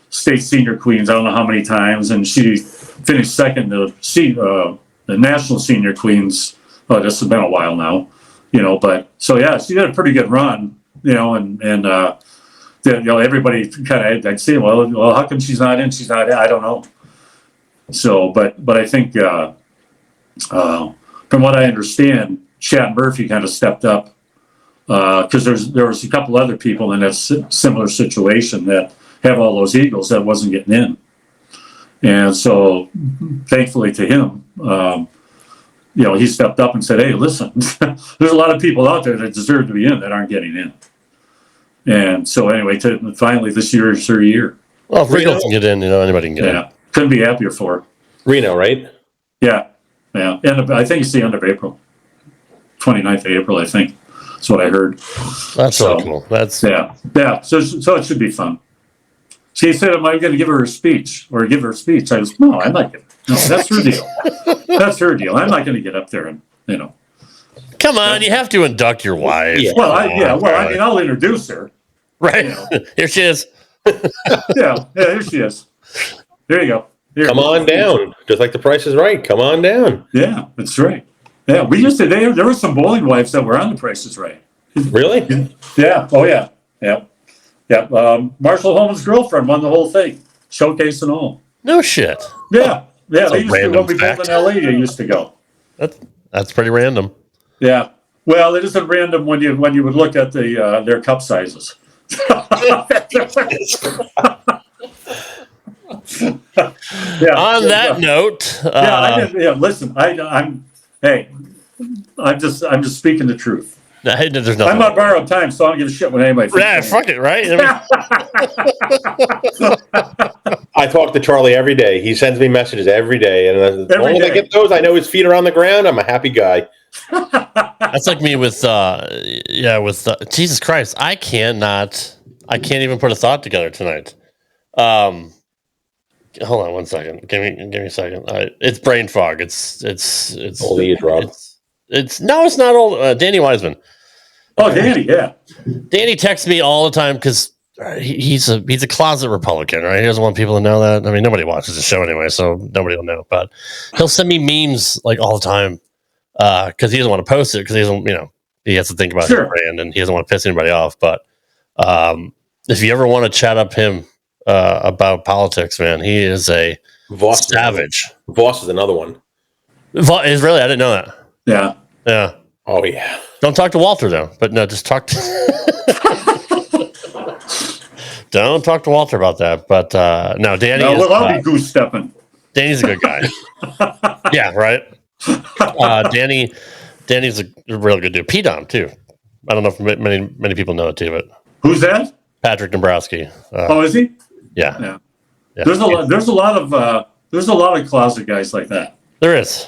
Speaker 14: state senior queens, I don't know how many times, and she finished second to the national senior queens. Oh, this has been a while now, but so yeah, she had a pretty good run, and everybody kind of, I'd say, well, how come she's not in? She's not in. I don't know. So, but I think from what I understand, Chad Murphy kind of stepped up, because there was a couple other people in that similar situation that have all those Eagles that wasn't getting in. And so thankfully to him, he stepped up and said, hey, listen, there's a lot of people out there that deserve to be in that aren't getting in. And so anyway, finally this year is her year.
Speaker 2: Well, if Reno can get in, anybody can get in.
Speaker 14: Yeah, couldn't be happier for her.
Speaker 10: Reno, right?
Speaker 14: Yeah. And I think it's the end of April. 29th of April, I think. That's what I heard.
Speaker 2: That's so cool. That's
Speaker 14: yeah. So it should be fun. She said, "Am I going to give her a speech or give her a speech?" I was, "No, I'm not giving. No, that's her deal. That's her deal. I'm not going to get up there and
Speaker 2: Come on, you have to induct your wife.
Speaker 14: Yeah. Well, I'll introduce her.
Speaker 2: Right. Here she is.
Speaker 14: yeah, here she is. There you go.
Speaker 10: Come on down. Just like The Price is Right. Come on down.
Speaker 14: Yeah, that's right. Yeah, we used to. There were some bowling wives that were on The Price is Right.
Speaker 10: Really?
Speaker 14: Yeah. Oh yeah. Yeah. Yeah. Marshall Holman's girlfriend won the whole thing, showcase and all.
Speaker 2: No shit.
Speaker 14: Yeah. Yeah.
Speaker 2: That's
Speaker 14: They used to, when we bowled in LA, they used to go.
Speaker 2: That's pretty random.
Speaker 14: Yeah. Well, it isn't random when you would look at their cup sizes.
Speaker 2: On that note,
Speaker 14: listen, I'm just speaking the truth.
Speaker 2: There's nothing.
Speaker 14: I'm on borrowed time, so I don't give a shit what anybody thinks.
Speaker 2: Yeah, fuck it, right?
Speaker 10: I talk to Charlie every day. He sends me messages every day, and as long as I get those, I know his feet are on the ground. I'm a happy guy.
Speaker 2: That's like me with Jesus Christ. I cannot I can't even put a thought together tonight. Hold on one second. Give me a second. It's brain fog. It's
Speaker 10: old age, Rob.
Speaker 2: It's not old. Danny Wiseman.
Speaker 14: Oh, Danny, yeah.
Speaker 2: Danny texts me all the time because he's a closet Republican, right? He doesn't want people to know that. I mean, nobody watches the show anyway, so nobody will know. But he'll send me memes like all the time because he doesn't want to post it because he doesn't, he has to think about his brand and he doesn't want to piss anybody off. But if you ever want to chat up him about politics, man, he is a savage.
Speaker 10: Voss is another one.
Speaker 2: Is really? I didn't know that.
Speaker 14: Yeah.
Speaker 2: Yeah.
Speaker 10: Oh yeah.
Speaker 2: Don't talk to Walter though. But no, just talk to. Don't talk to Walter about that. But no, Danny.
Speaker 14: I'll be goose stepping.
Speaker 2: Danny's a good guy. Yeah, right. Danny's a real good dude. P-Dom too. I don't know if many people know it too, but
Speaker 14: who's that?
Speaker 2: Patrick Dombrowski.
Speaker 14: Is he?
Speaker 2: Yeah.
Speaker 14: There's a lot of closet guys like that.
Speaker 2: There is.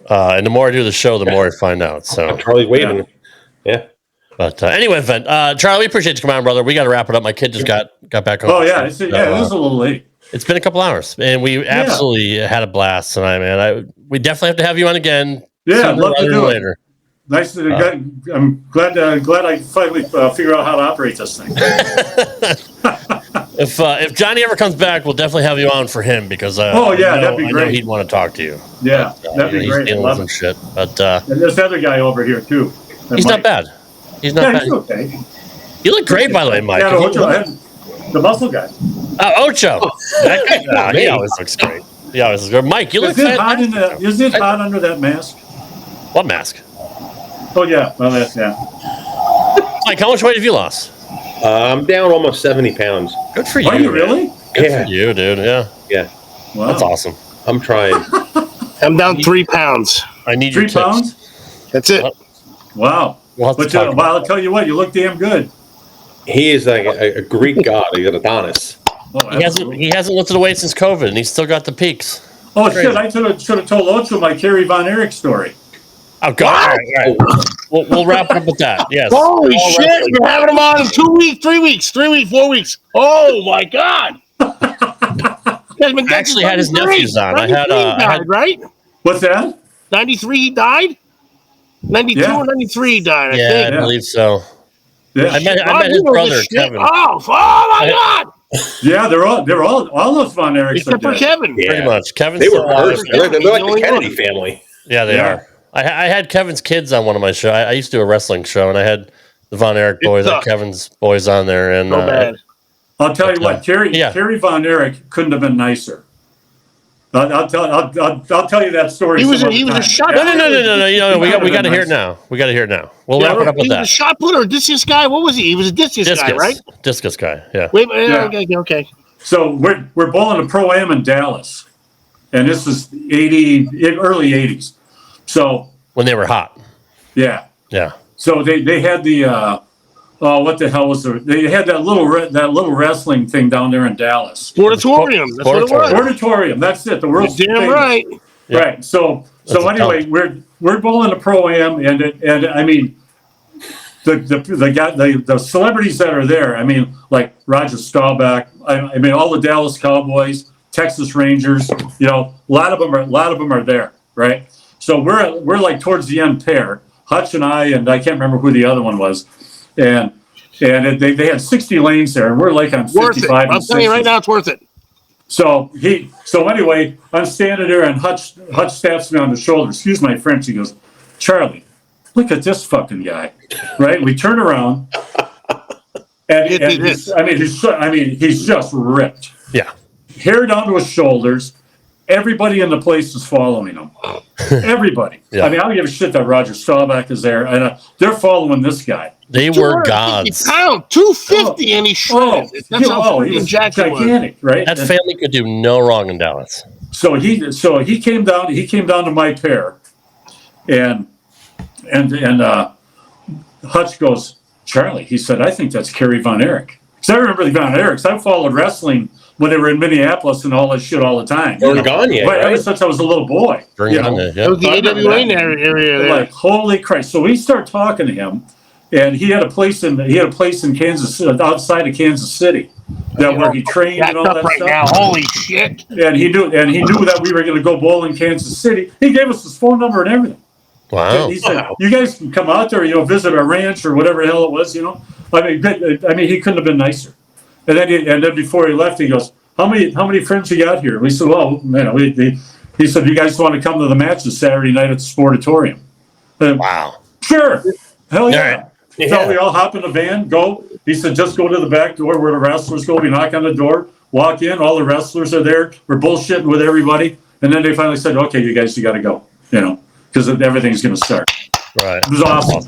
Speaker 2: And the more I do the show, the more I find out. So
Speaker 10: Charlie waving. Yeah.
Speaker 2: But anyway, Charlie, we appreciate you coming on, brother. We got to wrap it up. My kid just got back home.
Speaker 14: Oh yeah, it was a little late.
Speaker 2: It's been a couple hours, and we absolutely had a blast tonight, man. We definitely have to have you on again.
Speaker 14: Yeah, I'd love to do it. Nice. I'm glad I finally figure out how to operate this thing.
Speaker 2: If Johnny ever comes back, we'll definitely have you on for him because
Speaker 14: that'd be great.
Speaker 2: I know he'd want to talk to you.
Speaker 14: Yeah, that'd be great.
Speaker 2: He's dealing with some shit, but
Speaker 14: and this other guy over here too.
Speaker 2: He's not bad. He's not bad.
Speaker 14: He's okay.
Speaker 2: You look great, by the way, Mike.
Speaker 14: Yeah, the muscle guy.
Speaker 2: Ocho. That guy, he always looks great. He always looks great. Mike, you look fantastic.
Speaker 14: Is it hot under that mask?
Speaker 2: What mask?
Speaker 14: Oh yeah, well
Speaker 2: Mike, how much weight have you lost?
Speaker 10: I'm down almost 70 pounds.
Speaker 2: Good for you.
Speaker 14: Are you really?
Speaker 2: Good for you, dude. Yeah.
Speaker 10: Yeah.
Speaker 14: Wow.
Speaker 2: That's awesome.
Speaker 10: I'm trying.
Speaker 8: I'm down 3 pounds.
Speaker 2: I need
Speaker 14: 3
Speaker 2: your tips.
Speaker 14: pounds?
Speaker 8: That's it.
Speaker 14: Wow.
Speaker 2: Well,
Speaker 14: I'll tell you what, you look damn good.
Speaker 10: He is like a Greek god. He's an Adonis.
Speaker 14: Oh,
Speaker 2: he hasn't lifted a weight since COVID, and he's still got the peaks.
Speaker 14: Oh shit! I should have told Ocho my Kerry Von Erich story.
Speaker 2: Oh god! All right. We'll wrap it up with that. Yes.
Speaker 8: Holy shit! We're having him on in 2 weeks, 3 weeks, 3 weeks, 4 weeks. Oh my god!
Speaker 2: I actually had his nephews on. I had
Speaker 8: right?
Speaker 14: What's that?
Speaker 8: 93 he died? 92 or 93 he died, I think.
Speaker 2: I believe so.
Speaker 14: Yeah.
Speaker 2: I met his brother, Kevin.
Speaker 8: Oh my god!
Speaker 14: Yeah, they're all those Von Erichs.
Speaker 8: Except for Kevin.
Speaker 10: Yeah.
Speaker 2: Pretty much. Kevin's
Speaker 10: They were cursed. They're like the Kennedy family.
Speaker 2: Yeah, they are. I had Kevin's kids on one of my shows. I used to do a wrestling show, and I had the Von Erich boys, Kevin's boys on there. And
Speaker 14: I'll tell you what, Kerry Von Erich couldn't have been nicer. I'll tell you that story.
Speaker 8: He was a shot.
Speaker 2: No. We got to hear it now. We'll wrap it up with
Speaker 8: he
Speaker 2: that.
Speaker 8: Was a shot putter, discus guy. What was he? He was a discus guy, right?
Speaker 2: Discus guy. Yeah.
Speaker 8: Wait. Okay.
Speaker 14: So we're bowling a pro-am in Dallas, and this is early '80s. So
Speaker 2: when they were hot.
Speaker 14: Yeah.
Speaker 2: Yeah.
Speaker 14: So they had the what the hell was there? They had that little wrestling thing down there in Dallas.
Speaker 8: Sportatorium. That's what it was.
Speaker 14: Sportatorium. That's it. The world's
Speaker 8: damn
Speaker 14: famous.
Speaker 8: right.
Speaker 14: Yeah. Right. So anyway, we're bowling a pro-am, and I mean the celebrities that are there. I mean, like Roger Staubach. I mean, all the Dallas Cowboys, Texas Rangers. A lot of them are there, right? So we're like towards the end pair. Hutch and I can't remember who the other one was, and they had 60 lanes there, and we're like on 55.
Speaker 8: I'm telling you right now, it's worth it.
Speaker 14: So anyway, I'm standing there, and Hutch taps me on the shoulder. Excuse my French. He goes, "Charlie, look at this fucking guy." Right? We turn around, and he's just ripped.
Speaker 2: Yeah,
Speaker 14: hair down to his shoulders. Everybody in the place is following him. Everybody.
Speaker 2: Yeah.
Speaker 14: I mean, I don't give a shit that Roger Staubach is there, and they're following this guy.
Speaker 2: They were gods.
Speaker 8: 250, and he's shredded. That's how
Speaker 14: he was
Speaker 8: gigantic,
Speaker 14: right?
Speaker 2: That family could do no wrong in Dallas.
Speaker 14: So he came down. He came down to my pair, and Hutch goes, "Charlie," he said, "I think that's Kerry Von Erich." Because I remember the Von Erichs. I followed wrestling when they were in Minneapolis and all that shit all the time.
Speaker 10: They were gone yet, right?
Speaker 14: Ever since I was a little boy.
Speaker 2: It
Speaker 8: was the AWA area there.
Speaker 14: Like, holy Christ. So we start talking to him, and he had a place in Kansas, outside of Kansas City, where he trained and all that
Speaker 8: right
Speaker 14: stuff.
Speaker 8: Now. Holy shit!
Speaker 14: And he knew that we were going to go bowl in Kansas City. He gave us his phone number and everything.
Speaker 2: Wow!
Speaker 14: He said, "You guys can come out there, visit our ranch or whatever the hell it was, I mean, he couldn't have been nicer." And then before he left, he goes, "How many friends you got here?" We said, "Well, he said, you guys want to come to the matches Saturday night at the Sportatorium?"
Speaker 2: Wow!
Speaker 14: Sure, hell yeah!
Speaker 2: Right. Yeah.
Speaker 14: So we all hop in the van, go. He said, "Just go to the back door where the wrestlers go. We knock on the door, walk in. All the wrestlers are there. We're bullshitting with everybody, and then they finally said, 'Okay, you guys, you got to go,' because everything's going to start."
Speaker 2: Right.
Speaker 14: It was awesome.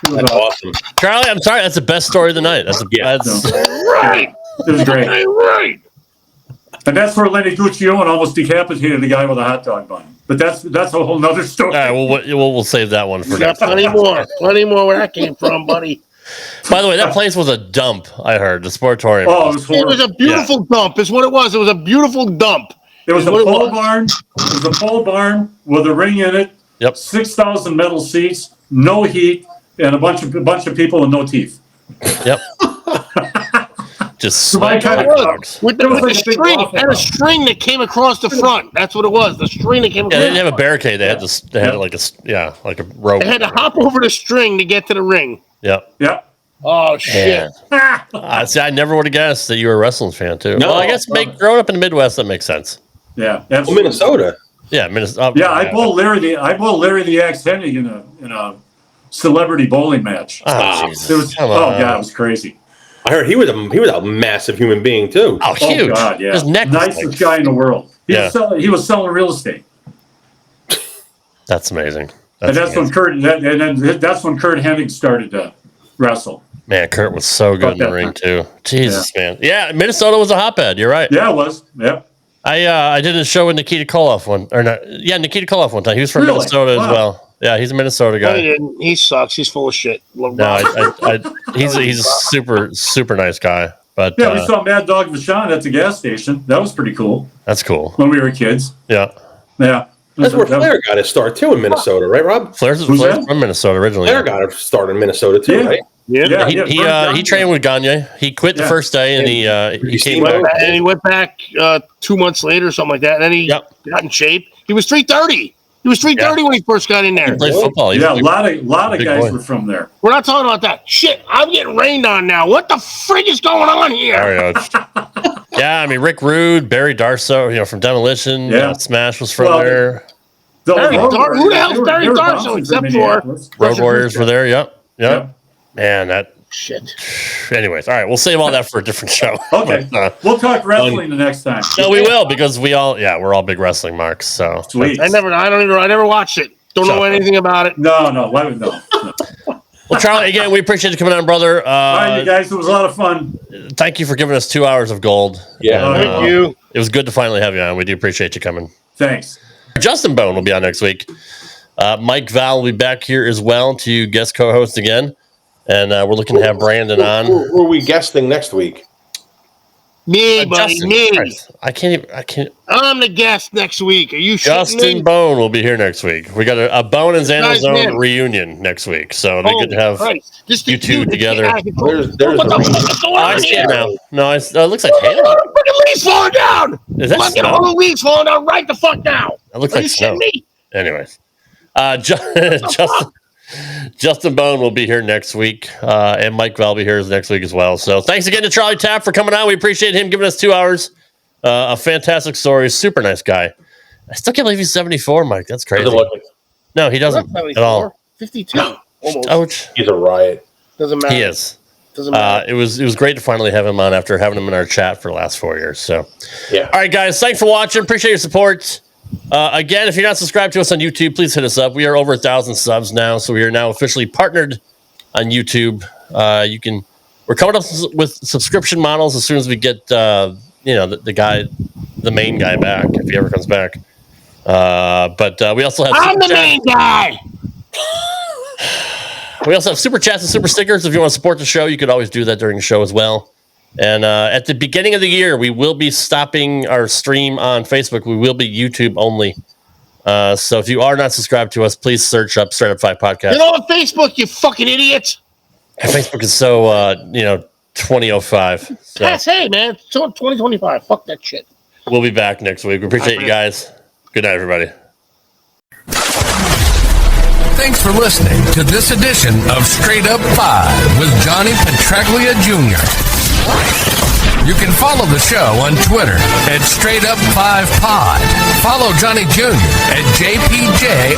Speaker 10: That's awesome.
Speaker 2: Charlie, I'm sorry. That's the best story of the night. That's
Speaker 8: right.
Speaker 14: It was great.
Speaker 8: Right.
Speaker 14: And that's where Lenny Guccione almost decapitated the guy with a hot dog bun. But that's a whole nother story.
Speaker 2: All right, we'll save that one for next time.
Speaker 8: Plenty more where that came from, buddy.
Speaker 2: By the way, that place was a dump, I heard, the Sportatorium.
Speaker 14: Oh, it was
Speaker 8: a beautiful dump, is what it was. It was a beautiful dump.
Speaker 14: It was a pole barn. It was a pole barn with a ring in it.
Speaker 2: Yep.
Speaker 14: 6,000 metal seats, no heat, and a bunch of people with no teeth.
Speaker 2: Yep. Just
Speaker 14: my kind of dogs.
Speaker 8: With the string, had a string that came across the front. That's what it was. The string that came across.
Speaker 2: Yeah, they didn't have a barricade. They had this. They had like a rope.
Speaker 8: They had to hop over the string to get to the ring.
Speaker 2: Yep.
Speaker 14: Yep.
Speaker 8: Oh shit!
Speaker 2: See, I never would have guessed that you were a wrestling fan too.
Speaker 10: No,
Speaker 2: well, I guess growing up in the Midwest, that makes sense.
Speaker 14: Yeah,
Speaker 10: absolutely. Minnesota.
Speaker 2: Yeah, Minnesota.
Speaker 14: Yeah, I bowled Larry the Axe Hennig in a celebrity bowling match.
Speaker 2: Oh,
Speaker 14: it was God, it was crazy.
Speaker 10: I heard he was a massive human being too.
Speaker 2: Oh, huge!
Speaker 14: Oh God, yeah,
Speaker 2: His neck
Speaker 14: nicest guy in the world. He was selling real estate.
Speaker 2: That's amazing.
Speaker 14: That's when Kurt Hennig started to wrestle.
Speaker 2: Man, Kurt was so good in the ring too. Jesus, man. Yeah, Minnesota was a hotbed. You're right.
Speaker 14: Yeah, it was. Yep.
Speaker 2: I did a show with Nikita Koloff Nikita Koloff one time. He was from Minnesota as well. Yeah, he's a Minnesota guy.
Speaker 8: No, he didn't. He sucks. He's full of shit.
Speaker 2: No, he's a super nice guy. But
Speaker 14: yeah, we saw Mad Dog Vachon at the gas station. That was pretty cool.
Speaker 2: That's cool.
Speaker 14: When we were kids.
Speaker 2: Yeah.
Speaker 14: Yeah.
Speaker 10: That's where Flair got his start too, in Minnesota, right, Rob?
Speaker 2: Flair's from Minnesota originally.
Speaker 10: Flair got his start in Minnesota too, right?
Speaker 2: Yeah. He trained with Gagne. He quit the first day, and he came back.
Speaker 8: And he went back 2 months later, or something like that. And then he got in shape. He was 330. He was 330 when he first got in there.
Speaker 2: He played football.
Speaker 14: A lot of guys were from there.
Speaker 8: We're not talking about that. Shit, I'm getting rained on now. What the frig is going on here?
Speaker 2: Yeah, I mean, Rick Rude, Barry Darso, from Demolition.
Speaker 14: Yeah.
Speaker 2: Smash was from there.
Speaker 8: Who the hell's Barry Darso except for
Speaker 2: Road Warriors were there. Yep. Man, that
Speaker 8: shit.
Speaker 2: Anyways, all right, we'll save all that for a different show.
Speaker 14: Okay, we'll talk wrestling the next time.
Speaker 2: No, we will, because we're all big wrestling marks. So
Speaker 14: sweet.
Speaker 8: I never watched it. Don't know anything about it.
Speaker 14: No.
Speaker 2: Well, Charlie, again, we appreciate you coming on, brother.
Speaker 14: All right, you guys, it was a lot of fun.
Speaker 2: Thank you for giving us 2 hours of gold.
Speaker 10: Yeah,
Speaker 8: thank you.
Speaker 2: It was good to finally have you on. We do appreciate you coming.
Speaker 14: Thanks.
Speaker 2: Justin Bone will be on next week. Mike Val will be back here as well to guest co-host again. And we're looking to have Brandon on.
Speaker 10: Who are we guesting next week?
Speaker 8: Me, buddy,
Speaker 2: Justin,
Speaker 8: me.
Speaker 2: Christ. I can't.
Speaker 8: I'm the guest next week. Are you
Speaker 2: Justin Bone will be here next week. We got a Bone and Xano Zone reunion next week. So it'll be good to have you two together.
Speaker 8: What the fuck is going on here?
Speaker 2: No, it looks like hail.
Speaker 8: Freaking leaves falling down.
Speaker 2: Is that snow?
Speaker 8: All the leaves falling down right the fuck now.
Speaker 2: It looks
Speaker 8: Are
Speaker 2: like
Speaker 8: you
Speaker 2: snow.
Speaker 8: shitting me?
Speaker 2: Anyways, Justin Bone will be here next week, and Mike Val will be here next week as well. So thanks again to Charlie Tapp for coming on. We appreciate him giving us 2 hours. A fantastic story. Super nice guy. I still can't believe he's 74, Mike. That's crazy. No, he doesn't at all.
Speaker 8: 52. Almost.
Speaker 2: Ouch.
Speaker 10: He's a riot.
Speaker 8: Doesn't matter.
Speaker 2: He is.
Speaker 8: Doesn't matter.
Speaker 2: It was great to finally have him on after having him in our chat for the last 4 years. So,
Speaker 10: yeah.
Speaker 2: All right, guys. Thanks for watching. Appreciate your support. Again, if you're not subscribed to us on YouTube, please hit us up. We are over 1,000 subs now, so we are now officially partnered on YouTube. We're coming up with subscription models as soon as we get the main guy back, if he ever comes back. But we also have
Speaker 8: I'm the main guy.
Speaker 2: We also have super chats and super stickers. If you want to support the show, you could always do that during the show as well. And at the beginning of the year, we will be stopping our stream on Facebook. We will be YouTube only. So if you are not subscribed to us, please search up Straight Up 5 Podcast.
Speaker 8: Get on Facebook, you fucking idiots.
Speaker 2: Facebook is so 2005. So
Speaker 8: Hey, man, it's 2025. Fuck that shit.
Speaker 2: we'll be back next week. We appreciate you guys. Good night, everybody.
Speaker 1: Thanks for listening to this edition of Straight Up 5 with Johnny Petraglia Jr. You can follow the show on Twitter at Straight Up 5 Pod. Follow Johnny Jr. at JPJR07.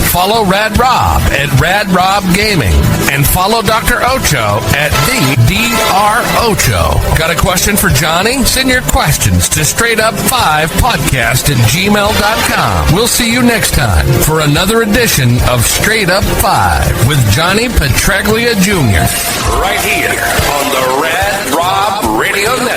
Speaker 1: Follow Rad Rob at Rad Rob Gaming. And follow Dr. Ocho at the Dr. Ocho. Got a question for Johnny? Send your questions to straightup5podcast@gmail.com. We'll see you next time for another edition of Straight Up 5 with Johnny Petraglia Jr. Right here on the Rad Rob Radio Network.